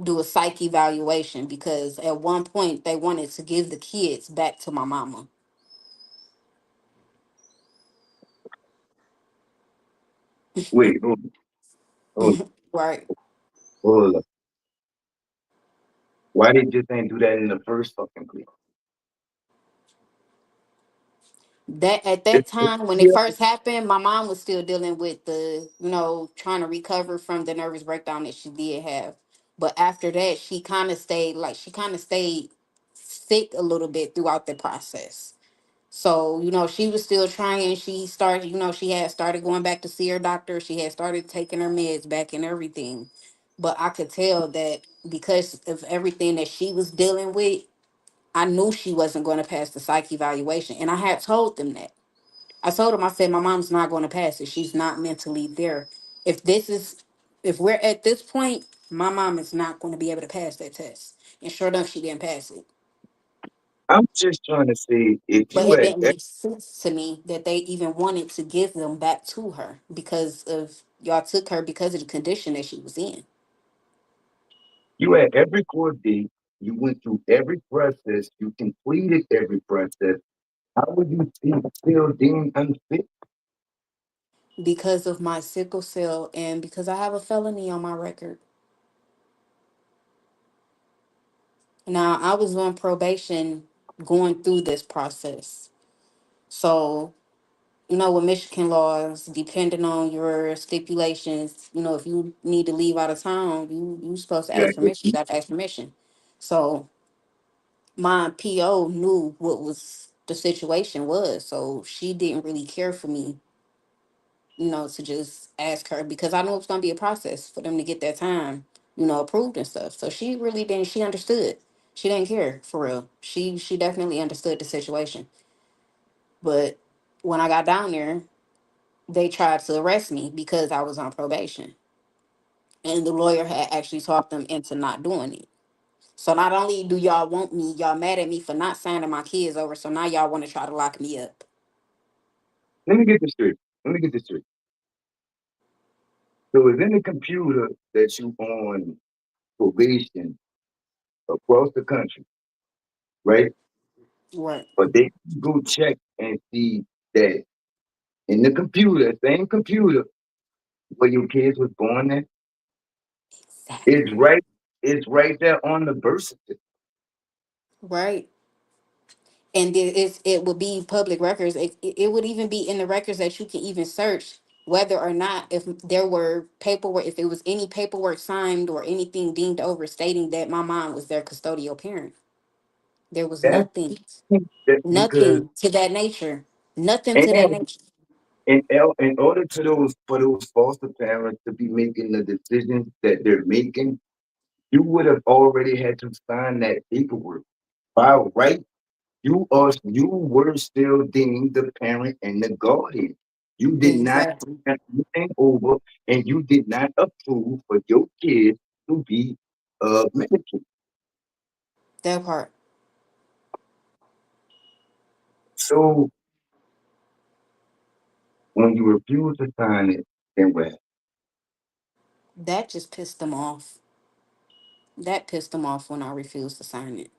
do a psych evaluation because at one point they wanted to give the kids back to my mama. Wait, hold, Right. hold up. Why they just ain't do that in the first fucking place? That at If, that if, time when it yeah. first happened, my mom was still dealing with the, trying to recover from the nervous breakdown that she did have. But after that, she kind of stayed sick a little bit throughout the process. So, she was still trying. She started, she had started going back to see her doctor. She had started taking her meds back and everything. But I could tell that because of everything that she was dealing with, I knew she wasn't going to pass the psych evaluation. And I had told them that. I told him, I said, my mom's not going to pass it. She's not mentally there. If this is, if we're at this point, my mom is not going to be able to pass that test. And sure enough, she didn't pass it. I'm just trying to say if But you it had didn't make sense to me that they even wanted to give them back to her because of y'all took her because of the condition that she was in. you had every court date, you went through every process, you completed every process. How would you still deemed unfit? Because of my sickle cell and because I have a felony on my record. Now, I was on probation going through this process. So, with Michigan laws, depending on your stipulations, if you need to leave out of town, you supposed to You ask had to, permission. You got to ask permission. So my PO knew what was the situation was, so she didn't really care for me, to just ask her because I knew it was gonna be a process for them to get that time, approved and stuff. So she really didn't. She understood. She didn't care for real. She definitely understood the situation. But when I got down there, they tried to arrest me because I was on probation. And the lawyer had actually talked them into not doing it. So not only do y'all want me, y'all mad at me for not signing my kids over. So now y'all want to try to lock me up. let me get this straight. Let me get this straight. So it's in the computer that you on probation across the country. right? Right. But they go check and see that in the computer, same computer where your kids was born at, it's Exactly. right, it's right there on the birth certificate. Right. And it would be public records. It would even be in the records that you can even search whether or not if there were paperwork, if it was any paperwork signed or anything deemed over stating that my mom was their custodial parent. There was That's nothing, that because nothing to that nature, nothing to that and nature. in order to those for those foster parents to be making the decisions that they're making, you would have already had to sign that paperwork. By right, you were still deemed the parent and the guardian. You did not Exactly. turn anything over, and you did not approve for your kids to be medicated. That part. So when you refuse to sign it, then what? That just pissed them off. That pissed them off when I refused to sign it.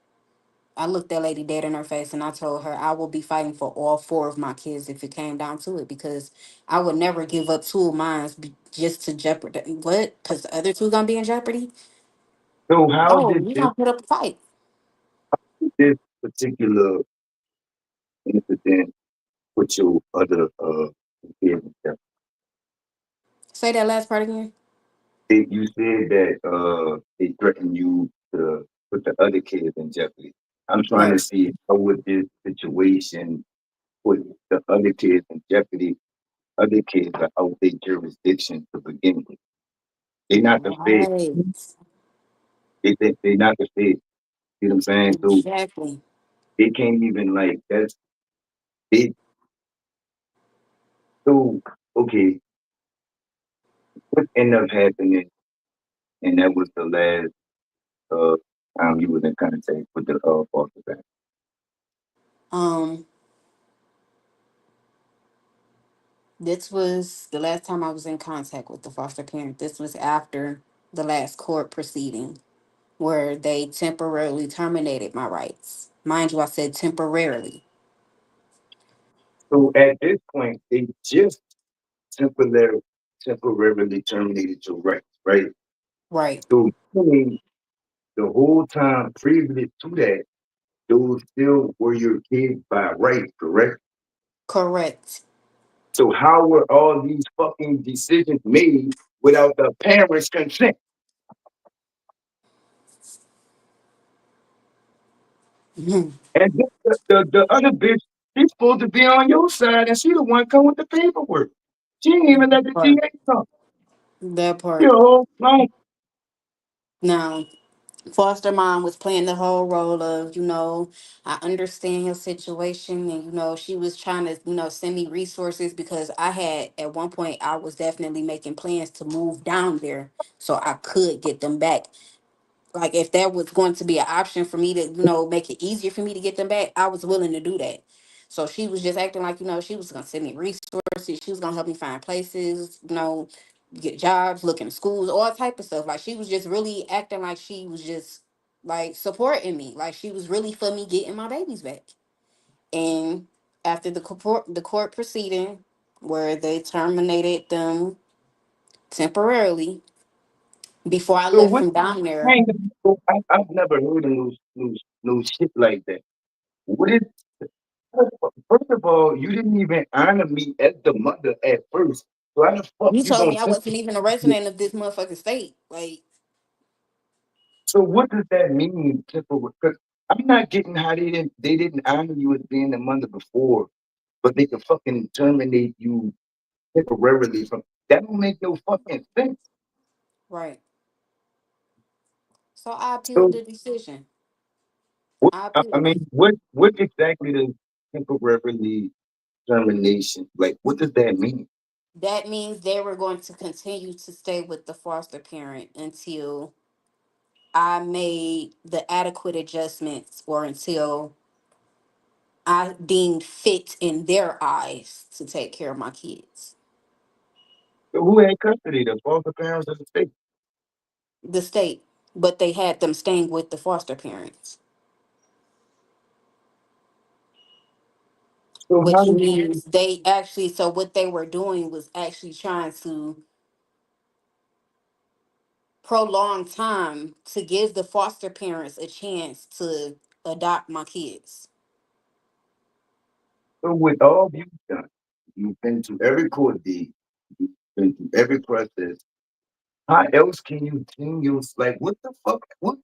I looked that lady dead in her face and I told her I will be fighting for all four of my kids if it came down to it because I would never give up two of mine just to jeopardize. What? Because the other two gonna be in jeopardy? So how Oh, did you gonna put up a fight? this particular incident put your other kids in jeopardy? Say that last part again. You said that they threatened you to put the other kids in jeopardy. I'm trying to Right. see how would this situation put the other kids in jeopardy. Other kids are out their jurisdiction to begin with. They're not the feds. Right. They're not the feds. You know what I'm saying? So Exactly. they can't even like that's it. So okay, what ended up happening, and that was the last uh time you was in contact with the foster family. Um, this was the last time I was in contact with the foster parent. This was after the last court proceeding where they temporarily terminated my rights. Mind you, I said temporarily. So at this point, they just temporarily temporarily terminated your rights, right? Right. So meaning the whole time previous to that, those still were your kids by right, correct? Correct. So how were all these fucking decisions made without the parents' consent? Mhm. And then the other bitch, she's supposed to be on your side, and she the one come with the paperwork. She ain't even let the Part. DA come. That You part. know, no. Now, foster mom was playing the whole role of, I understand your situation. And, she was trying to, send me resources because I had, at one point, I was definitely making plans to move down there so I could get them back. Like if that was going to be an option for me to make it easier for me to get them back, I was willing to do that. So she was just acting like she was going to send me resources, she was going to help me find places, get jobs, look in schools, all type of stuff. Like she was just really acting like she was just like supporting me, like she was really for me getting my babies back. And after the court proceeding where they terminated them temporarily, before I So left what from down there. kind of so I've never heard of no shit like that. What is first of all, you didn't even honor me as the mother at first. So how the fuck You you told gonna me I send wasn't even a me? resident of this motherfucking state. Like, So what does that mean? Because I'm not getting how they didn't honor you as being the mother before, but they can fucking terminate you temporarily from that don't make no fucking sense. right. So I appealed So the decision. what I I appealed it. mean, what exactly does temporarily termination like what does that mean? That means they were going to continue to stay with the foster parent until I made the adequate adjustments or until I deemed fit in their eyes to take care of my kids. So who had custody? The foster parents of the state. The state, but they had them staying with the foster parents. So how which do means they actually, so what they were doing was actually trying to prolong time to give the foster parents a chance to adopt my kids. so with all you've done, you've been through every court deed, you've been through every process. How else can you continue? Like, what the fuck?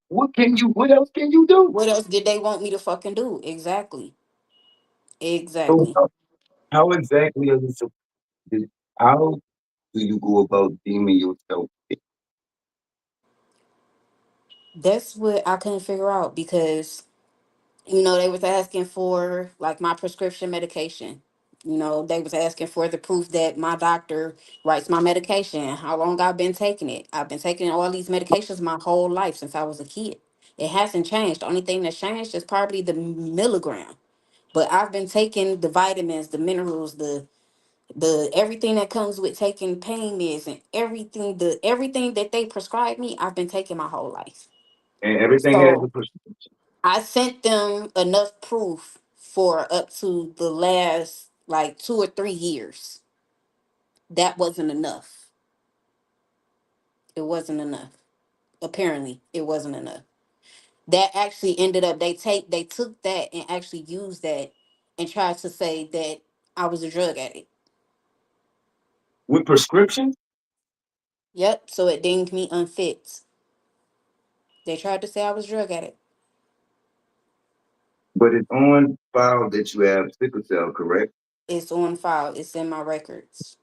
What can you? What else can you do? What else did they want me to fucking do? Exactly. So Exactly. how exactly are you? How do you go about deeming yourself? That's what I couldn't figure out because, they was asking for like my prescription medication. They was asking for the proof that my doctor writes my medication, how long I've been taking it. I've been taking all these medications my whole life since I was a kid. It hasn't changed. The only thing that's changed is probably the milligram. But I've been taking the vitamins, the minerals, the everything that comes with taking pain meds and everything that they prescribe me, I've been taking my whole life. And everything has a So prescription. I sent them enough proof for up to the last like 2 or 3 years. That wasn't enough. It wasn't enough. Apparently, it wasn't enough. That actually ended up they took that and actually used that and tried to say that I was a drug addict. With prescriptions, Yep. So it deemed me unfit. They tried to say I was a drug addict. but it's on file that you have sickle cell, correct? It's on file. It's in my records.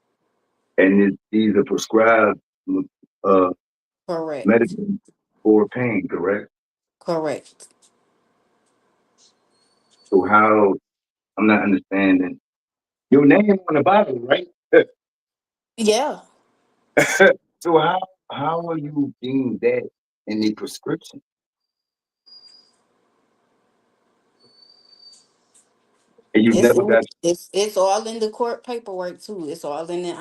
And these are prescribed uh, Correct. medicine for pain, correct? Correct. So how I'm not understanding your name on the bottle, right? Yeah. So how are you deemed that in the prescription? And you It's never in, got it's all in the court paperwork too. It's all in there.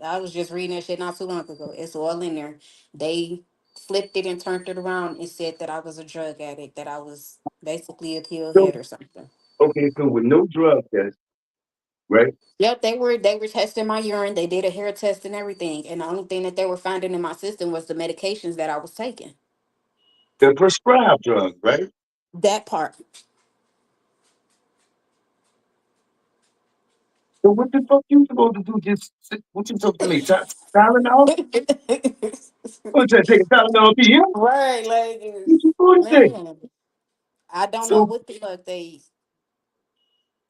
I was just reading that shit not too long ago. It's all in there. They flipped it and turned it around and said that I was a drug addict, that I was basically a so pillhead or something. okay, so with no drug test, right? Yep, they were testing my urine. They did a hair test and everything, and the only thing that they were finding in my system was the medications that I was taking. The prescribed drug, right? That part. So what the fuck you supposed to do? Just what you supposed to make? Tylenol? What you take a Tylenol PM? Right, like, What you supposed to take? man, I don't know So what the fuck they.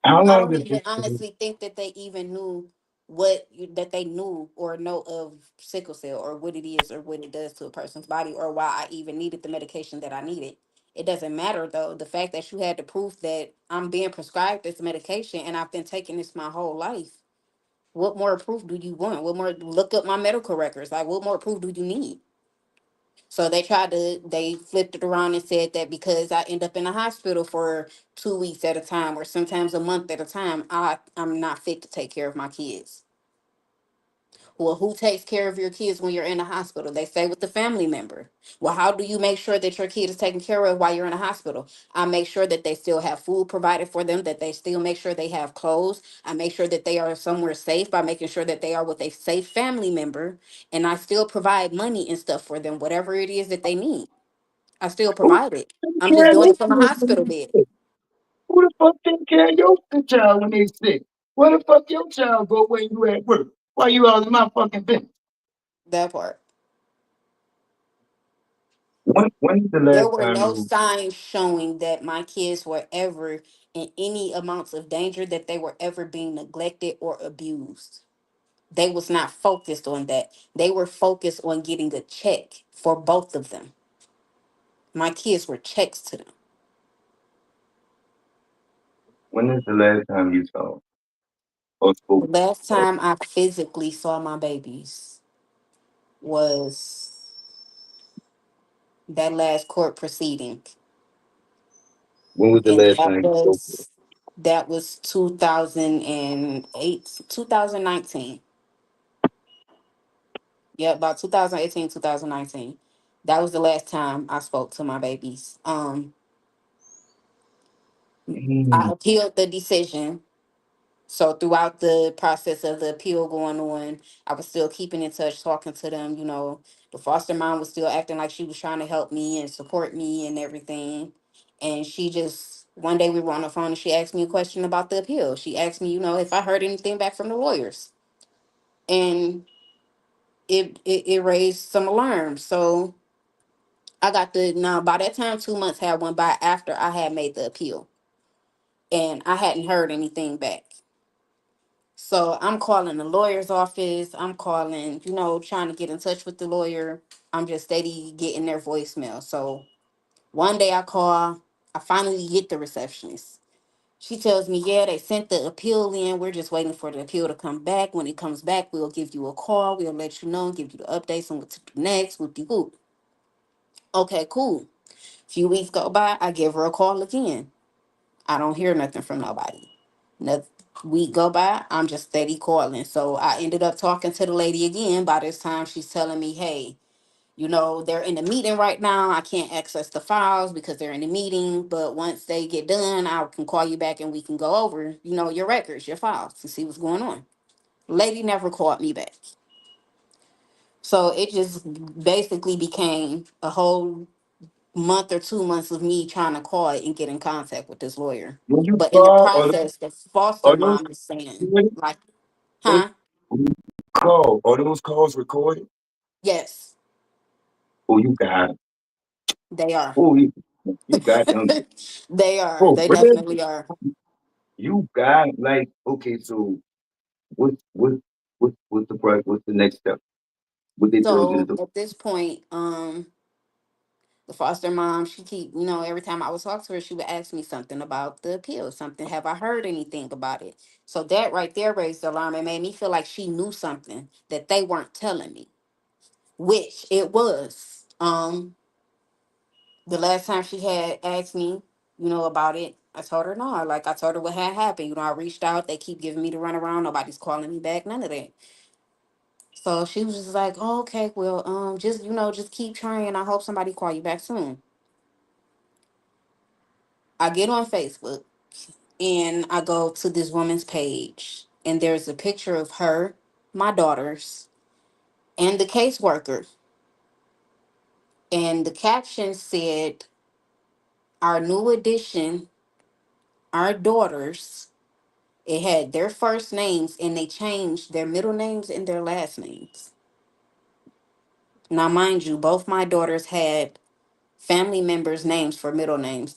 how I long don't did even this honestly think that they even knew that they knew or know of sickle cell or what it is or what it does to a person's body or why I even needed the medication that I needed. It doesn't matter though. The fact that you had the proof that I'm being prescribed this medication and I've been taking this my whole life. What more proof do you want? What more? Look up my medical records. Like, what more proof do you need? So they flipped it around and said that because I end up in the hospital for 2 weeks at a time or sometimes a month at a time, I'm not fit to take care of my kids. Well, who takes care of your kids when you're in the hospital? They say with the family member. Well, how do you make sure that your kid is taken care of while you're in the hospital? I make sure that they still have food provided for them, that they still make sure they have clothes. I make sure that they are somewhere safe by making sure that they are with a safe family member. And I still provide money and stuff for them, whatever it is that they need. I still who provide it. take I'm care just of doing your it from a kids when hospital they bed. sick? Who the fuck take care of your child when they sick? Where the fuck your child go when you at work? Why you all in my fucking business? That part. When's the There last were time no you signs showing that my kids were ever in any amounts of danger, that they were ever being neglected or abused. They was not focused on that. They were focused on getting a check for both of them. My kids were checks to them. when is the last time you saw or The spoke last or time I physically saw my babies was that last court proceeding. when was the And last time you spoke to them? that was 2008, 2019. Yeah, about 2018, 2019. That was the last time I spoke to my babies. I Mm, appealed the decision. So throughout the process of the appeal going on, I was still keeping in touch, talking to them. The foster mom was still acting like she was trying to help me and support me and everything. And she just one day we were on the phone and she asked me a question about the appeal. She asked me, if I heard anything back from the lawyers, and it raised some alarm. So I got the now by that time 2 months had went by after I had made the appeal, and I hadn't heard anything back. So I'm calling the lawyer's office. I'm calling, trying to get in touch with the lawyer. I'm just steady getting their voicemail. So one day I call, I finally get the receptionist. She tells me, yeah, they sent the appeal in. We're just waiting for the appeal to come back. When it comes back, we'll give you a call. We'll let you know, give you the updates on what to do next. Whoop de whoop. Okay, cool. Few weeks go by, I give her a call again. I don't hear nothing from nobody. Another week go by, I'm just steady calling. So I ended up talking to the lady again. By this time, she's telling me, hey, they're in the meeting right now. I can't access the files because they're in the meeting. But once they get done, I can call you back and we can go over, your records, your files to see what's going on. Lady never called me back. So it just basically became a whole month or 2 months of me trying to call it and get in contact with this lawyer. When you But in the call, process, the foster are those mom is saying, recorded? like, When huh? you call, are those calls recorded? Yes, Oh, you got it. they are. Oh, you got them. They are. Oh, They but definitely are. you got like okay. So what's the price? What's the next step? What they told you to So do? at this point, the foster mom, she keep, every time I would talk to her, she would ask me something about the appeal, something, have I heard anything about it? So that right there raised the alarm and made me feel like she knew something that they weren't telling me, which it was. The last time she had asked me, about it, I told her no. Like I told her what had happened. I reached out. They keep giving me the runaround. Nobody's calling me back. None of that. So she was just like, oh, okay, well, just just keep trying. I hope somebody call you back soon. I get on Facebook and I go to this woman's page, and there's a picture of her, my daughters, and the caseworker. And the caption said, "Our new addition, our daughters." It had their first names and they changed their middle names and their last names. Now, mind you, both my daughters had family members' names for middle names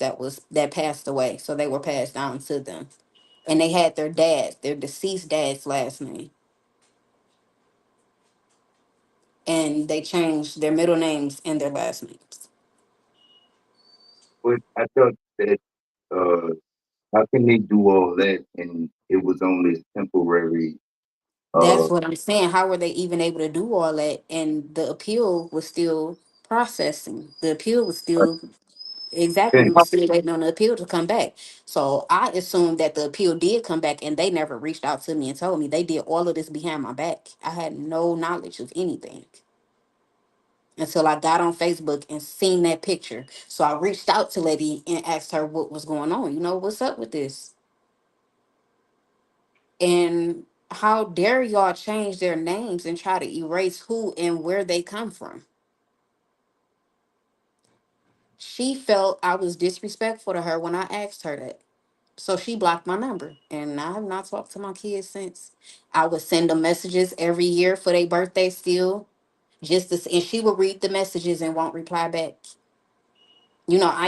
that passed away, so they were passed down to them. And they had their deceased dad's last name, and they changed their middle names and their last names. But I thought that uh, how can they do all that and it was only temporary? That's Uh, what I'm saying. How were they even able to do all that? And the appeal was still processing. The appeal was still exactly. We and were still waiting on the appeal to come back. So I assumed that the appeal did come back, and they never reached out to me and told me they did all of this behind my back. I had no knowledge of anything until I got on Facebook and seen that picture. So I reached out to Lady and asked her what was going on. What's up with this? And how dare y'all change their names and try to erase who and where they come from? She felt I was disrespectful to her when I asked her that. So she blocked my number, and I have not talked to my kids since. I would send them messages every year for their birthday still, and she would read the messages and won't reply back.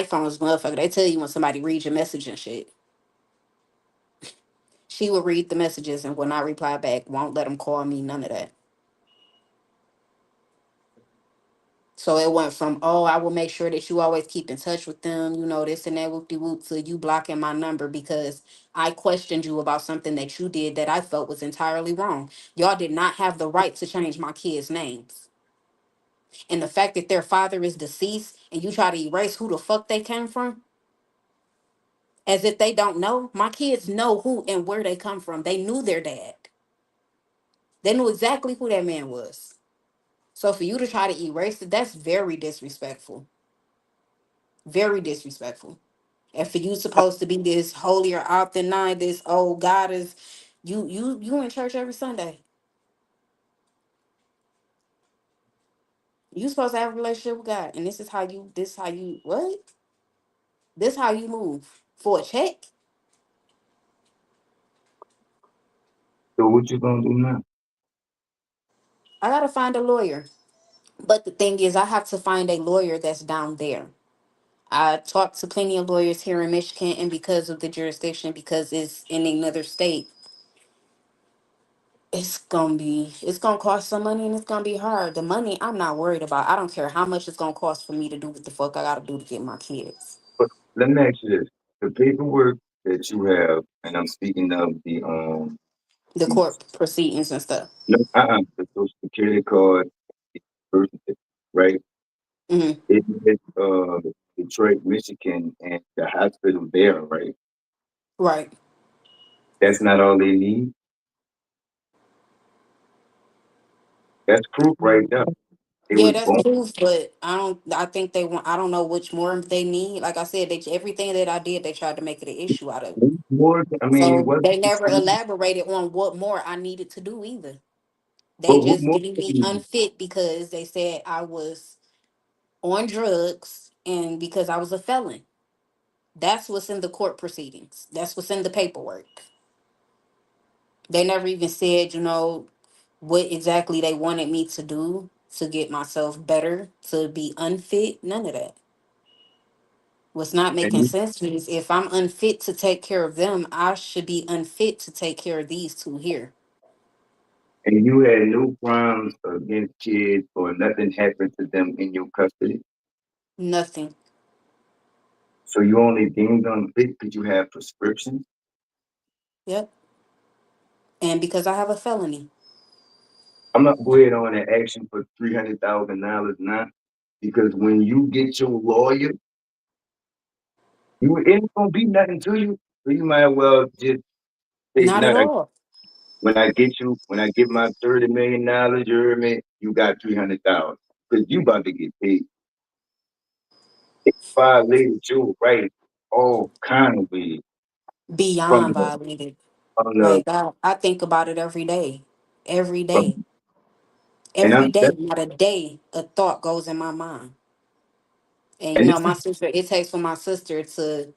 iPhones, motherfucker, they tell you when somebody reads your message and shit. She would read the messages and will not reply back, won't let them call me, none of that. So it went from, oh, I will make sure that you always keep in touch with them, this and that, whoop de whoop, to you blocking my number because I questioned you about something that you did that I felt was entirely wrong. Y'all did not have the right to change my kids' names. And the fact that their father is deceased and you try to erase who the fuck they came from, as if they don't know. My kids know who and where they come from. They knew their dad. They knew exactly who that man was. So for you to try to erase it, that's very disrespectful. Very disrespectful. And for you supposed to be this holier out than I, this old goddess, You in church every Sunday. You supposed to have a relationship with God, and this how you what? This how you move for a check? So what you gonna do now? I gotta find a lawyer. But the thing is, I have to find a lawyer that's down there. I talked to plenty of lawyers here in Michigan, and because of the jurisdiction, because it's in another state, it's gonna cost some money and it's gonna be hard. The money I'm not worried about. I don't care how much it's gonna cost for me to do what the fuck I gotta do to get my kids. But let me ask you this: the paperwork that you have, and I'm speaking of The the court proceedings and stuff. no, the Social Security card, the birth certificate, right? Hmm. It is Detroit, Michigan, and the hospital there, right? Right. That's not all they need. That's proof right there. It Yeah, was that's born. proof, but I don't. I think they want. I don't know which more they need. Like I said, everything that I did, they tried to make it an issue out of it. More, I mean, it So wasn't they the never same, elaborated on what more I needed to do either. They but what just more deemed do me you need? unfit because they said I was on drugs and because I was a felon. That's what's in the court proceedings. That's what's in the paperwork. They never even said, what exactly they wanted me to do to get myself better, to be unfit. None of that. What's not And making sense to me is if I'm unfit to take care of them, I should be unfit to take care of these two here. you had no crimes against kids or nothing happened to them in your custody. Nothing. So you only deemed unfit because you have prescriptions. Yep. And because I have a felony. I'm not going on and ask you for $300,000 now because when you get your lawyer, you it ain't gonna be nothing to you. So you might well just say, Not at "Nut, all. when I get my $30 million, you heard me, you got 300,000 because you about to get paid." Violated your right all kind of ways from Beyond the violated. from the Like I think about it every day. Every day. from, and Every day. Not a day a thought goes in my mind. And and this my is sister, it takes for my sister to,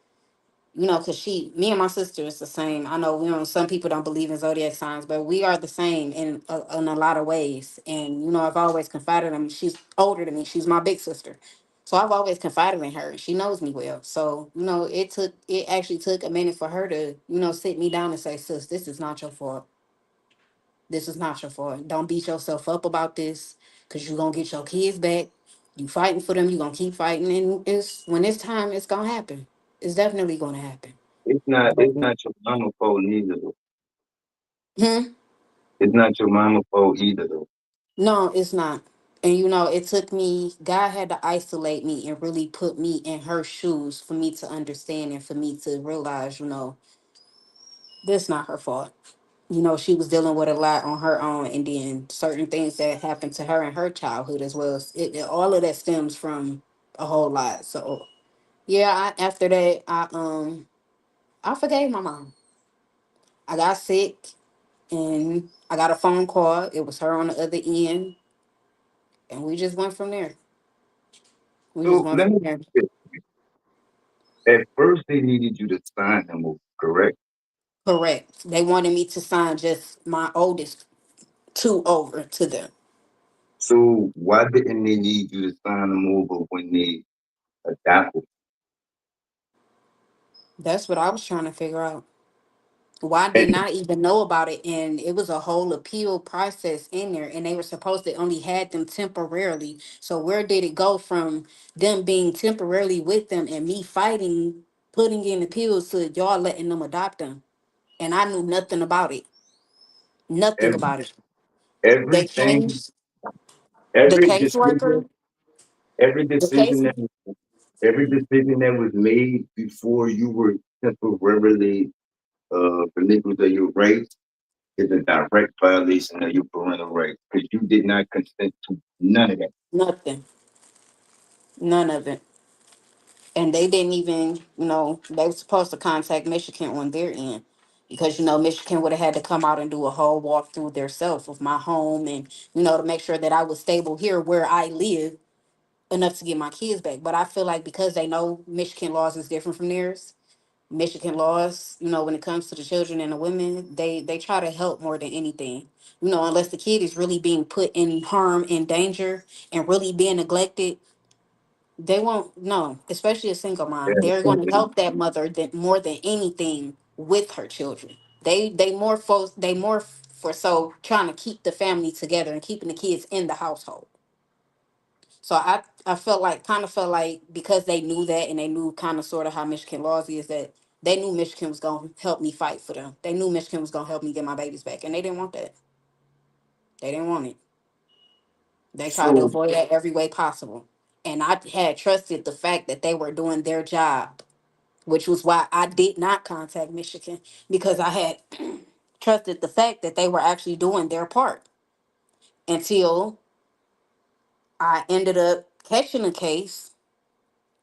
because me and my sister is the same. I know, some people don't believe in zodiac signs, but we are the same in a lot of ways. And, I've always confided in. She's older than me. She's my big sister. So I've always confided in her. She knows me well. So, it actually took a minute for her to, sit me down and say, sis, this is not your fault. This is not your fault. Don't beat yourself up about this because you're going to get your kids back. You fighting for them. You're going to keep fighting. And when it's time, it's going to happen. It's definitely going to happen. But, it's not your mama fault neither though. hmm? It's not your mama fault either though. No, it's not. And it took me, God had to isolate me and really put me in her shoes for me to understand and for me to realize, this not her fault. She was dealing with a lot on her own, and then certain things that happened to her in her childhood as well. All of that stems from a whole lot. So yeah, after that, I forgave my mom. I got sick, and I got a phone call. It was her on the other end, and we just went from there. We just So went let from me there. at first they needed you to sign them over, correct? Correct. They wanted me to sign just my oldest two over to them. So why didn't they need you to sign them over when they adopted? That's what I was trying to figure out. Why And didn't I even know about it? And it was a whole appeal process in there, and they were supposed to only had them temporarily. So where did it go from them being temporarily with them and me fighting, putting in appeals to y'all letting them adopt them? And I knew nothing about it. Nothing every, about it. They everything, changed the every caseworker. decision, every The case. decision that every decision that was made before you were temporarily relinquished of your rights is a direct violation of your parental rights because you did not consent to none of that. Nothing. None of it. And they didn't even, they were supposed to contact Michigan on their end. because Michigan would have had to come out and do a whole walkthrough themselves of my home, and to make sure that I was stable here where I live enough to get my kids back. But I feel like because they know Michigan laws is different from theirs, Michigan laws, when it comes to the children and the women, they try to help more than anything. Unless the kid is really being put in harm and danger and really being neglected, they won't no, especially a single mom. They're Yeah. going to help that mother than more than anything with her children. They more for so trying to keep the family together and keeping the kids in the household. So I felt like because they knew that and they knew kind of sort of how Michigan laws is, that they knew Michigan was gonna help me fight for them. They knew Michigan was gonna help me get my babies back, and they didn't want that. They didn't want it. They tried to So avoid that every way possible. And I had trusted the fact that they were doing their job, which was why I did not contact Michigan, because I had trusted the fact that they were actually doing their part until I ended up catching a case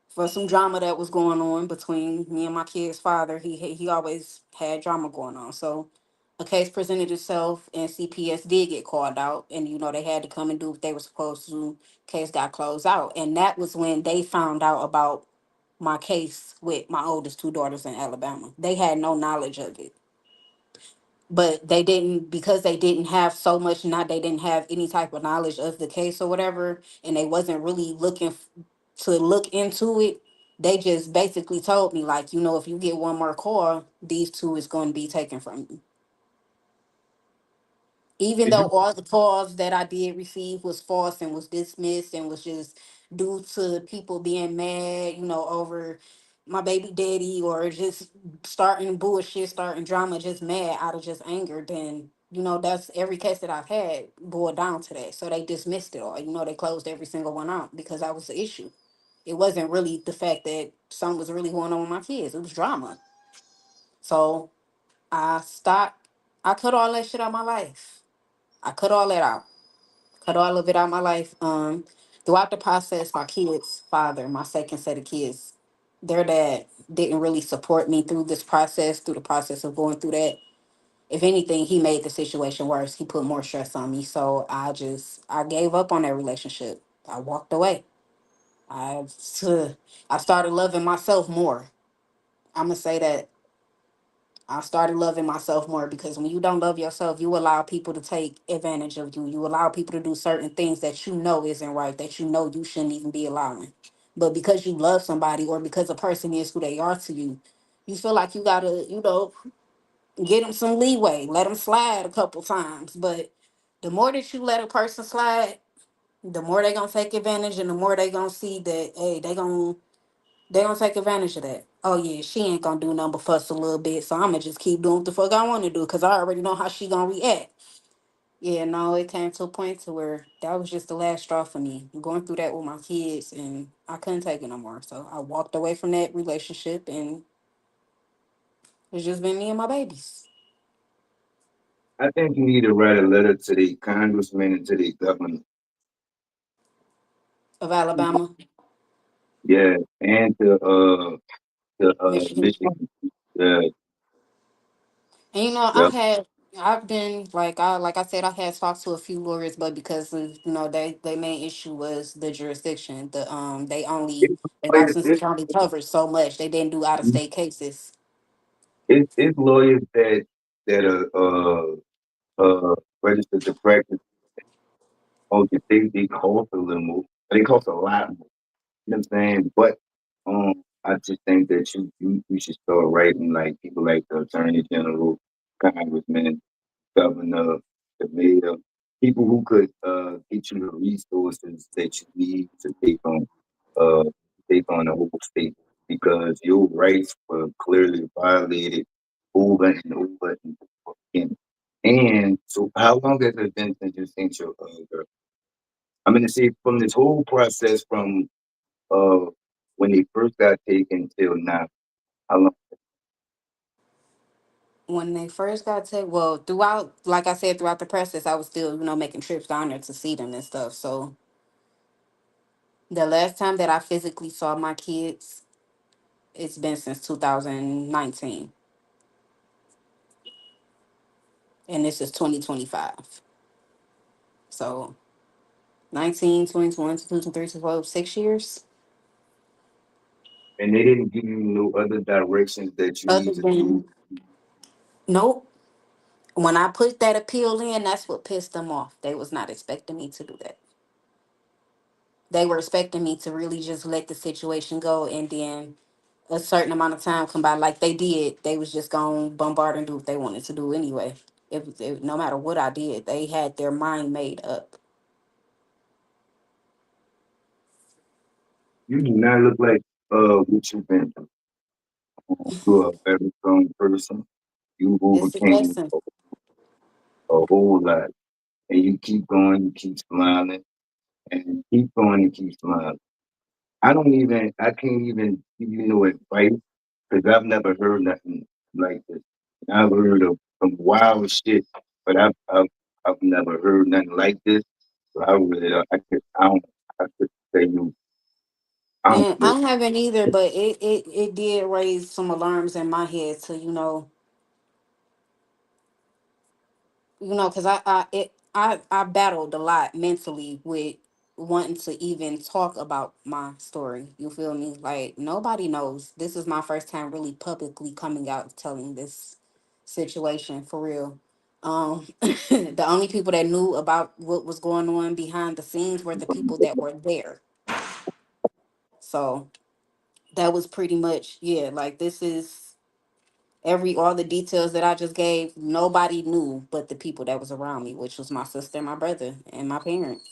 for some drama that was going on between me and my kid's father. He always had drama going on. So a case presented itself and CPS did get called out, and they had to come and do what they were supposed to do. Case got closed out. And that was when they found out about my case with my oldest two daughters in Alabama. They had no knowledge of it. But they didn't, because they didn't have so much, not they didn't have any type of knowledge of the case or whatever, and they wasn't really looking to look into it. They just basically told me, like, if you get one more call, these two is going to be taken from you. Even did though you all the calls that I did receive was false and was dismissed and was just due to people being mad, over my baby daddy, or just starting bullshit, starting drama, just mad out of just anger, then that's every case that I've had boiled down to that. So they dismissed it all. They closed every single one out because that was the issue. It wasn't really the fact that something was really going on with my kids. It was drama. So I stopped. I cut all that shit out of my life. I cut all that out. Cut all of it out of my life. Throughout the process, my kids' father, my second set of kids, their dad didn't really support me through this process, through the process of going through that. If anything, he made the situation worse. He put more stress on me. So I gave up on that relationship. I walked away. I I started loving myself more. I'm gonna say that I started loving myself more, because when you don't love yourself, you allow people to take advantage of you. You allow people to do certain things that isn't right, that you shouldn't even be allowing. But because you love somebody, or because a person is who they are to you, you feel like you gotta, get them some leeway, let them slide a couple times. But the more that you let a person slide, the more they gonna take advantage, and the more they gonna see that, hey, they gonna take advantage of that. Oh yeah, she ain't gonna do nothing but fuss a little bit, so I'ma just keep doing what the fuck I want to do because I already know how she gonna react. Yeah, no, it came to a point to where that was just the last straw for me. Going through that with my kids, and I couldn't take it no more. So I walked away from that relationship, and it's just been me and my babies I think you need to write a letter to the congressman and to the governor. of Alabama, Yeah, and to Michigan. Michigan. Yeah, And yeah. I've been like I said, I had talked to a few lawyers, but because of they main issue was the jurisdiction. It's The lawyers, license only covered so much. They didn't do out of state cases. it's lawyers that are registered to practice. Okay, they cost a little more. They cost a lot more. You know what I'm saying? But I just think that you should start writing like people like the attorney general, congressman, governor, the mayor, people who could get you the resources that you need to uh take on the whole state, because your rights were clearly violated over and over and over again. And so, how long has it been since you seen your girl? I mean, to see from this whole process from uh when they first got taken till now, how long? When they first got to, well, throughout, like I said, throughout the process, I was still making trips down there to see them and stuff. So the last time that I physically saw my kids, it's been since 2019. and this is 2025. So 19, 20, 21, 22, 23, 12, 6 years. And they didn't give you no other directions that you Other need to do. than, nope. When I put that appeal in, that's what pissed them off. They was not expecting me to do that. They were expecting me to really just let the situation go, and then a certain amount of time come by like they did. They was just gonna bombard and do what they wanted to do anyway. No matter what I did, they had their mind made up. You do not look like what you've been through. You're a very strong person. You It's a overcame lesson. a whole lot. And you keep going, you keep smiling, and keep going and keep smiling. I can't even give you no advice because I've never heard nothing like this. I've heard of some wild shit, but I've never heard nothing like this. So I really don't, I could say you, I don't And know. I haven't either, but it did raise some alarms in my head to, because I battled a lot mentally with wanting to even talk about my story. You feel me? Like nobody knows. This is my first time really publicly coming out telling this situation for real. The only people that knew about what was going on behind the scenes were the people that were there. So that was pretty much, yeah, like this is all the details that I just gave, nobody knew but the people that was around me, which was my sister, my brother, and my parents.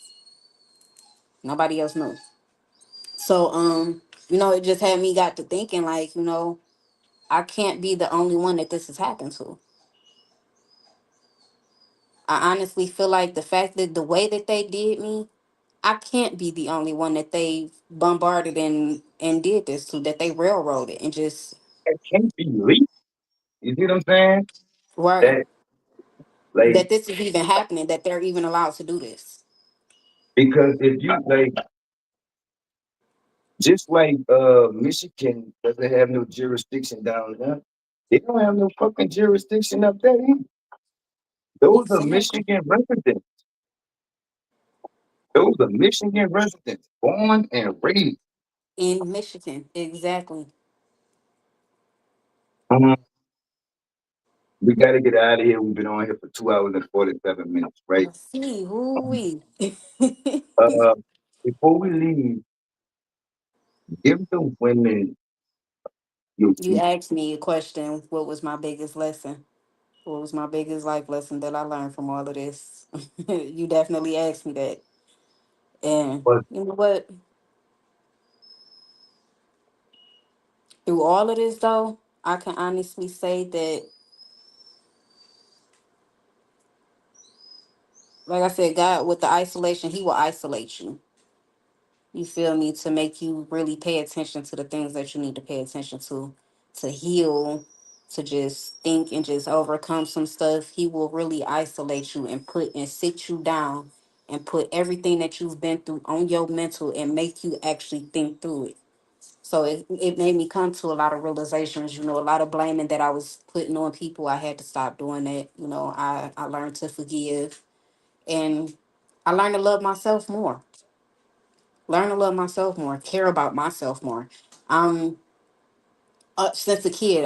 Nobody else knew. So it just had me got to thinking like, I can't be the only one that this has happened to. I honestly feel like the fact that the way that they did me, I can't be the only one that they bombarded and did this to, that they railroaded and just It can't be legal. You see what I'm saying? right, That like that this is even happening, that they're even allowed to do this. because if you like just like Michigan doesn't have no jurisdiction down there, they don't have no fucking jurisdiction up there either. Those are Exactly. Michigan residents. Those are Michigan residents, born and raised. In Michigan, exactly. Um, we got to get out of here. We've been on here for 2 hours and 47 minutes, right? Let's see who we. Uh, before we leave, give the women your You key. asked me a question. What was my biggest lesson? What was my biggest life lesson that I learned from all of this? You definitely asked me that. And But you know what? Through all of this, though, I can honestly say that, like I said, God, with the isolation, He will isolate you. You feel me? To make you really pay attention to the things that you need to pay attention to heal, to just think and just overcome some stuff. He will really isolate you and put and sit you down and put everything that you've been through on your mental and make you actually think through it. So it made me come to a lot of realizations, a lot of blaming that I was putting on people. I had to stop doing that. I learned to forgive, and I learned to love myself more. Learn to love myself more, care about myself more. Um, since a kid,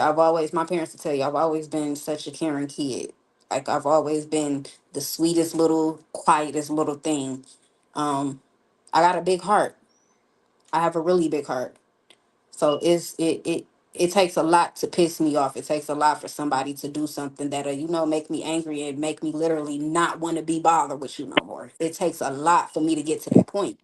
my parents will tell you, I've always been such a caring kid. Like I've always been the sweetest little, quietest little thing. Um, I got a big heart. I have a really big heart. So it takes a lot to piss me off. It takes a lot for somebody to do something that'll, make me angry and make me literally not want to be bothered with you no more. It takes a lot for me to get to that point.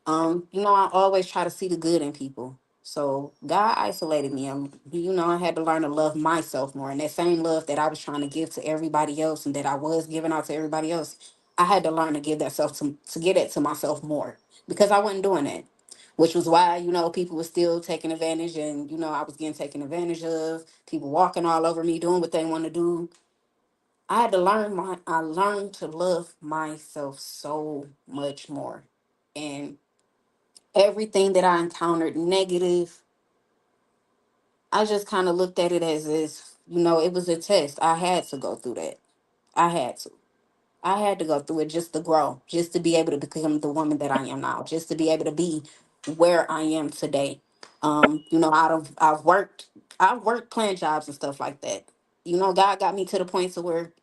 I always try to see the good in people. So God isolated me. I had to learn to love myself more. And that same love that I was trying to give to everybody else and that I was giving out to everybody else, I had to learn to give that self to get it to myself more because I wasn't doing that. Which was why, people were still taking advantage and, I was getting taken advantage of, people walking all over me, doing what they want to do. I learned to love myself so much more. And everything that I encountered negative, I just kind of looked at it as if, it was a test. I had to go through that. I had to. I had to go through it just to grow, just to be able to become the woman that I am now, just to be able to be where I am today. I've worked plant jobs and stuff like that. God got me to the point to where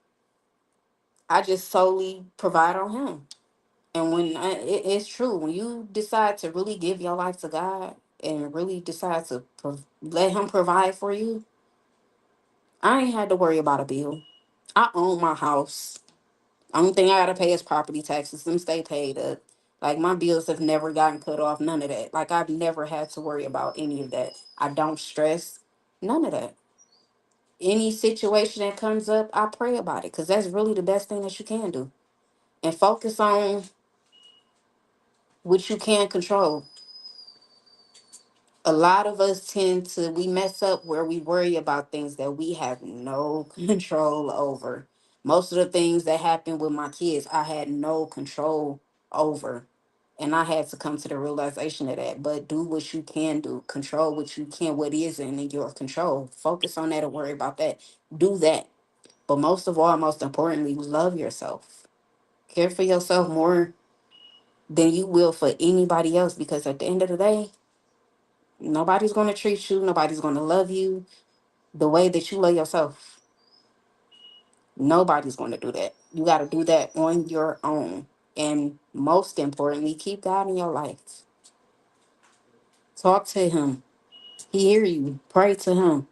I just solely provide on Him. And it's true, when you decide to really give your life to God and really decide to let Him provide for you, I ain't had to worry about a bill. I own my house. Only thing I gotta pay is property taxes. Them stay paid up. Like my bills have never gotten cut off. None of that. Like I've never had to worry about any of that. I don't stress. None of that. Any situation that comes up, I pray about it because that's really the best thing that you can do. And focus on what you can control. A lot of us tend to we mess up where we worry about things that we have no control over. Most of the things that happened with my kids, I had no control over. And I had to come to the realization of that. But do what you can do. Control what you can, what is in your control. Focus on that and worry about that. Do that. But most of all, most importantly, love yourself. Care for yourself more than you will for anybody else. Because at the end of the day, nobody's going to treat you. Nobody's going to love you the way that you love yourself. Nobody's going to do that. You got to do that on your own. And most importantly, keep God in your life. Talk to Him. He hear you. Pray to Him.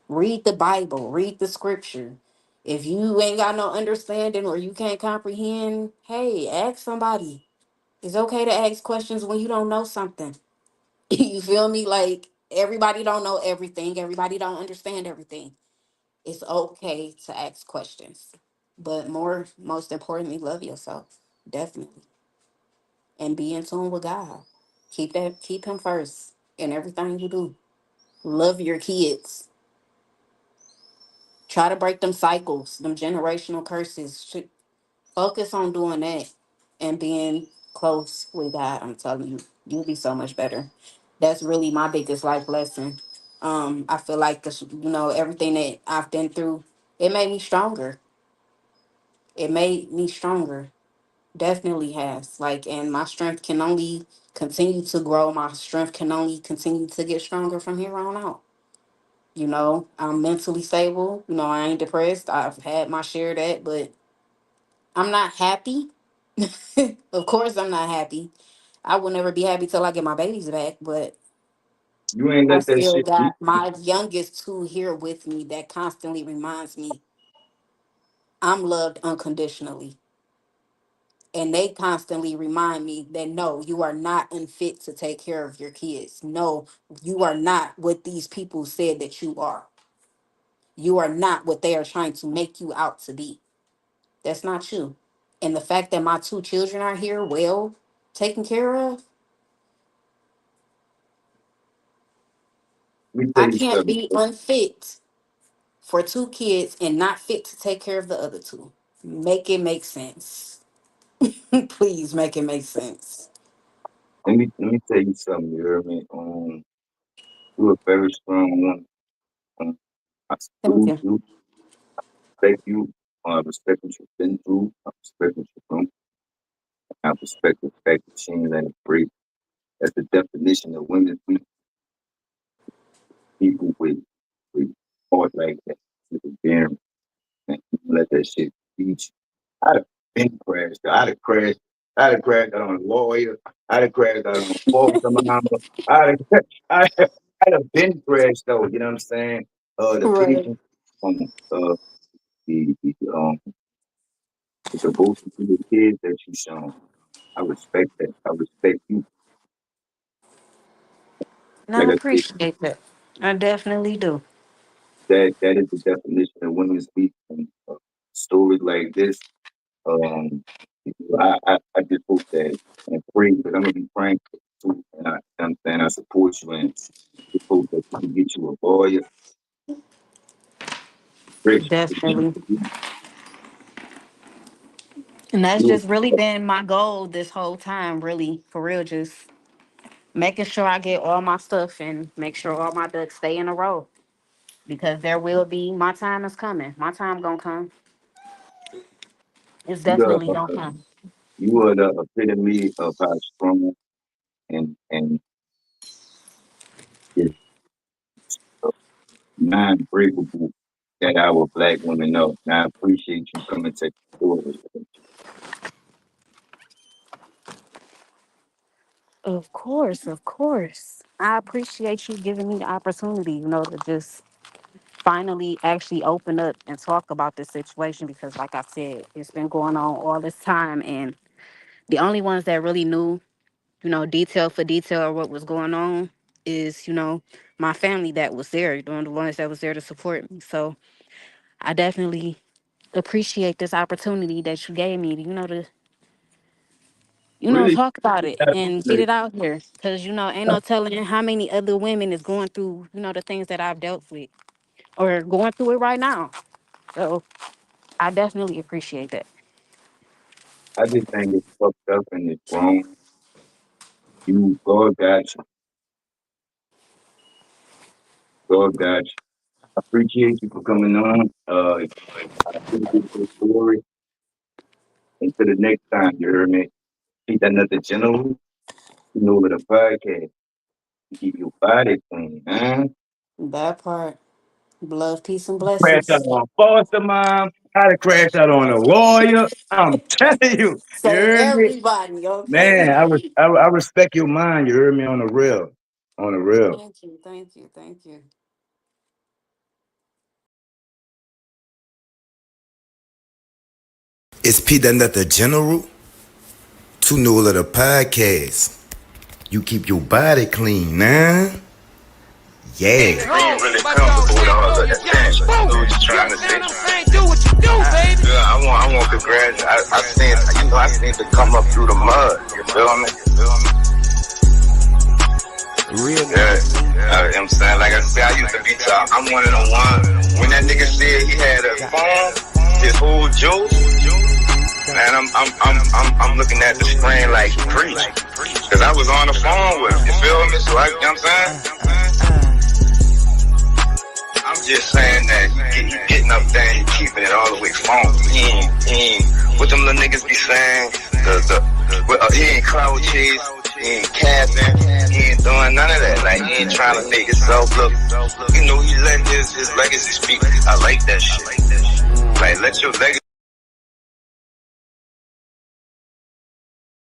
Read the Bible. Read the scripture. If you ain't got no understanding or you can't comprehend, hey, ask somebody. It's okay to ask questions when you don't know something. You feel me? Like everybody don't know everything. Everybody don't understand everything. It's okay to ask questions, but most importantly, love yourself. Definitely. And be in tune with God. Keep Him first in everything you do. Love your kids. Try to break them cycles, them generational curses. Focus on doing that and being close with God. I'm telling you, you'll be so much better. That's really my biggest life lesson. I feel like everything that I've been through, it made me stronger. It made me stronger. Definitely has. Like, and my strength can only continue to grow. My strength can only continue to get stronger from here on out. I'm mentally stable. I ain't depressed. I've had my share of that, but I'm not happy. Of course, I'm not happy. I will never be happy till I get my babies back, but You ain't I let that still shit beat got you. my youngest two here with me that constantly reminds me I'm loved unconditionally. And they constantly remind me that no, you are not unfit to take care of your kids. No, you are not what these people said that you are. You are not what they are trying to make you out to be. That's not you. And the fact that my two children are here well taken care of, Let me tell I you can't something. be unfit for two kids and not fit to take care of the other two. Make it make sense. Please make it make sense. Let me tell you something. You hear me? You're a very strong one. Um, I Thank salute you. you, respect you. I respect what you've been through. I respect what you've done. I respect the fact that she ain't let it break. That's the definition of women. We people with heart like that, with a bearing, and you let that shit beat you. I'd have been crashed. I'd have crashed. I'd have crashed out on a lawyer. I'd have crashed out on a false mama. I'd have, I'd have, I'd have been crashed though. You know what I'm saying? The Right. patience, um, uh, the the devotion to the kids that you shown. I respect that. I respect you. And Like I I said, appreciate that. I definitely do. that is the definition of women's week. And stories like this, um, I just hope that and pray because I'm gonna be praying for you too. And I'm saying I support you and just hope that you can get you a lawyer, rich. Definitely. And that's You just really been my goal this whole time, really, for real. Just making sure I get all my stuff and make sure all my ducks stay in a row. Because there will be my time is coming. My time gonna come. It's You definitely the gonna come. you are the epitome of how strong and it's non-breakable that our black women know. And I appreciate you coming to the story. Of course, of course. I appreciate you giving me the opportunity, to just finally actually open up and talk about this situation because, like I said, it's been going on all this time. And the only ones that really knew, detail for detail what was going on is, my family that was there, the ones that was there to support me. So I definitely appreciate this opportunity that you gave me, to Really, talk about it gotta and get like, it out here. Cause ain't no telling how many other women is going through, the things that I've dealt with or going through it right now. So I definitely appreciate that. I just think it's fucked up and it's wrong. You, God got you. God got you. I appreciate you for coming on. I appreciate your story. Until the next time, you heard me. Keep another general. You know, with a podcast. Keep your body clean, man. That part. Love, peace, and Crash out blessings. on foster mom. How to crash out on a lawyer. I'm telling you. You Say heard me? everybody, Man, okay? I respect your mind. You heard me on the real. On the real. Thank you, thank you, thank you. It's P.NUT the General, Too Newell of the podcast. You keep your body clean, man. Yeah. Being really comfortable with all of that thing. Like, what you trying to say? Do what you do, baby. Yeah, I want congrats. I seen, I seen to come up through the mud. You feel me? Real. Yeah. I'm saying, like I said, I used to be top. I'm one of the ones. When that nigga said he had a phone, his whole juice. Man, I'm looking at the screen like he preached. Cause I was on the phone with him. You feel me? So you know what I'm saying? I'm just saying that you getting up there and you keeping it all the way phone. He ain't, what them little niggas be saying, he ain't cloud chase, he ain't capping, he ain't doing none of that. Like, he ain't trying to make himself look, he letting his legacy speak. I like that shit. Like, let your legacy